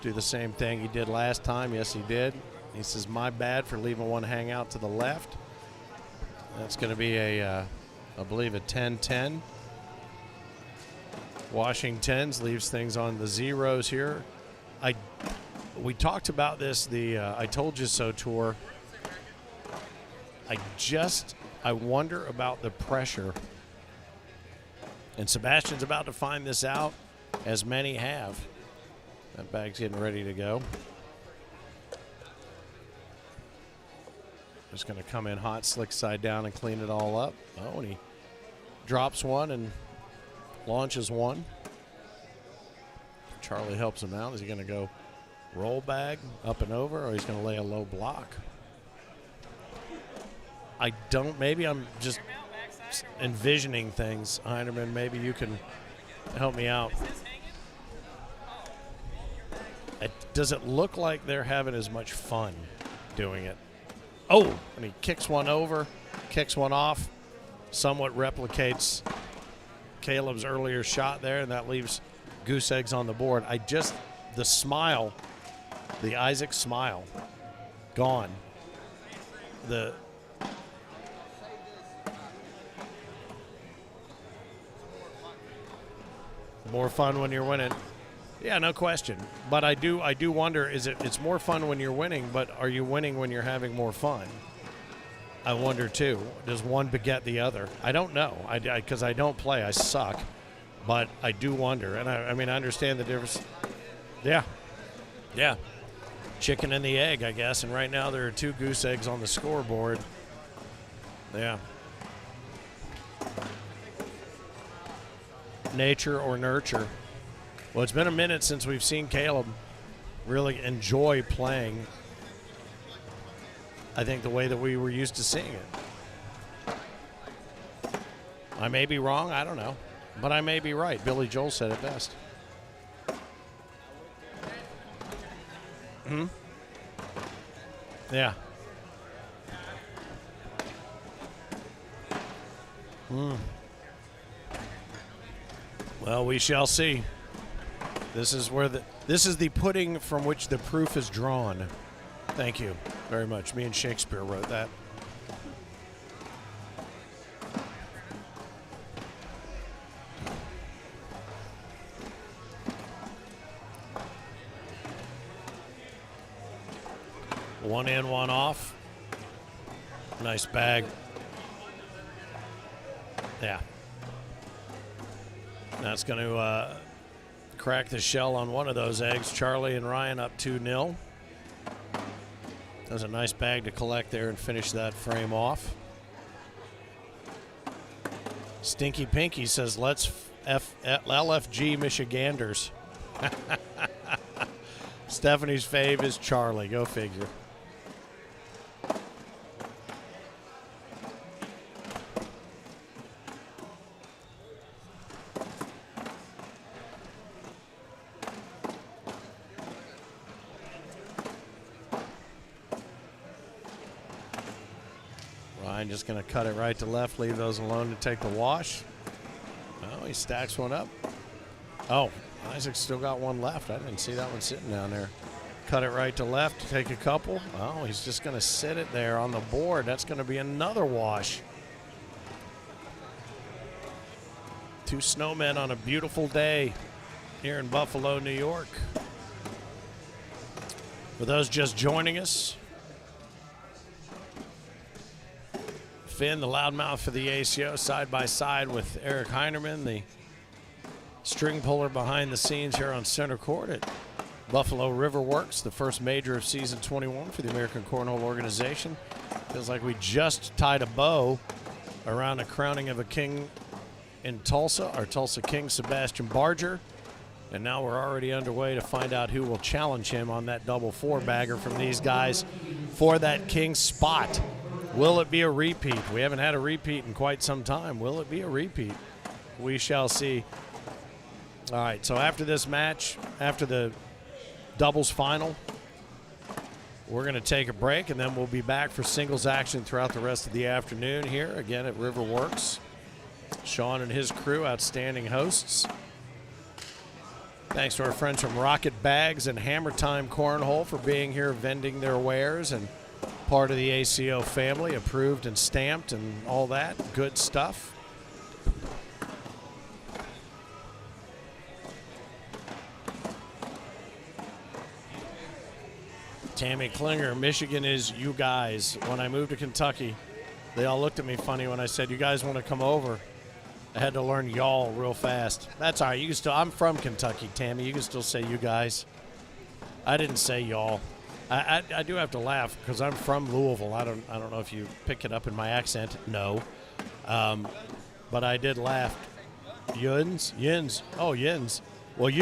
Speaker 1: do the same thing he did last time. Yes, he did. He says, my bad for leaving one hang out to the left. That's going to be I believe, a 10-10. Washington's leaves things on the zeros here. We talked about this, the I Told You So tour. I wonder about the pressure. And Sebastian's about to find this out, as many have. That bag's getting ready to go. Just going to come in hot, slick side down and clean it all up. Oh, and he drops one and launches one. Charlie helps him out. Is he going to go roll bag up and over, or he's going to lay a low block? Maybe I'm just envisioning things. Heinerman, maybe you can help me out. Does it look like they're having as much fun doing it? Oh, and he kicks one over, kicks one off, somewhat replicates Caleb's earlier shot there, and that leaves goose eggs on the board. The smile, the Isaac smile, gone. More fun when you're winning. Yeah, no question. But I do wonder, it's more fun when you're winning, but are you winning when you're having more fun? I wonder too. Does one beget the other? I don't know. Because I don't play. I suck. But I do wonder. And I understand the difference. Yeah. Chicken and the egg, I guess. And right now there are 2 goose eggs on the scoreboard. Yeah. Nature or nurture. Well, it's been a minute since we've seen Caleb really enjoy playing, I think, the way that we were used to seeing it. I may be wrong, I don't know. But I may be right. Billy Joel said it best. Yeah. Well, we shall see. This is the pudding from which the proof is drawn. Thank you very much. Me and Shakespeare wrote that. One in, one off. Nice bag. Yeah. That's going to crack the shell on one of those eggs. Charlie and Ryan up 2-0. That was a nice bag to collect there and finish that frame off. Stinky Pinky says, let's LFG Michiganders. Stephanie's fave is Charlie. Go figure. Ryan just going to cut it right to left, leave those alone to take the wash. Oh, he stacks one up. Oh, Isaac's still got one left. I didn't see that one sitting down there. Cut it right to left to take a couple. Oh, he's just going to sit it there on the board. That's going to be another wash. Two snowmen on a beautiful day here in Buffalo, New York. For those just joining us, Finn, the loudmouth for the ACO, side by side with Eric Heinerman, the string puller behind the scenes here on center court at Buffalo RiverWorks, the first major of season 21 for the American Cornhole organization. Feels like we just tied a bow around the crowning of a king in Tulsa, our Tulsa King, Sebastian Barger. And now we're already underway to find out who will challenge him on that double four-bagger from these guys for that king spot. Will it be a repeat? We haven't had a repeat in quite some time. Will it be a repeat? We shall see. All right, so after this match, after the doubles final, we're going to take a break, and then we'll be back for singles action throughout the rest of the afternoon here, again at RiverWorks. Sean and his crew, outstanding hosts. Thanks to our friends from Rocket Bags and Hammer Time Cornhole for being here, vending their wares, and part of the ACO family, approved and stamped and all that good stuff. Tammy Klinger, Michigan is you guys. When I moved to Kentucky, they all looked at me funny when I said, you guys want to come over? I had to learn y'all real fast. That's all right. You can still, I'm from Kentucky, Tammy. You can still say you guys. I didn't say y'all. I do have to laugh because I'm from Louisville. I don't know if you pick it up in my accent. No. But I did laugh. Yins. Oh, Yins. Well,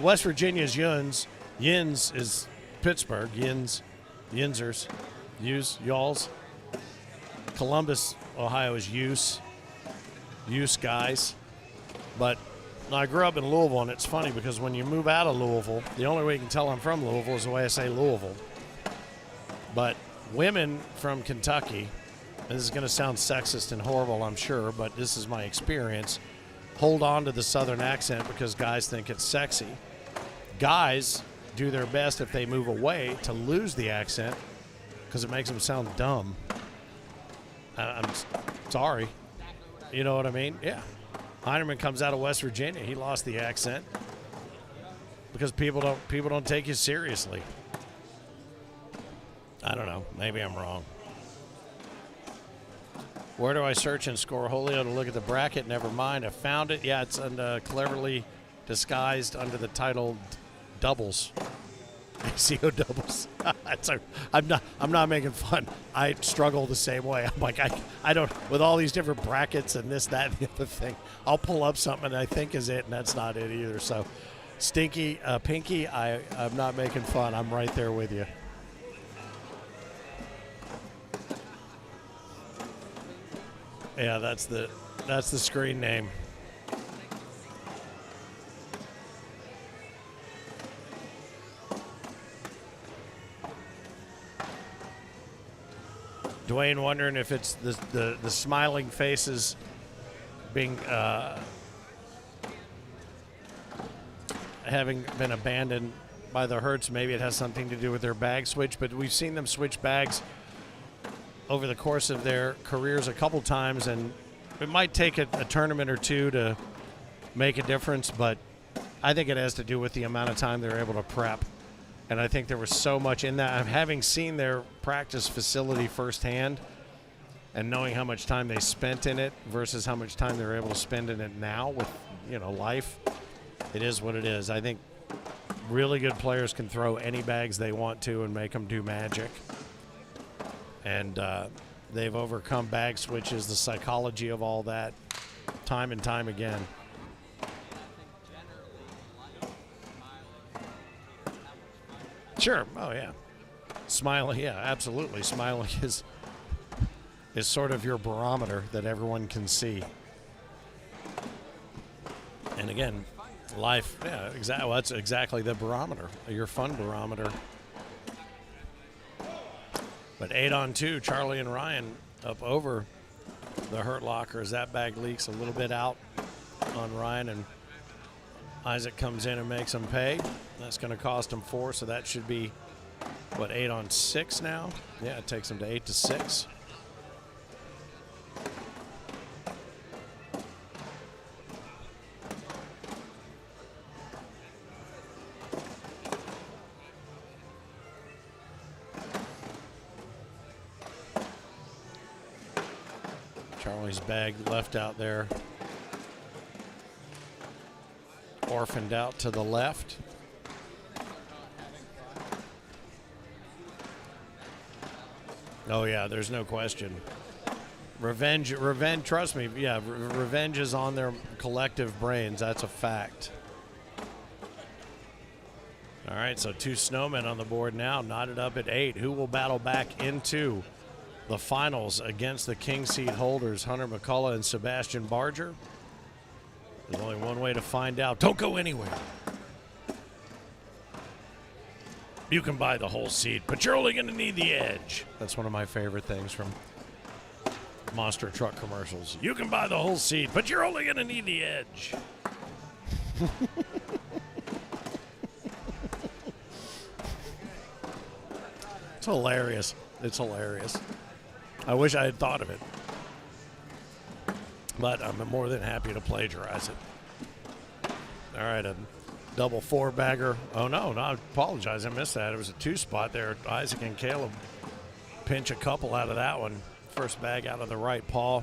Speaker 1: West Virginia's Yins. Yins is Pittsburgh. Yinsers. Y'alls. Columbus, Ohio is use guys. But I grew up in Louisville, and it's funny because when you move out of Louisville, the only way you can tell I'm from Louisville is the way I say Louisville. But women from Kentucky, and this is going to sound sexist and horrible, I'm sure, but this is my experience, hold on to the southern accent because guys think it's sexy. Guys do their best if they move away to lose the accent because it makes them sound dumb. I'm sorry. You know what I mean? Yeah. Heinerman comes out of West Virginia. He lost the accent because people don't take you seriously. I don't know. Maybe I'm wrong. Where do I search in Scoreholio to look at the bracket? Never mind. I found it. Yeah, it's cleverly disguised under the title doubles. ACO doubles. I'm not making fun. I struggle the same way. I'm like, I don't, with all these different brackets and this, that, and the other thing, I'll pull up something I think is it, and that's not it either. So, Pinky, I'm not making fun. I'm right there with you. Yeah, that's the screen name. Dwayne wondering if it's the smiling faces being having been abandoned by the Hertz. Maybe it has something to do with their bag switch, but we've seen them switch bags over the course of their careers a couple times, and it might take a tournament or two to make a difference, but I think it has to do with the amount of time they're able to prep. And I think there was so much in that. Having seen their practice facility firsthand and knowing how much time they spent in it versus how much time they're able to spend in it now with, life, it is what it is. I think really good players can throw any bags they want to and make them do magic. And they've overcome bag switches, the psychology of all that, time and time again. Sure. Oh, yeah. Smiling, yeah, absolutely. Smiling is sort of your barometer that everyone can see. And again, life, yeah, exactly. Well, that's exactly the barometer, your fun barometer. But 8-on-2, Charlie and Ryan up over the Hurt Locker as that bag leaks a little bit out on Ryan, and Isaac comes in and makes him pay. That's going to cost him 4, so that should be, 8-on-6 now? Yeah, it takes him to 8-6. Charlie's bag left out there. Orphaned out to the left. Oh, yeah, there's no question. Revenge, trust me, yeah, revenge is on their collective brains. That's a fact. All right, so 2 snowmen on the board now, knotted up at 8. Who will battle back into the finals against the king seed holders, Hunter McCullough and Sebastian Barger? There's only one way to find out. Don't go anywhere. You can buy the whole seat, but you're only going to need the edge. That's one of my favorite things from monster truck commercials. You can buy the whole seat, but you're only going to need the edge. It's hilarious. It's hilarious. I wish I had thought of it. But I'm more than happy to plagiarize it. All right, a double 4-bagger. Oh, no, I apologize. I missed that. It was a 2-spot there. Isaac and Caleb pinch a couple out of that one. First bag out of the right paw.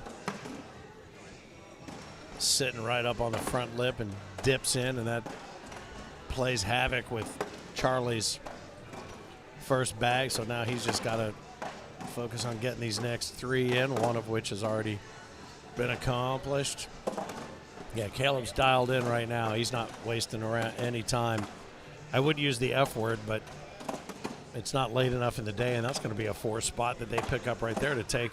Speaker 1: Sitting right up on the front lip and dips in, and that plays havoc with Charlie's first bag. So now he's just got to focus on getting these next 3 in, one of which has already been accomplished. Yeah, Caleb's dialed in right now. He's not wasting around any time. I would use the F word, but it's not late enough in the day, and that's going to be a 4 spot that they pick up right there to take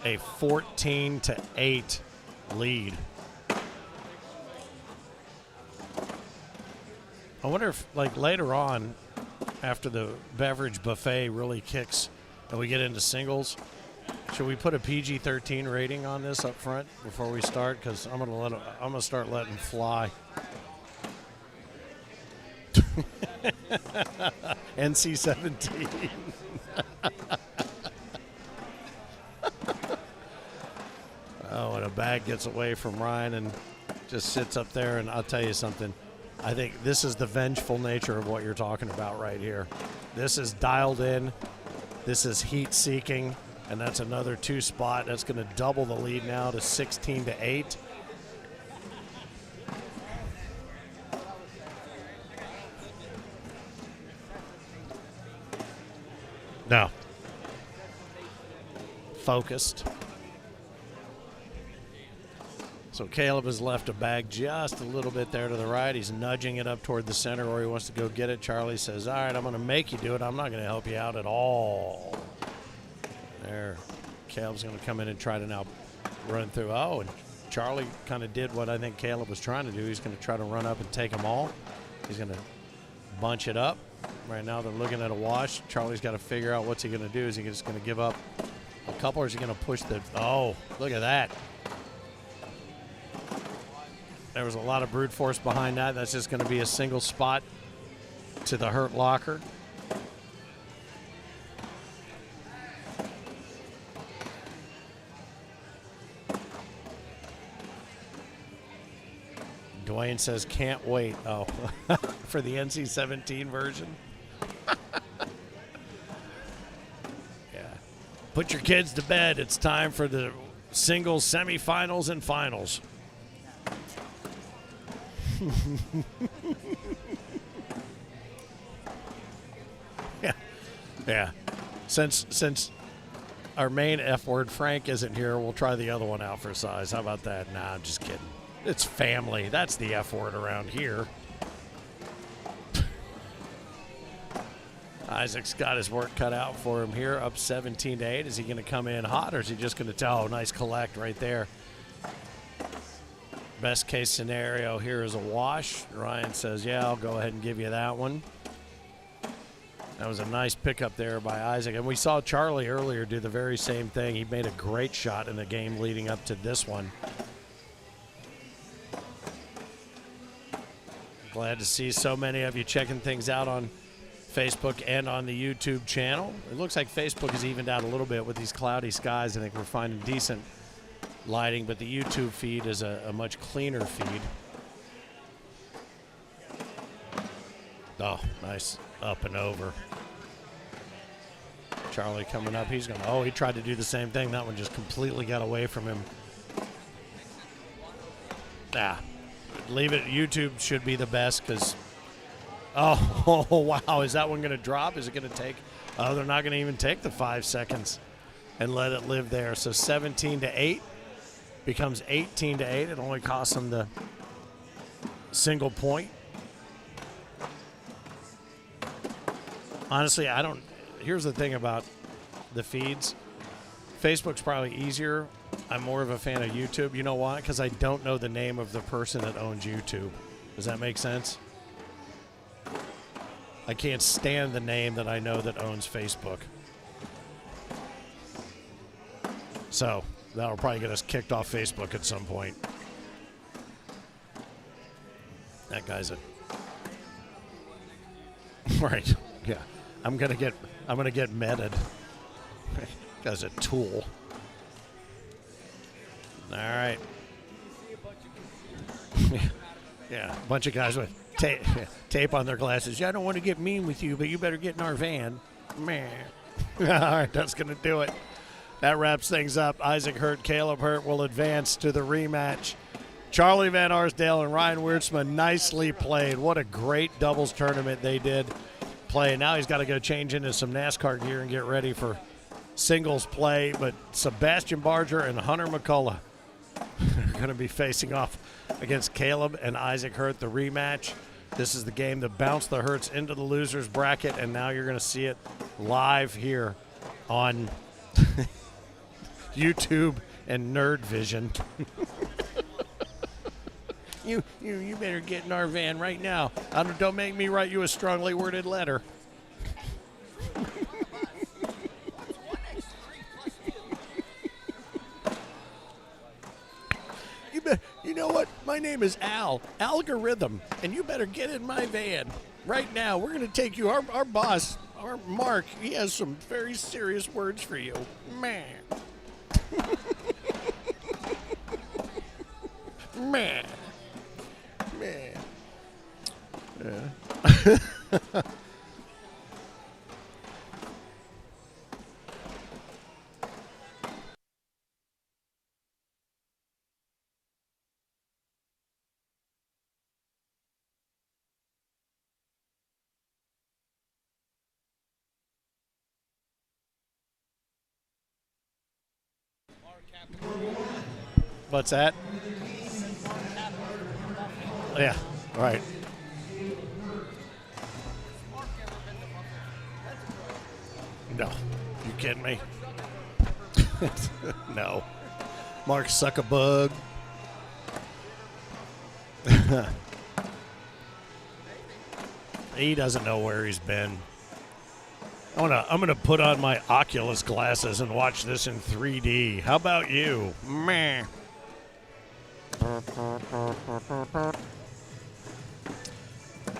Speaker 1: a 14-8 lead. I wonder if, later on, after the beverage buffet really kicks and we get into singles, should we put a PG-13 rating on this up front before we start? Because I'm gonna start letting fly. NC-17. Oh, and a bag gets away from Ryan and just sits up there. And I'll tell you something. I think this is the vengeful nature of what you're talking about right here. This is dialed in. This is heat-seeking. And that's another 2 spot. That's going to double the lead now to 16-8. No. Focused. So Caleb has left a bag just a little bit there to the right. He's nudging it up toward the center where he wants to go get it. Charlie says, all right, I'm going to make you do it. I'm not going to help you out at all. There. Caleb's going to come in and try to now run through. Oh, and Charlie kind of did what I think Caleb was trying to do. He's going to try to run up and take them all. He's going to bunch it up. Right now they're looking at a wash. Charlie's got to figure out what's he going to do. Is he just going to give up a couple, or is he going to push the – oh, look at that. There was a lot of brute force behind that. That's just going to be a single spot to the hurt locker. Dwayne says, can't wait. Oh, for the NC-17 version? Yeah. Put your kids to bed. It's time for the singles semifinals and finals. Yeah. Since our main F word, Frank, isn't here, we'll try the other one out for size. How about that? Nah, I'm just kidding. It's family. That's the F word around here. Isaac's got his work cut out for him here, up 17-8. Is he going to come in hot, or is he just going to tell? Oh, nice collect right there. Best case scenario here is a wash. Ryan says, yeah, I'll go ahead and give you that one. That was a nice pickup there by Isaac. And we saw Charlie earlier do the very same thing. He made a great shot in the game leading up to this one. Glad to see so many of you checking things out on Facebook and on the YouTube channel. It looks like Facebook has evened out a little bit with these cloudy skies. I think we're finding decent lighting, but the YouTube feed is a much cleaner feed. Oh, nice up and over. Charlie coming up. He's going to, oh, he tried to do the same thing. That one just completely got away from him. Ah, leave it. YouTube should be the best because, oh, wow. Is that one going to drop? Is it going to take? Oh, they're not going to even take the 5 seconds and let it live there. So 17-8 becomes 18-8. It only costs them the single point. Honestly, I don't. Here's the thing about the feeds. Facebook's probably easier. I'm more of a fan of YouTube. You know why? Because I don't know the name of the person that owns YouTube. Does that make sense? I can't stand the name that I know that owns Facebook. So that'll probably get us kicked off Facebook at some point. That guy's a right. Yeah. I'm gonna get meted. Guy's a tool. All right. Yeah, a bunch of guys with tape on their glasses. Yeah, I don't want to get mean with you, but you better get in our van. Man. All right, that's gonna do it. That wraps things up. Isaac Hurt, Caleb Hurt will advance to the rematch. Charlie Van Arsdale and Ryan Wiertzman nicely played. What a great doubles tournament they did play. Now he's got to go change into some NASCAR gear and get ready for singles play. But Sebastian Barger and Hunter McCullough are going to be facing off against Caleb and Isaac Hurt, the rematch. This is the game that bounced the Hurts into the losers bracket, and now you're going to see it live here on YouTube and Nerd Vision. You better get in our van right now. Don't make me write you a strongly worded letter. You know what? My name is Al, Algorithm, and you better get in my van right now. We're going to take you, our boss, our Mark, he has some very serious words for you. Man. Man. Man. Yeah. What's that? Yeah, right. No, you kidding me? No. Mark suck a bug. He doesn't know where he's been. I'm gonna put on my Oculus glasses and watch this in 3D. How about you? Meh.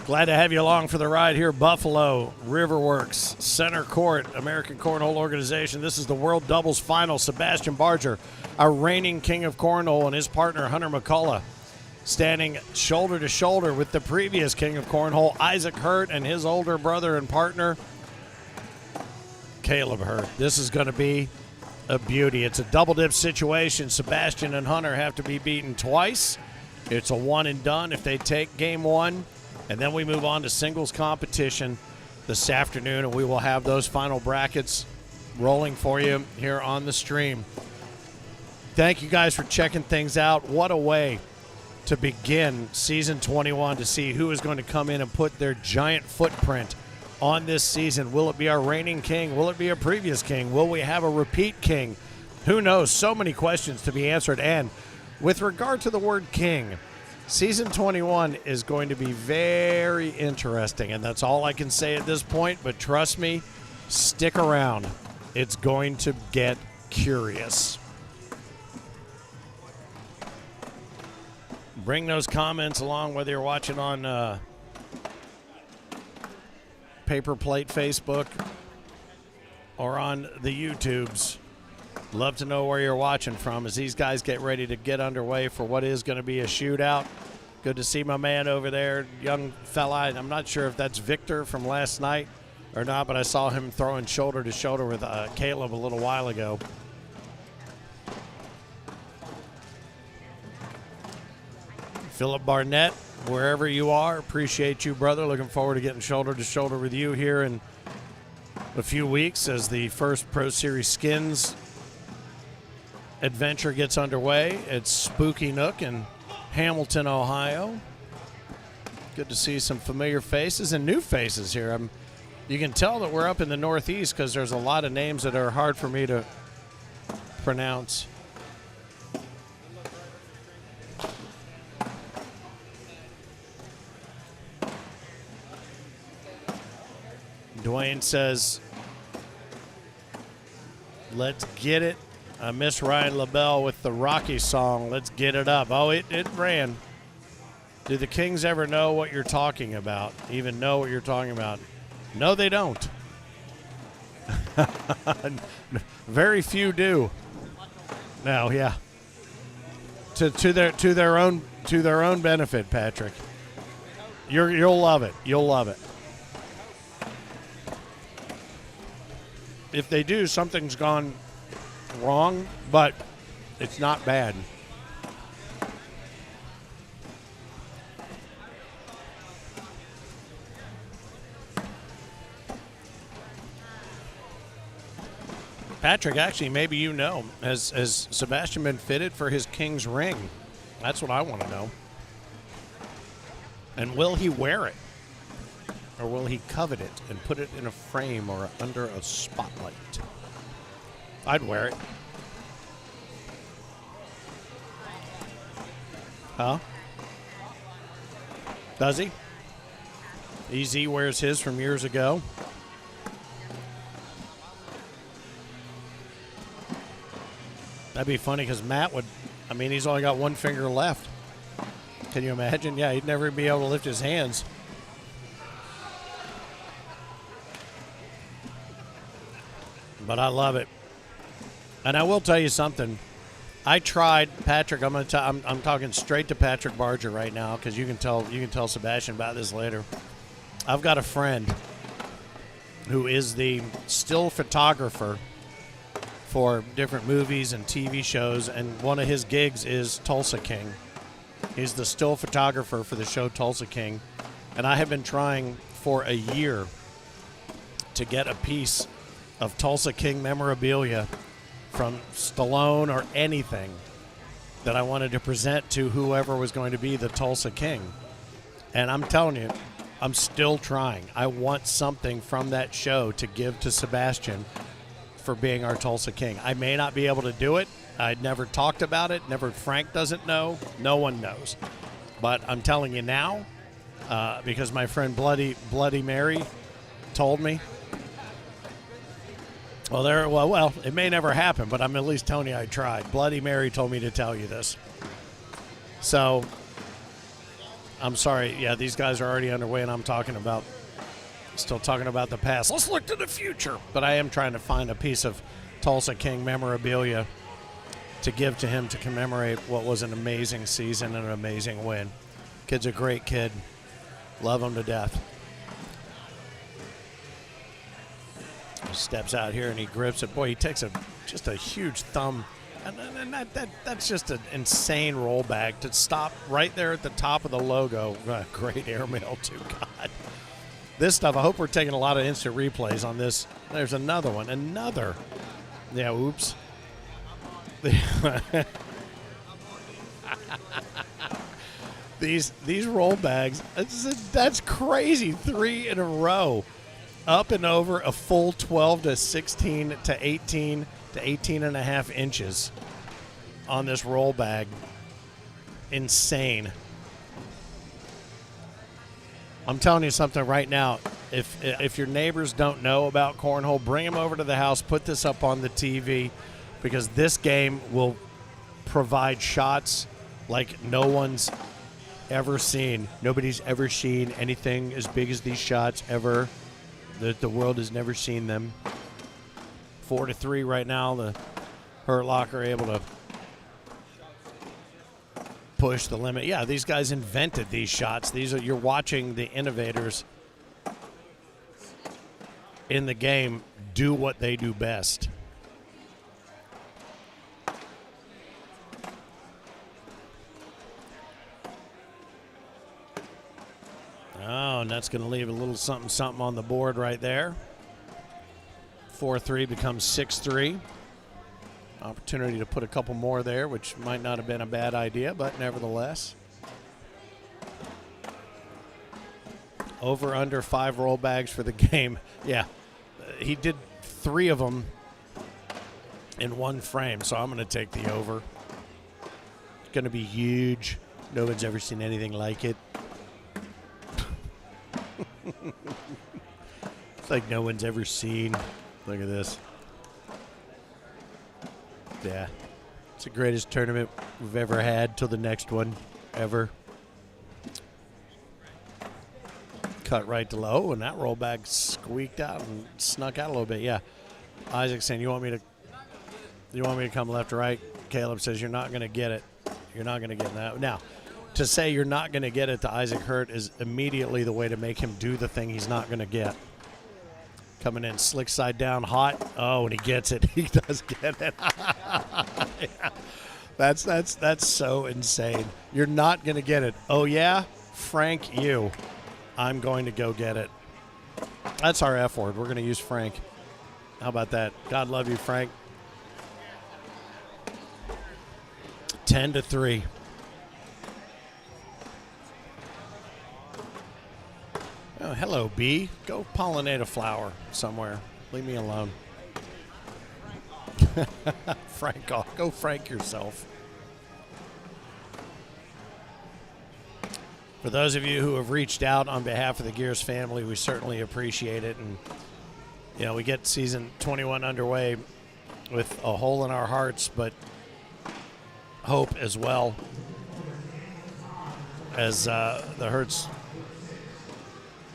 Speaker 1: Glad to have you along for the ride here, Buffalo RiverWorks Center Court, American Cornhole Organization. This is the World Doubles Final. Sebastian Barger, our reigning king of cornhole, and his partner Hunter McCullough, standing shoulder to shoulder with the previous king of cornhole, Isaac Hurt, and his older brother and partner, Caleb Hurt. This is going to be a beauty. It's a double dip situation. Sebastian and Hunter have to be beaten twice. It's a one and done if they take game one. And then we move on to singles competition this afternoon, and we will have those final brackets rolling for you here on the stream. Thank you guys for checking things out. What a way to begin season 21, to see who is going to come in and put their giant footprint on this season. Will it be our reigning king? Will it be a previous king? Will we have a repeat king? Who knows? So many questions to be answered. And with regard to the word king, season 21 is going to be very interesting, and that's all I can say at this point. But trust me, stick around. It's going to get curious. Bring those comments along, whether you're watching on Paper Plate Facebook or on the YouTubes. Love to know where you're watching from as these guys get ready to get underway for what is going to be a shootout. Good to see my man over there, young fella. I'm not sure if that's Victor from last night or not, but I saw him throwing shoulder to shoulder with Caleb a little while ago. Philip Barnett, wherever you are, appreciate you, brother. Looking forward to getting shoulder to shoulder with you here in a few weeks as the first Pro Series Skins adventure gets underway. It's Spooky Nook in Hamilton, Ohio. Good to see some familiar faces and new faces here. You can tell that we're up in the Northeast because there's a lot of names that are hard for me to pronounce. Dwayne says, let's get it. I miss Ryan LaBelle with the Rocky song, Let's Get It Up. Oh, it ran. Do the Kings ever know what you're talking about? Even know what you're talking about? No, they don't. Very few do. No, yeah. To their own benefit, Patrick. You'll love it. You'll love it. If they do, something's gone wrong, but it's not bad. Patrick, actually, maybe you know, has Sebastian been fitted for his King's ring? That's what I want to know. And will he wear it? Or will he covet it and put it in a frame or under a spotlight? I'd wear it. Huh? Does he? EZ wears his from years ago. That'd be funny because Matt would, he's only got one finger left. Can you imagine? Yeah, he'd never be able to lift his hands. But I love it. And I will tell you something. I tried, Patrick. I'm talking straight to Patrick Barger right now because you can tell Sebastian about this later. I've got a friend who is the still photographer for different movies and TV shows, and one of his gigs is Tulsa King. He's the still photographer for the show Tulsa King, and I have been trying for a year to get a piece of Tulsa King memorabilia from Stallone or anything that I wanted to present to whoever was going to be the Tulsa King. And I'm telling you, I'm still trying. I want something from that show to give to Sebastian for being our Tulsa King. I may not be able to do it. I'd never talked about it. Frank doesn't know. No one knows. But I'm telling you now, because my friend Bloody Mary told me. Well, it may never happen, but I'm at least telling you I tried. Bloody Mary told me to tell you this. So, I'm sorry. Yeah, these guys are already underway, and I'm still talking about the past. Let's look to the future. But I am trying to find a piece of Tulsa King memorabilia to give to him to commemorate what was an amazing season and an amazing win. Kid's a great kid. Love him to death. He steps out here and he grips it. Boy, he takes just a huge thumb. And that's just an insane roll bag to stop right there at the top of the logo. Great airmail, too. God. This stuff, I hope we're taking a lot of instant replays on this. There's another one. Yeah, oops. These roll bags, that's crazy. 3 in a row. Up and over a full 12 to 16 to 18 to 18 and a half inches on this roll bag. Insane. I'm telling you something right now. If your neighbors don't know about cornhole, bring them over to the house, put this up on the TV, because this game will provide shots like no one's ever seen. Nobody's ever seen anything as big as these shots ever. The world has never seen them. 4-3 right now. The Hurt Locker able to push the limit. Yeah, these guys invented these shots. You're watching the innovators in the game do what they do best. Oh, and that's going to leave a little something on the board right there. 4-3 becomes 6-3. Opportunity to put a couple more there, which might not have been a bad idea, but nevertheless. Over under 5 roll bags for the game. Yeah, he did 3 of them in one frame, so I'm going to take the over. It's going to be huge. No one's ever seen anything like it. It's like no one's ever seen. Look at this. Yeah. It's the greatest tournament we've ever had till the next one. Ever. Cut right to low, and that roll bag squeaked out and snuck out a little bit. Yeah. Isaac saying, you want me to come left or right? Caleb says, you're not going to get it. You're not going to get that. Now, to say you're not going to get it to Isaac Hurt is immediately the way to make him do the thing he's not going to get. Coming in slick side down hot. Oh, and he gets it. He does get it. Yeah. That's so insane. You're not going to get it. Oh, yeah? Frank, you. I'm going to go get it. That's our F word. We're going to use Frank. How about that? God love you, Frank. 10-3. Oh, hello, bee. Go pollinate a flower somewhere. Leave me alone. Frank off. Go Frank yourself. For those of you who have reached out on behalf of the Gears family, we certainly appreciate it. And, you know, we get season 21 underway with a hole in our hearts, but hope as well as the Hertz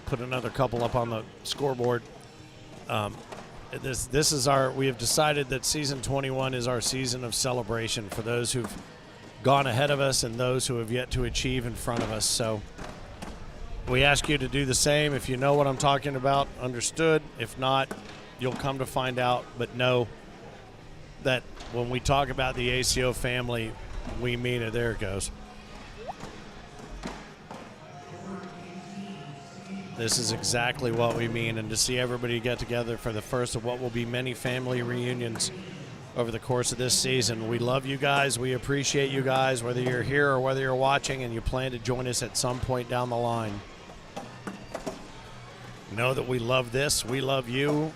Speaker 1: put another couple up on the scoreboard. This is we have decided that season 21 is our season of celebration for those who've gone ahead of us and those who have yet to achieve in front of us. So we ask you to do the same. If you know what I'm talking about, understood. If not, you'll come to find out. But know that when we talk about the ACO family, we mean it. There it goes. This is exactly what we mean, and to see everybody get together for the first of what will be many family reunions over the course of this season. We love you guys. We appreciate you guys, whether you're here or whether you're watching and you plan to join us at some point down the line. Know that we love this. We love you.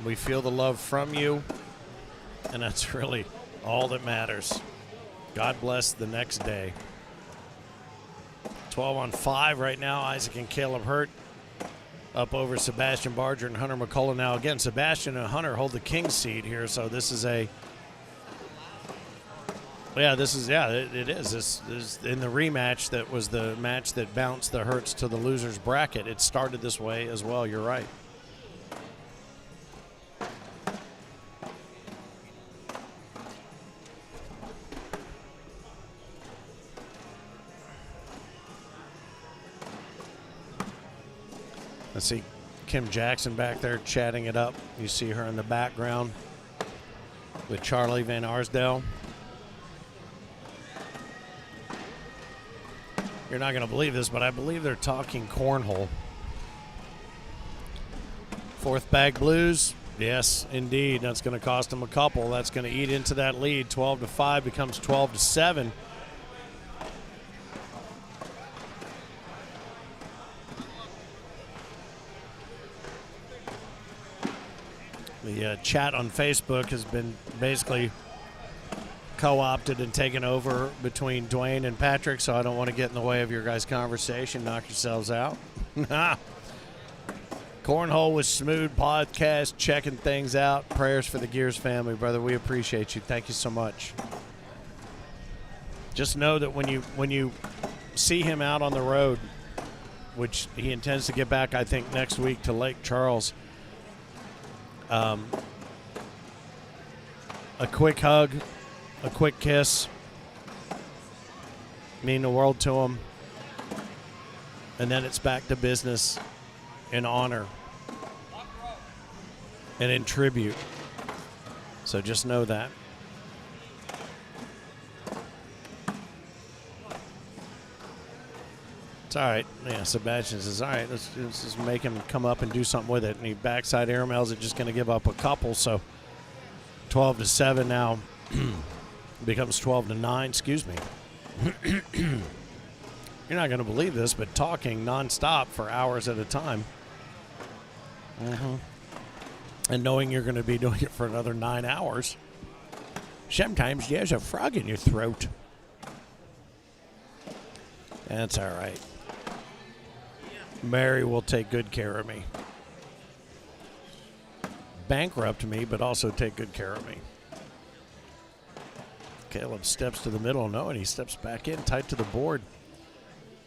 Speaker 1: We feel the love from you. And that's really all that matters. God bless the next day. 12-on-5 right now. Isaac and Caleb Hurt up over Sebastian Barger and Hunter McCullough. Now, again, Sebastian and Hunter hold the king seat here, so this is a... Yeah, this is, yeah, it is. This is in the rematch that was the match that bounced the Hurts to the loser's bracket. It started this way as well. You're right. Let's see Kim Jackson back there chatting it up. You see her in the background with Charlie Van Arsdale. You're not going to believe this, but I believe they're talking cornhole. Fourth bag blues. Yes, indeed. That's going to cost them a couple. That's going to eat into that lead. 12-5 becomes 12-7. The chat on Facebook has been basically co-opted and taken over between Dwayne and Patrick, so I don't want to get in the way of your guys' conversation. Knock yourselves out. Cornhole with Smooth podcast, checking things out. Prayers for the Gears family, brother. We appreciate you. Thank you so much. Just know that when you see him out on the road, which he intends to get back, I think, next week to Lake Charles, a quick hug, a quick kiss, mean the world to him, and then it's back to business in honor and in tribute. So just know that. It's all right. Yeah, Sebastian says, all right, let's just make him come up and do something with it. And he backside airmails it, just going to give up a couple. So 12-7 now becomes 12-9. Excuse me. You're not going to believe this, but talking nonstop for hours at a time. And knowing you're going to be doing it for another 9 hours. Sometimes there's a frog in your throat. That's all right. Mary will take good care of me. Bankrupt me, but also take good care of me. Caleb steps to the middle, no, and he steps back in, tight to the board.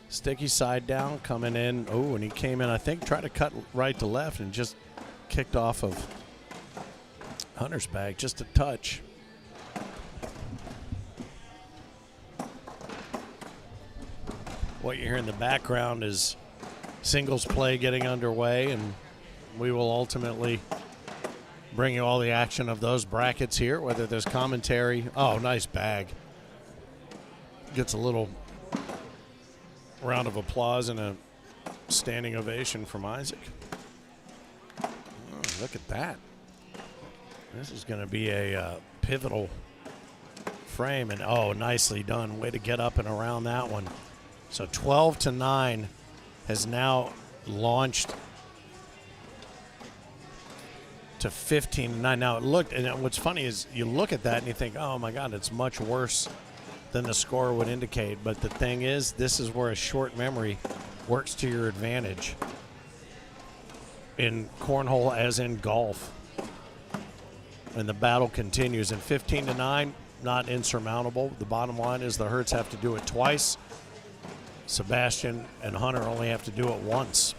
Speaker 1: Sticky side down, coming in. Oh, and he came in, I think, tried to cut right to left and just kicked off of Hunter's bag, just a touch. What you hear in the background is singles play getting underway, and we will ultimately bring you all the action of those brackets here, whether there's commentary. Oh, nice bag. Gets a little round of applause and a standing ovation from Isaac. Oh, look at that. This is going to be a pivotal frame, and oh, nicely done. Way to get up and around that one. So 12-9 has now launched to 15-9. Now it looked, and what's funny is you look at that and you think, oh my God, it's much worse than the score would indicate. But the thing is, this is where a short memory works to your advantage in cornhole as in golf. And the battle continues. And 15-9, not insurmountable. The bottom line is the Hurts have to do it twice. Sebastian and Hunter only have to do it once.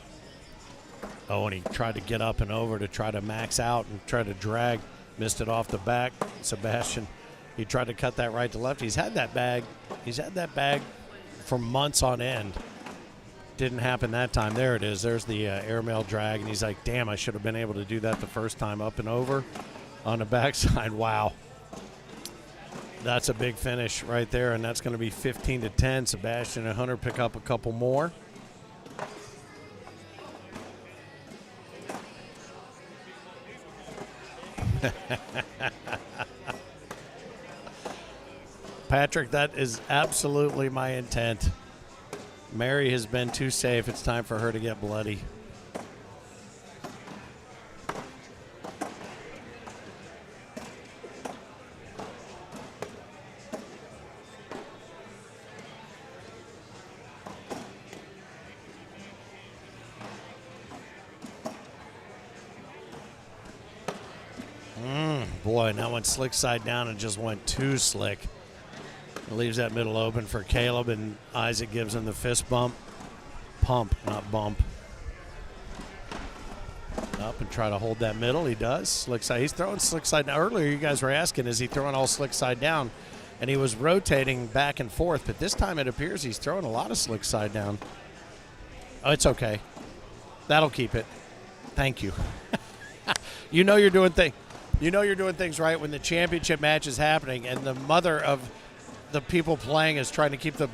Speaker 1: Oh, and he tried to get up and over to try to max out and try to drag. Missed it off the back. Sebastian, he tried to cut that right to left. He's had that bag for months on end. Didn't happen that time. There it is. There's the airmail drag. And he's like, damn, I should have been able to do that the first time up and over on the backside. Wow. That's a big finish right there, and that's going to be 15-10. Sebastian and Hunter pick up a couple more. Patrick, that is absolutely my intent. Mary has been too safe. It's time for her to get bloody. Boy, and that went slick side down and just went too slick. It leaves that middle open for Caleb, and Isaac gives him the fist bump. Pump, not bump. Up and try to hold that middle. He does. Slick side. He's throwing slick side down. Earlier, you guys were asking, is he throwing all slick side down? And he was rotating back and forth, but this time it appears he's throwing a lot of slick side down. Oh, it's okay. That'll keep it. Thank you. You know you're doing things. You know you're doing things right when the championship match is happening and the mother of the people playing is trying to keep the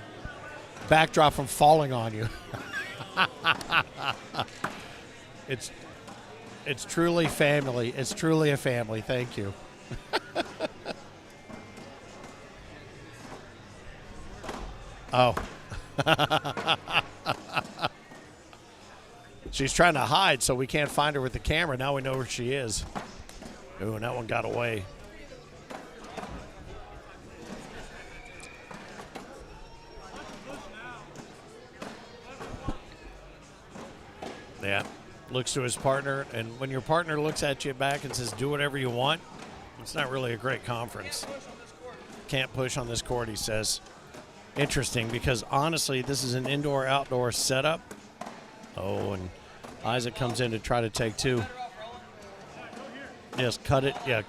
Speaker 1: backdrop from falling on you. It's truly family. It's truly a family. Thank you. Oh. She's trying to hide, so we can't find her with the camera. Now we know where she is. Ooh, and that one got away. Yeah, looks to his partner, and when your partner looks at you back and says, do whatever you want, it's not really a great conference. Can't push on this court, he says. Interesting, because honestly, this is an indoor-outdoor setup. Oh, and Isaac comes in to try to take two. Yes, cut it. Yeah.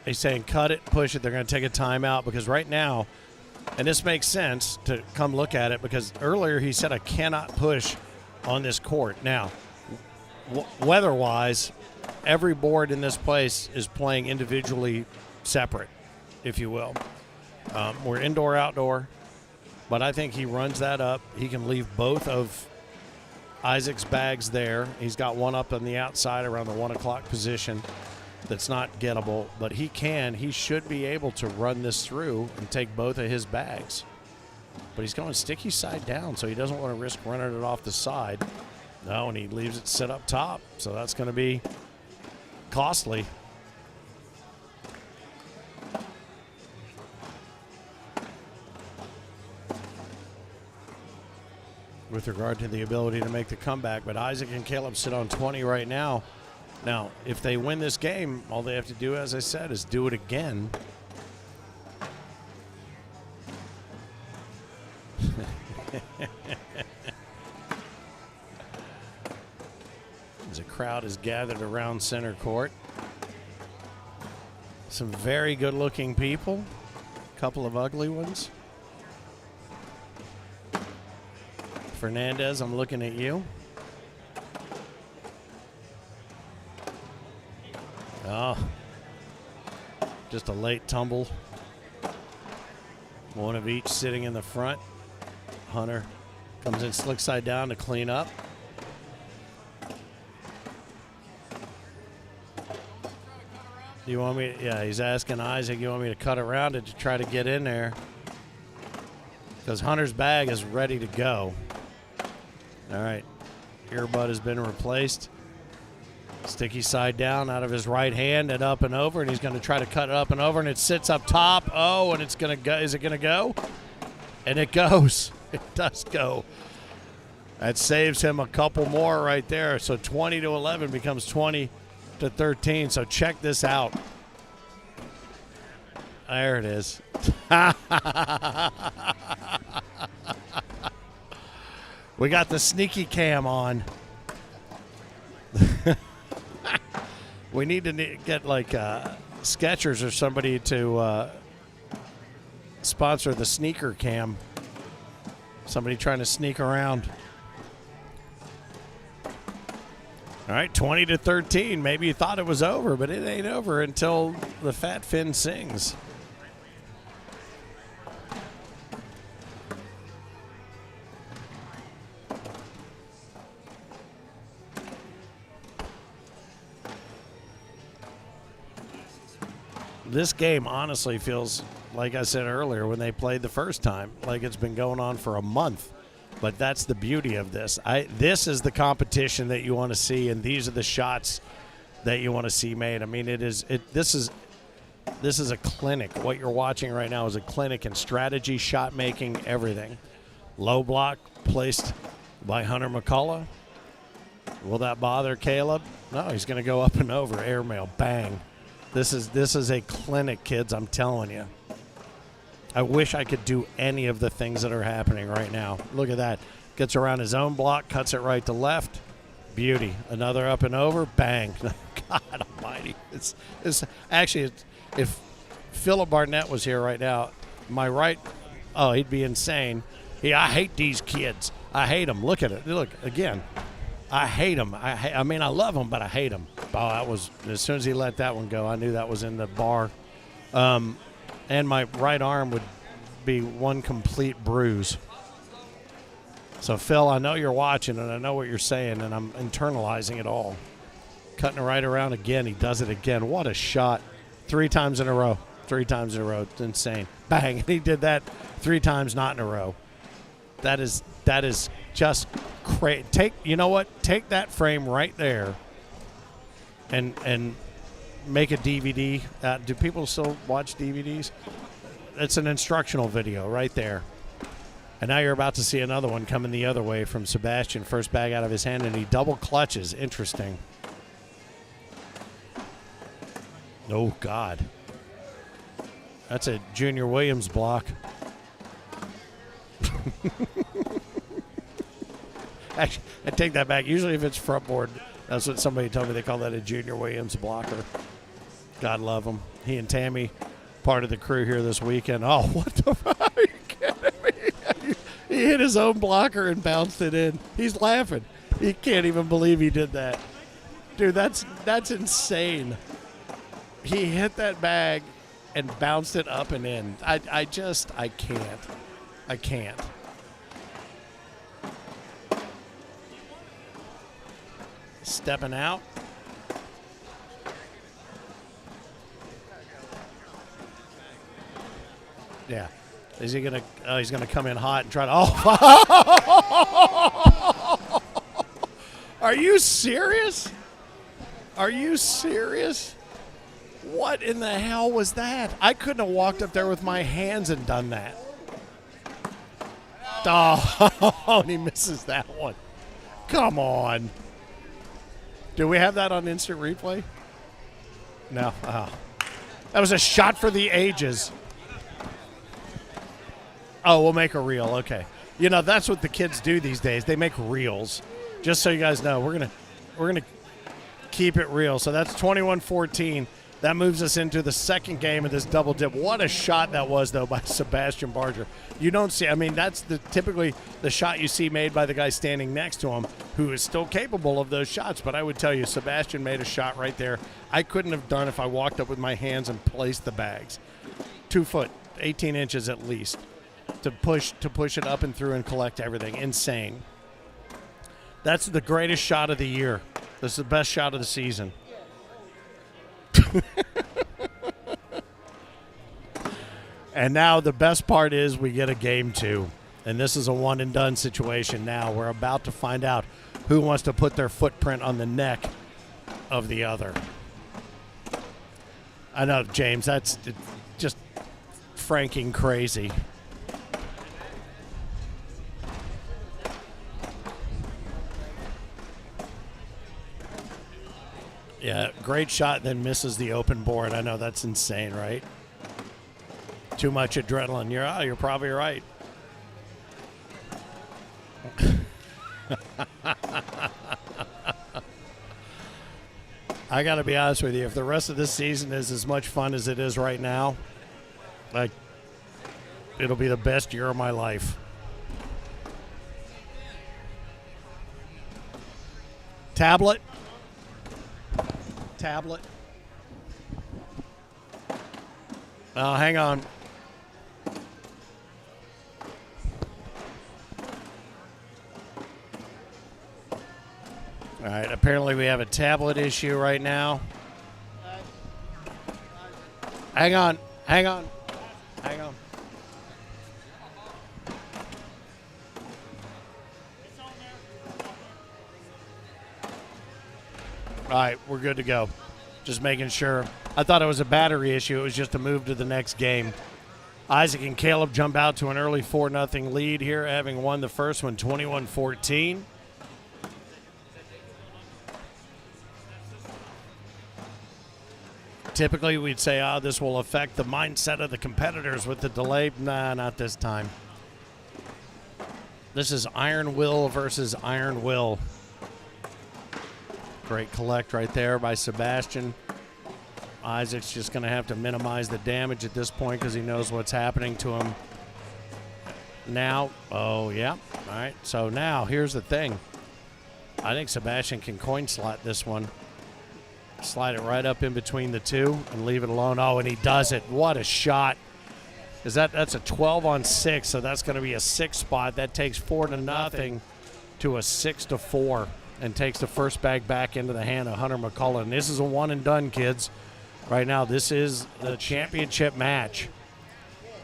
Speaker 1: He's saying cut it, push it. They're going to take a timeout because right now, and this makes sense to come look at it because earlier he said I cannot push on this court. Now, weather-wise, every board in this place is playing individually separate, if you will. We're indoor-outdoor, but I think he runs that up. He can leave both of Isaac's bags there. He's got one up on the outside around the 1 o'clock position that's not gettable, but he should be able to run this through and take both of his bags. But he's going sticky side down, so he doesn't want to risk running it off the side. No, and he leaves it set up top, so that's going to be costly. With regard to the ability to make the comeback, but Isaac and Caleb sit on 20 right now. Now, if they win this game, all they have to do, as I said, is do it again. As a crowd is gathered around center court. Some very good-looking people, a couple of ugly ones. Fernandez, I'm looking at you. Oh, just a late tumble. One of each sitting in the front. Hunter comes in slick side down to clean up. Do you want me? Yeah, he's asking Isaac, you want me to cut around it to try to get in there? Because Hunter's bag is ready to go. All right, earbud has been replaced. Sticky side down out of his right hand and up and over, and he's going to try to cut it up and over, and it sits up top. Oh, and it's going to go. Is it going to go? And it goes. It does go. That saves him a couple more right there. So 20-11 becomes 20-13. So check this out. There it is. We got the sneaky cam on. We need to get like Skechers or somebody to sponsor the sneaker cam. Somebody trying to sneak around. All right, 20-13. Maybe you thought it was over, but it ain't over until the Fat Fin sings.
Speaker 6: this game honestly feels, like I said earlier, when they played the first time, like it's been going on for a month. But that's the beauty of this. This is the competition that you want to see, and these are the shots that you want to see made. I mean, this is a clinic. What you're watching right now is a clinic in strategy, shot making, everything. Low block placed by Hunter McCullough. Will that bother Caleb? No, he's going to go up and over. Airmail, bang. This is a clinic, kids, I'm telling you. I wish I could do any of the things that are happening right now. Look at that. Gets around his own block, cuts it right to left. Beauty. Another up and over, bang. God almighty. It's actually, if Philip Barnett was here right now, my right, oh, he'd be insane. I hate these kids. I hate them. Look at it. Look, again. I hate them. I mean, I love them, but I hate them. Oh, that was, as soon as he let that one go, I knew that was in the bar. And my right arm would be one complete bruise. So, Phil, I know you're watching, and I know what you're saying, and I'm internalizing it all. Cutting it right around again. He does it again. What a shot. 3 times in a row. 3 times in a row. It's insane. Bang. And he did that 3 times not in a row. That is just crazy. You know what? Take that frame right there and make a DVD. Do people still watch DVDs? It's an instructional video right there. And now you're about to see another one coming the other way from Sebastian. First bag out of his hand, and he double clutches. Interesting. Oh, God. That's a Junior Williams block. Actually, I take that back. Usually if it's front board, that's what somebody told me. They call that a Junior Williams blocker. God love him. He and Tammy, part of the crew here this weekend. Oh, what the fuck? Are you kidding me? He hit his own blocker and bounced it in. He's laughing. He can't even believe he did that. Dude, that's insane. He hit that bag and bounced it up and in. I can't. I can't. Stepping out. Yeah. Is he gonna? He's gonna come in hot and try to. Oh! Are you serious? Are you serious? What in the hell was that? I couldn't have walked up there with my hands and done that. Oh, and he misses that one. Come on. Do we have that on instant replay? No. Oh. That was a shot for the ages. Oh, we'll make a reel. Okay. You know, that's what the kids do these days. They make reels. Just so you guys know, we're gonna keep it real. So that's 21-14. That moves us into the second game of this double dip. What a shot that was, though, by Sebastian Barger. You don't see, I mean, that's typically the shot you see made by the guy standing next to him, who is still capable of those shots. But I would tell you, Sebastian made a shot right there I couldn't have done if I walked up with my hands and placed the bags. 2 foot, 18 inches at least, to push it up and through and collect everything. Insane. That's the greatest shot of the year. This is the best shot of the season. And now the best part is we get a game 2. And this is a one and done situation now. We're about to find out who wants to put their footprint on the neck of the other. I know, James, that's just franking crazy. Yeah, great shot, then misses the open board. I know, that's insane, right? Too much adrenaline. You're probably right. I got to be honest with you. If the rest of this season is as much fun as it is right now, like, it'll be the best year of my life. Tablet. Oh, hang on. All right, apparently we have a tablet issue right now.
Speaker 1: Hang on. Hang on. Hang on. All right, we're good to go. Just making sure. I thought it was a battery issue. It was just a move to the next game. Isaac and Caleb jump out to an early 4-0 lead here, having won the first one 21-14. Typically, we'd say, this will affect the mindset of the competitors with the delay. Nah, not this time. This is Iron Will versus Iron Will. Great collect right there by Sebastian. Isaac's just going to have to minimize the damage at this point because he knows what's happening to him now. Oh, yeah. All right. So now, here's the thing. I think Sebastian can coin slot this one. Slide it right up in between the two and leave it alone. Oh, and he does it. What a shot. That's a 12-on-6, so that's going to be a 6 spot. That takes 4-0 to a 6-4 and takes the first bag back into the hand of Hunter McCullough. And this is a one-and-done, kids. Right now, this is the championship match.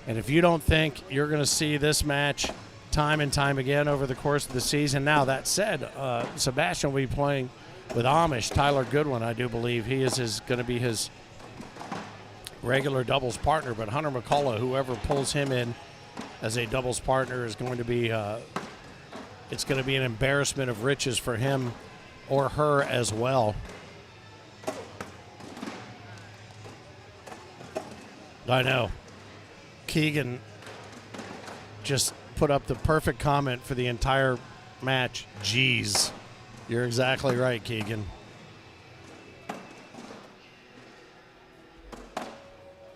Speaker 1: And if you don't think you're going to see this match time and time again over the course of the season, now that said, Sebastian will be playing with Amish, Tyler Goodwin, I do believe. He is going to be his regular doubles partner. But Hunter McCullough, whoever pulls him in as a doubles partner, is going to be it's going to be an embarrassment of riches for him or her as well. I know. Keegan just put up the perfect comment for the entire match. Jeez. You're exactly right, Keegan.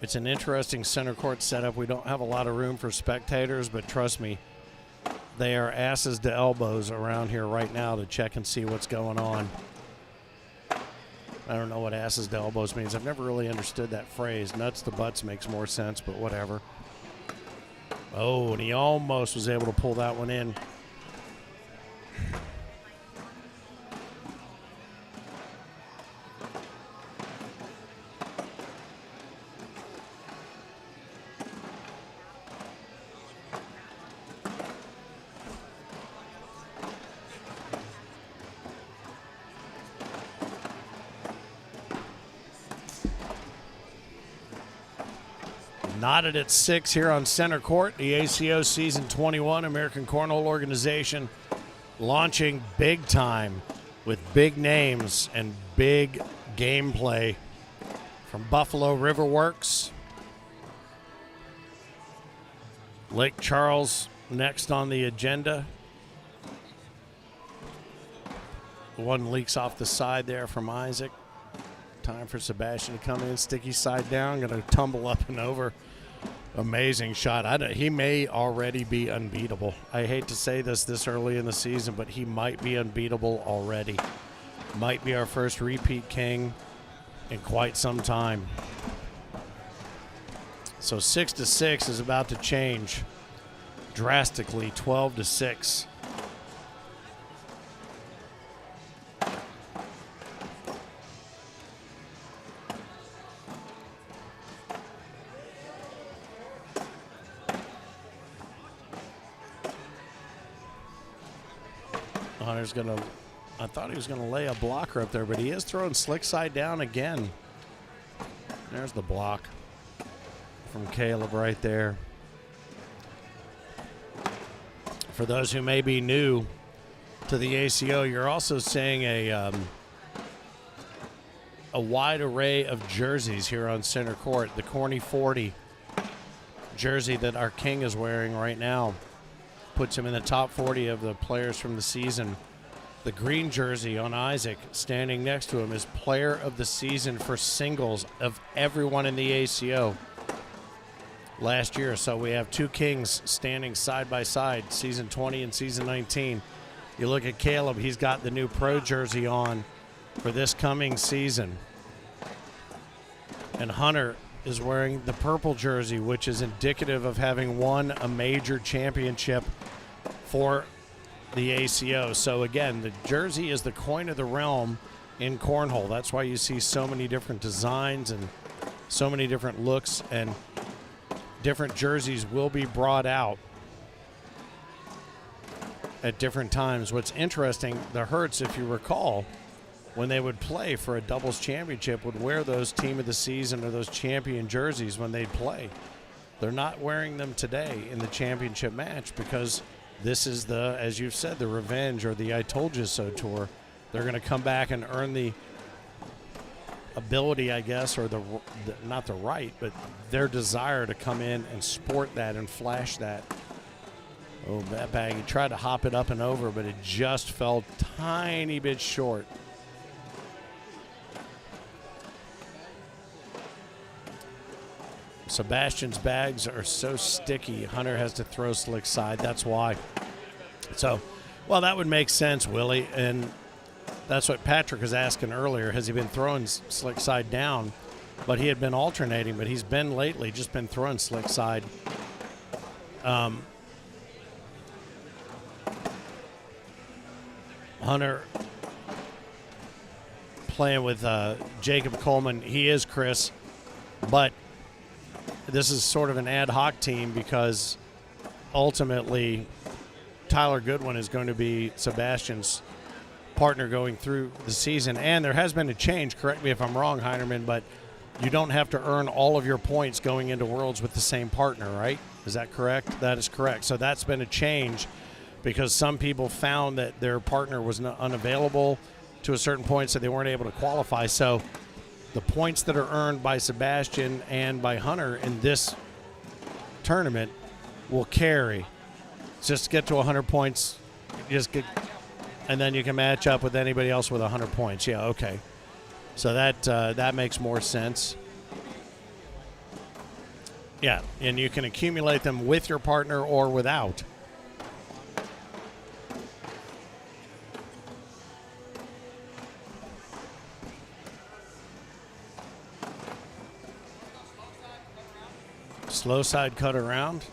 Speaker 1: It's an interesting center court setup. We don't have a lot of room for spectators, but trust me, they are asses to elbows around here right now to check and see what's going on. I don't know what asses to elbows means. I've never really understood that phrase. Nuts to butts makes more sense, but whatever. Oh, and he almost was able to pull that one in. Knotted at 6 here on center court. The ACO Season 21 American Cornhole Organization launching big time with big names and big gameplay from Buffalo RiverWorks. Lake Charles next on the agenda. One leaks off the side there from Isaac. Time for Sebastian to come in, sticky side down, going to tumble up and over. Amazing shot. He may already be unbeatable. I hate to say this early in the season, but he might be unbeatable already. Might be our first repeat king in quite some time. So 6-6 is about to change drastically, 12-6. Hunter's gonna, I thought he was gonna lay a blocker up there, but he is throwing slick side down again. There's the block from Caleb right there. For those who may be new to the ACO, you're also seeing a wide array of jerseys here on center court. The Corny 40 jersey that our king is wearing right now puts him in the top 40 of the players from the season. The green jersey on Isaac standing next to him is player of the season for singles of everyone in the ACO last year. So we have two kings standing side by side, season 20 and season 19. You look at Caleb, he's got the new pro jersey on for this coming season. And Hunter is wearing the purple jersey, which is indicative of having won a major championship for the ACO. So again, the jersey is the coin of the realm in cornhole. That's why you see so many different designs and so many different looks, and different jerseys will be brought out at different times. What's interesting, the Hertz, if you recall, when they would play for a doubles championship, would wear those team of the season or those champion jerseys when they'd play. They're not wearing them today in the championship match because this is the, as you've said, the revenge or the I told you so tour. They're going to come back and earn the ability, I guess, or the not the right, but their desire to come in and sport that and flash that. Oh, that bag, he tried to hop it up and over, but it just fell tiny bit short. Sebastian's bags are so sticky, Hunter has to throw slick side. That's why. So, well, that would make sense, Willie. And that's what Patrick was asking earlier. Has he been throwing slick side down? But he had been alternating, but he's been lately just been throwing slick side. Hunter playing with Jacob Coleman. He is Chris, but this is sort of an ad hoc team because ultimately Tyler Goodwin is going to be Sebastian's partner going through the season. And there has been a change, correct me if I'm wrong, Heinerman, but you don't have to earn all of your points going into Worlds with the same partner, right? Is that correct? That is correct. So that's been a change because some people found that their partner was unavailable to a certain point, so they weren't able to qualify. So the points that are earned by Sebastian and by Hunter in this tournament will carry. Just get to 100 points, just get, and then you can match up with anybody else with 100 points. Yeah, okay. So that makes more sense. Yeah, and you can accumulate them with your partner or without. Slow side cut around.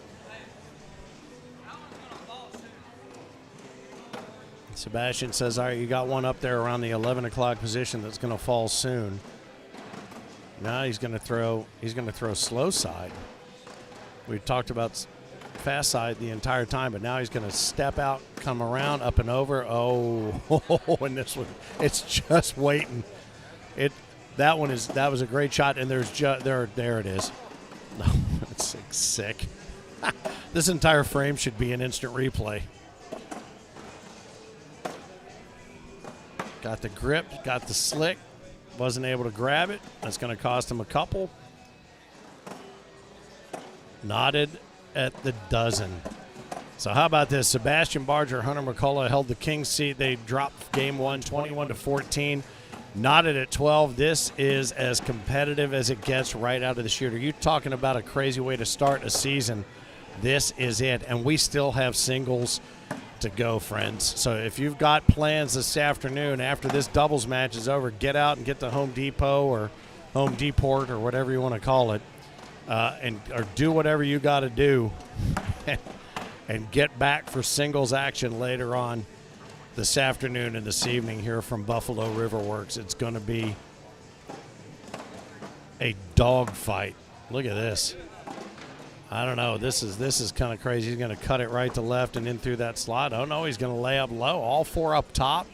Speaker 1: Sebastian says, all right, you got one up there around the 11 o'clock position that's going to fall soon. Now he's going to throw slow side. We talked about fast side the entire time, but now he's going to step out, come around, up and over. Oh, and this one, it's just waiting. That was a great shot, and there it is. It's sick. This entire frame should be an instant replay. Got the grip, got the slick, wasn't able to grab it. That's going to cost him a couple. Knotted at the dozen. So how about this? Sebastian Barger, Hunter McCullough held the king's seat. They dropped game one, 21-14. Knotted at 12. This is as competitive as it gets right out of the chute. Are you talking about a crazy way to start a season? This is it. And we still have singles to go, friends. So if you've got plans this afternoon after this doubles match is over, get out and get to Home Depot or Home Depot or whatever you want to call it, or do whatever you got to do and get back for singles action later on this afternoon and this evening here from Buffalo RiverWorks. It's going to be a dogfight. Look at this. I don't know. This is kind of crazy. He's going to cut it right to left and in through that slot. Oh, no, he's going to lay up low. All four up top.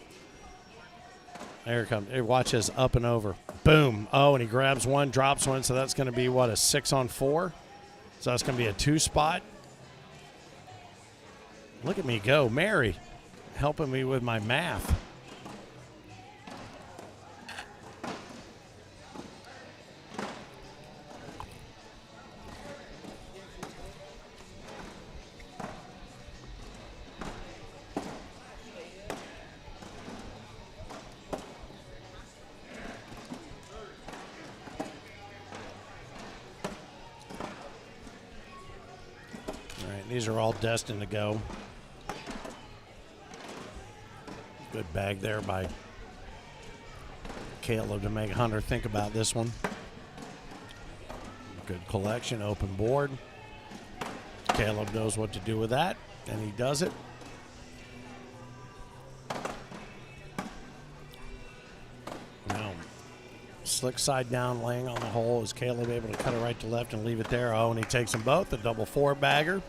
Speaker 1: There it comes. Hey, watch this, up and over. Boom. Oh, and he grabs one, drops one. So that's going to be, what, a 6-on-4? So that's going to be a 2-spot. Look at me go. Mary helping me with my math. These are all destined to go. Good bag there by Caleb to make Hunter think about this one. Good collection, open board. Caleb knows what to do with that, and he does it. Now,
Speaker 6: Slick side down, laying on the hole. Is Caleb able to cut it right to left and leave it there? Oh, and he takes them both. The double four bagger.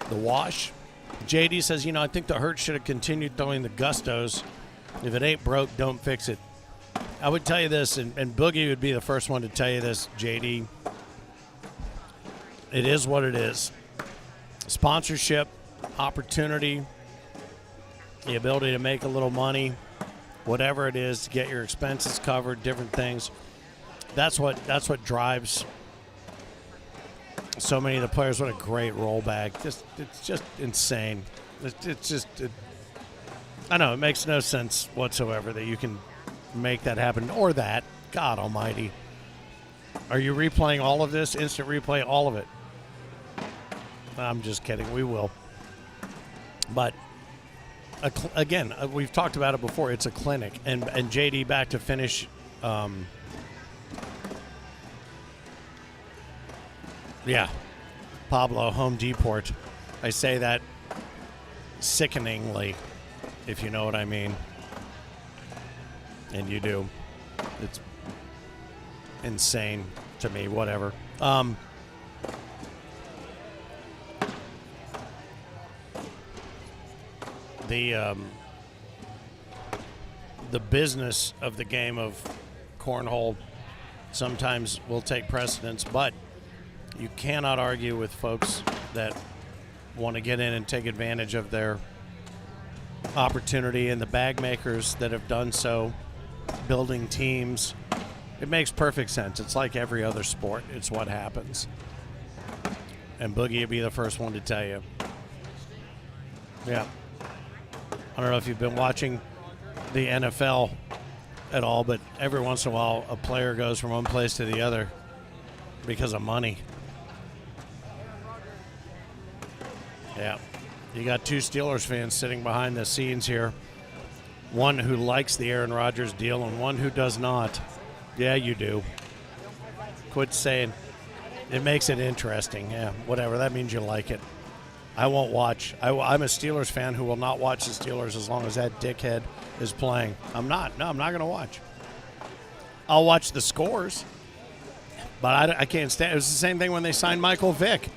Speaker 6: The wash. JD says, I think the Hurt should have continued throwing the gustos. If it ain't broke, don't fix it. I would tell you this, and Boogie would be the first one to tell you this, JD. It is what it is. Sponsorship, opportunity, the ability to make a little money, whatever it is, to get your expenses covered, different things. That's what drives so many of the players. What a great rollback. It's just insane. I know, it makes no sense whatsoever that you can make that happen, or that. God almighty. Are you replaying all of this? Instant replay, all of it. I'm just kidding. We will. But, again, we've talked about it before. It's a clinic. And JD back to finish. Yeah. Pablo, home deport. I say that sickeningly, if you know what I mean. And you do. It's insane to me, whatever. The business of the game of cornhole sometimes will take precedence, but you cannot argue with folks that want to get in and take advantage of their opportunity, and the bag makers that have done so, building teams. It makes perfect sense. It's like every other sport. It's what happens. And Boogie would be the first one to tell you. Yeah. I don't know if you've been watching the NFL at all, but every once in a while a player goes from one place to the other because of money. Yeah. You got two Steelers fans sitting behind the scenes here. One who likes the Aaron Rodgers deal and one who does not. Yeah, you do. Quit saying. It makes it interesting. Yeah, whatever. That means you like it. I won't watch. I'm a Steelers fan who will not watch the Steelers as long as that dickhead is playing. I'm not. No, I'm not going to watch. I'll watch the scores, but I can't stand. It was the same thing when they signed Michael Vick.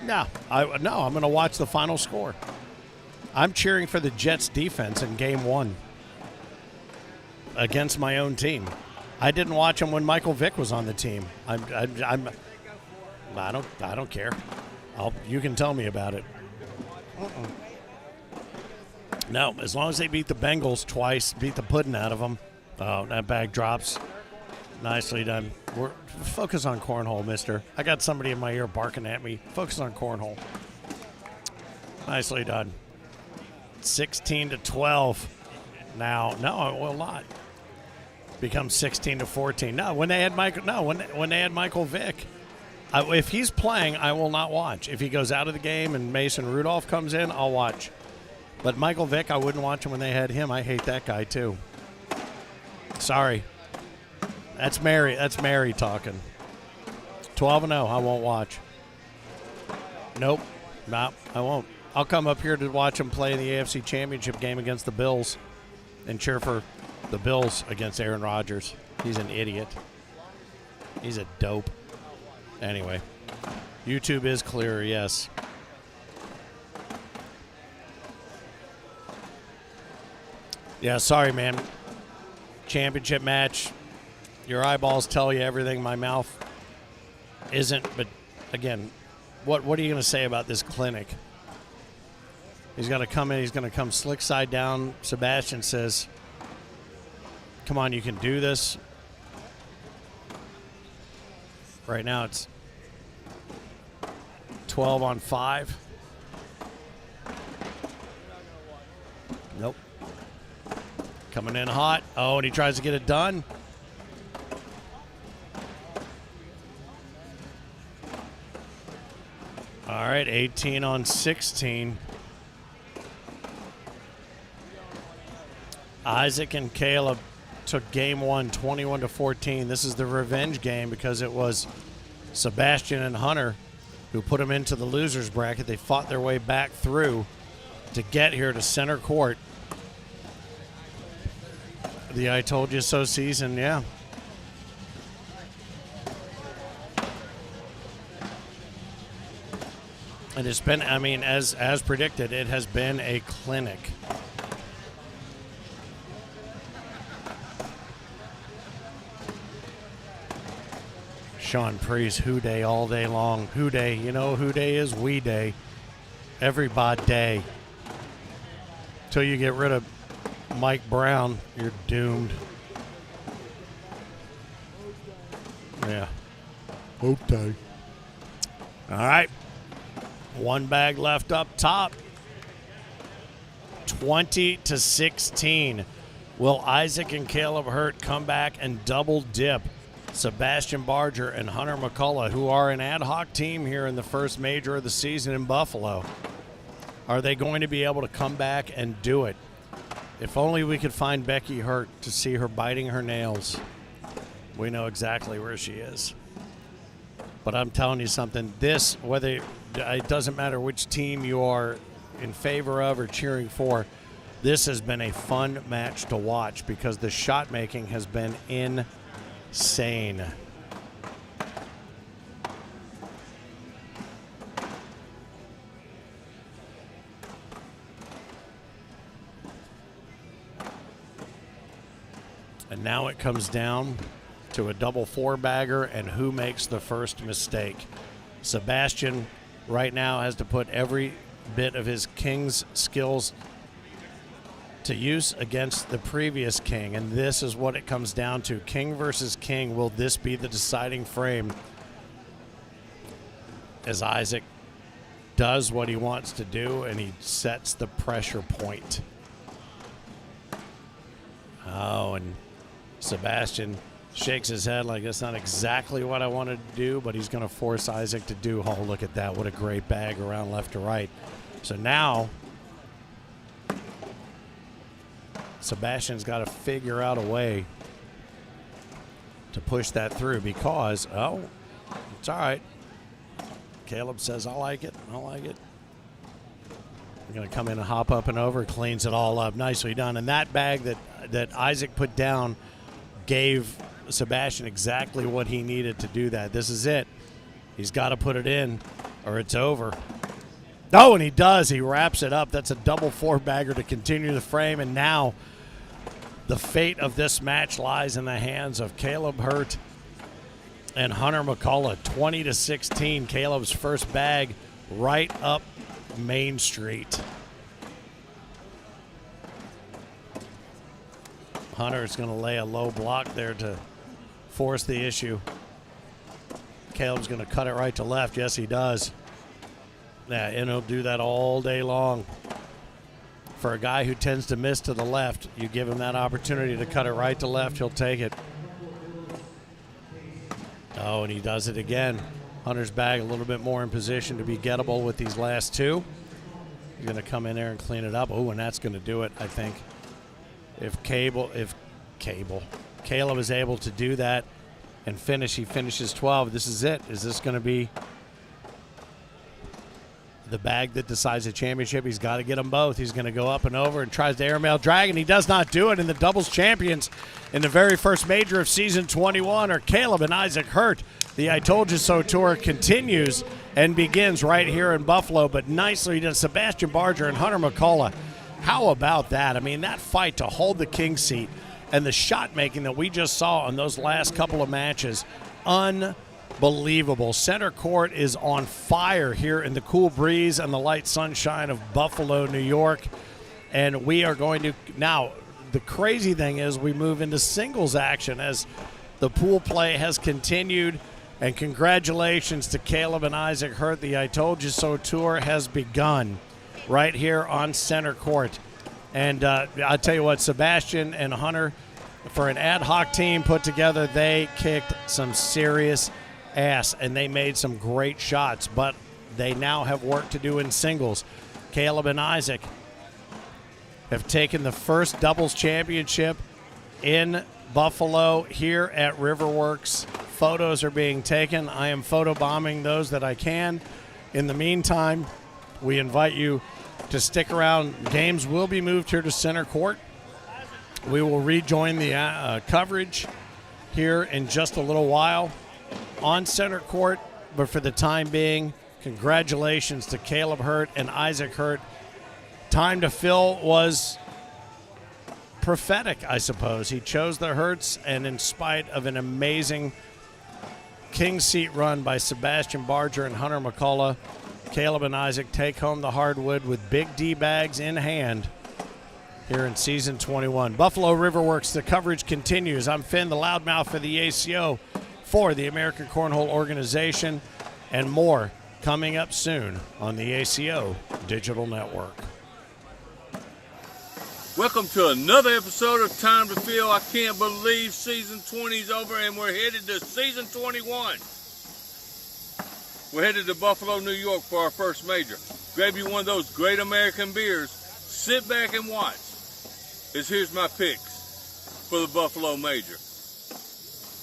Speaker 6: No, I'm going to watch the final score. I'm cheering for the Jets defense in Game 1 against my own team. I didn't watch him when Michael Vick was on the team. I don't care. You can tell me about it. No, as long as they beat the Bengals twice, beat the pudding out of them. Oh, that bag drops. Nicely done. Focus on cornhole, mister. I got somebody in my ear barking at me. Focus on cornhole. Nicely done. 16-12. Now, no, it will not. Become 16-14. No, when they had Michael Vick. If he's playing, I will not watch. If he goes out of the game and Mason Rudolph comes in, I'll watch. But Michael Vick, I wouldn't watch him when they had him. I hate that guy too. Sorry. That's Mary talking. 12-0, I won't watch. Nope. No, I won't. I'll come up here to watch him play in the AFC Championship game against the Bills and cheer for the Bills against Aaron Rodgers. He's an idiot. He's a dope. Anyway, YouTube is clearer, yes. Yeah, sorry, man. Championship match. Your eyeballs tell you everything my mouth isn't. But, again, what are you going to say about this clinic? He's going to come in. He's going to come slick side down. Sebastian says, come on, you can do this. Right now it's 12-5. Nope. Coming in hot. Oh, and he tries to get it done. All right, 18-16. Isaac and Caleb took game 1, 21-14. This is the revenge game because it was Sebastian and Hunter who put them into the losers bracket. They fought their way back through to get here to center court. The I told you so season, yeah.
Speaker 1: And it's been, I mean, as predicted, it has been a clinic. Sean Priest, Who Day all day long. Who Day, you know who day is? We Day. Everybody day. Till you get rid of Mike Brown, you're doomed. Yeah. Okay. All right. One bag left up top. 20-16. Will Isaac and Caleb Hurt come back and double dip Sebastian Barger and Hunter McCullough, who are an ad hoc team here in the first major of the season in Buffalo? Are they going to be able to come back and do it? If only we could find Becky Hurt to see her biting her nails. We know exactly where she is. But I'm telling you something, this, whether it doesn't matter which team you are in favor of or cheering for, this has been a fun match to watch because the shot making has been insane. And now it comes down to a double four-bagger and who makes the first mistake. Sebastian right now has to put every bit of his king's skills to use against the previous king, and this is what it comes down to. King versus king. Will this be the deciding frame as Isaac does what he wants to do and he sets the pressure point? Oh, and Sebastian shakes his head like that's not exactly what I wanted to do, but he's going to force Isaac to do. Oh, look at that. What a great bag around left to right. So now Sebastian's got to figure out a way to push that through because, oh, it's all right. Caleb says, I like it. I like it. We're going to come in and hop up and over, cleans it all up. Nicely done. And that bag that Isaac put down gave Sebastian exactly what he needed to do that. This is it. He's got to put it in or it's over. Oh, and he does. He wraps it up. That's a double four-bagger to continue the frame. And now the fate of this match lies in the hands of Caleb Hurt and Hunter McCullough. 20-16. Caleb's first bag right up Main Street. Hunter's going to lay a low block there to force the issue. Caleb's going to cut it right to left. Yes, he does. Yeah, and he'll do that all day long. For a guy who tends to miss to the left, you give him that opportunity to cut it right to left, he'll take it. Oh, and he does it again. Hunter's bag a little bit more in position to be gettable with these last two. He's going to come in there and clean it up. Oh, and that's going to do it, I think. If Caleb is able to do that and finish, he finishes 12. This is it. Is this going to be the bag that decides the championship? He's got to get them both. He's going to go up and over and tries to airmail drag, and he does not do it. And the doubles champions in the very first major of season 21 are Caleb and Isaac Hurt. The I Told You So tour continues and begins right here in Buffalo, but nicely done. Sebastian Barger and Hunter McCullough. How about that? I mean, that fight to hold the king seat and the shot making that we just saw in those last couple of matches, unbelievable. Center court is on fire here in the cool breeze and the light sunshine of Buffalo, New York. And we are going to, now, the crazy thing is we move into singles action as the pool play has continued. And congratulations to Caleb and Isaac Hurt. The I Told You So tour has begun right here on center court. And I'll tell you what, Sebastian and Hunter, for an ad hoc team put together, they kicked some serious ass, and they made some great shots, but they now have work to do in singles. Caleb and Isaac have taken the first doubles championship in Buffalo here at RiverWorks. Photos are being taken. I am photobombing those that I can. In the meantime, we invite you to stick around. Games will be moved here to center court. We will rejoin the coverage here in just a little while on center court, but for the time being, Congratulations to Caleb Hurt and Isaac Hurt. Time to fill was prophetic, I suppose. He chose the Hurts, and in spite of an amazing king seat run by Sebastian Barger and Hunter McCullough, Caleb and Isaac take home the hardwood with big D bags in hand here in season 21. Buffalo RiverWorks, the coverage continues. I'm Finn, the loudmouth for the ACO, for the American Cornhole Organization, and more coming up soon on the ACO Digital Network.
Speaker 5: Welcome to another episode of Time to Fill. I can't believe season 20 is over and we're headed to season 21. We're headed to Buffalo, New York for our first major. Grab you one of those great American beers, sit back and watch. Here's my picks for the Buffalo Major.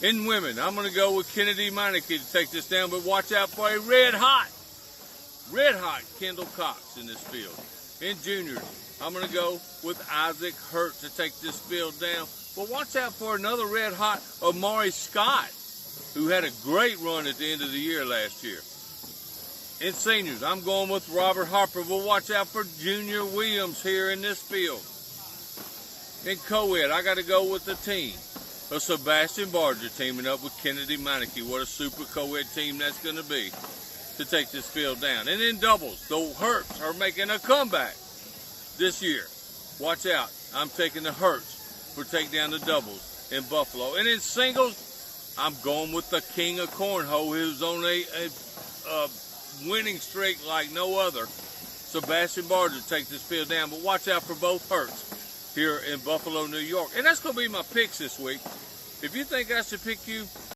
Speaker 5: In women, I'm going to go with Kennedy Meineke to take this down, but watch out for a red hot Kendall Cox in this field. In juniors, I'm going to go with Isaac Hurt to take this field down, but watch out for another red hot Amari Scott, who had a great run at the end of the year last year. In seniors, I'm going with Robert Harper, but watch out for Junior Williams here in this field. In co-ed, I got to go with the team of Sebastian Barger teaming up with Kennedy Meineke. What a super co-ed team that's going to be to take this field down. And in doubles, the Hurts are making a comeback this year. Watch out. I'm taking the Hurts for take down the doubles in Buffalo. And in singles, I'm going with the king of cornhole, who's on a winning streak like no other. Sebastian Barger to take this field down. But watch out for both Hurts here in Buffalo, New York. And that's going to be my picks this week. If you think I should pick you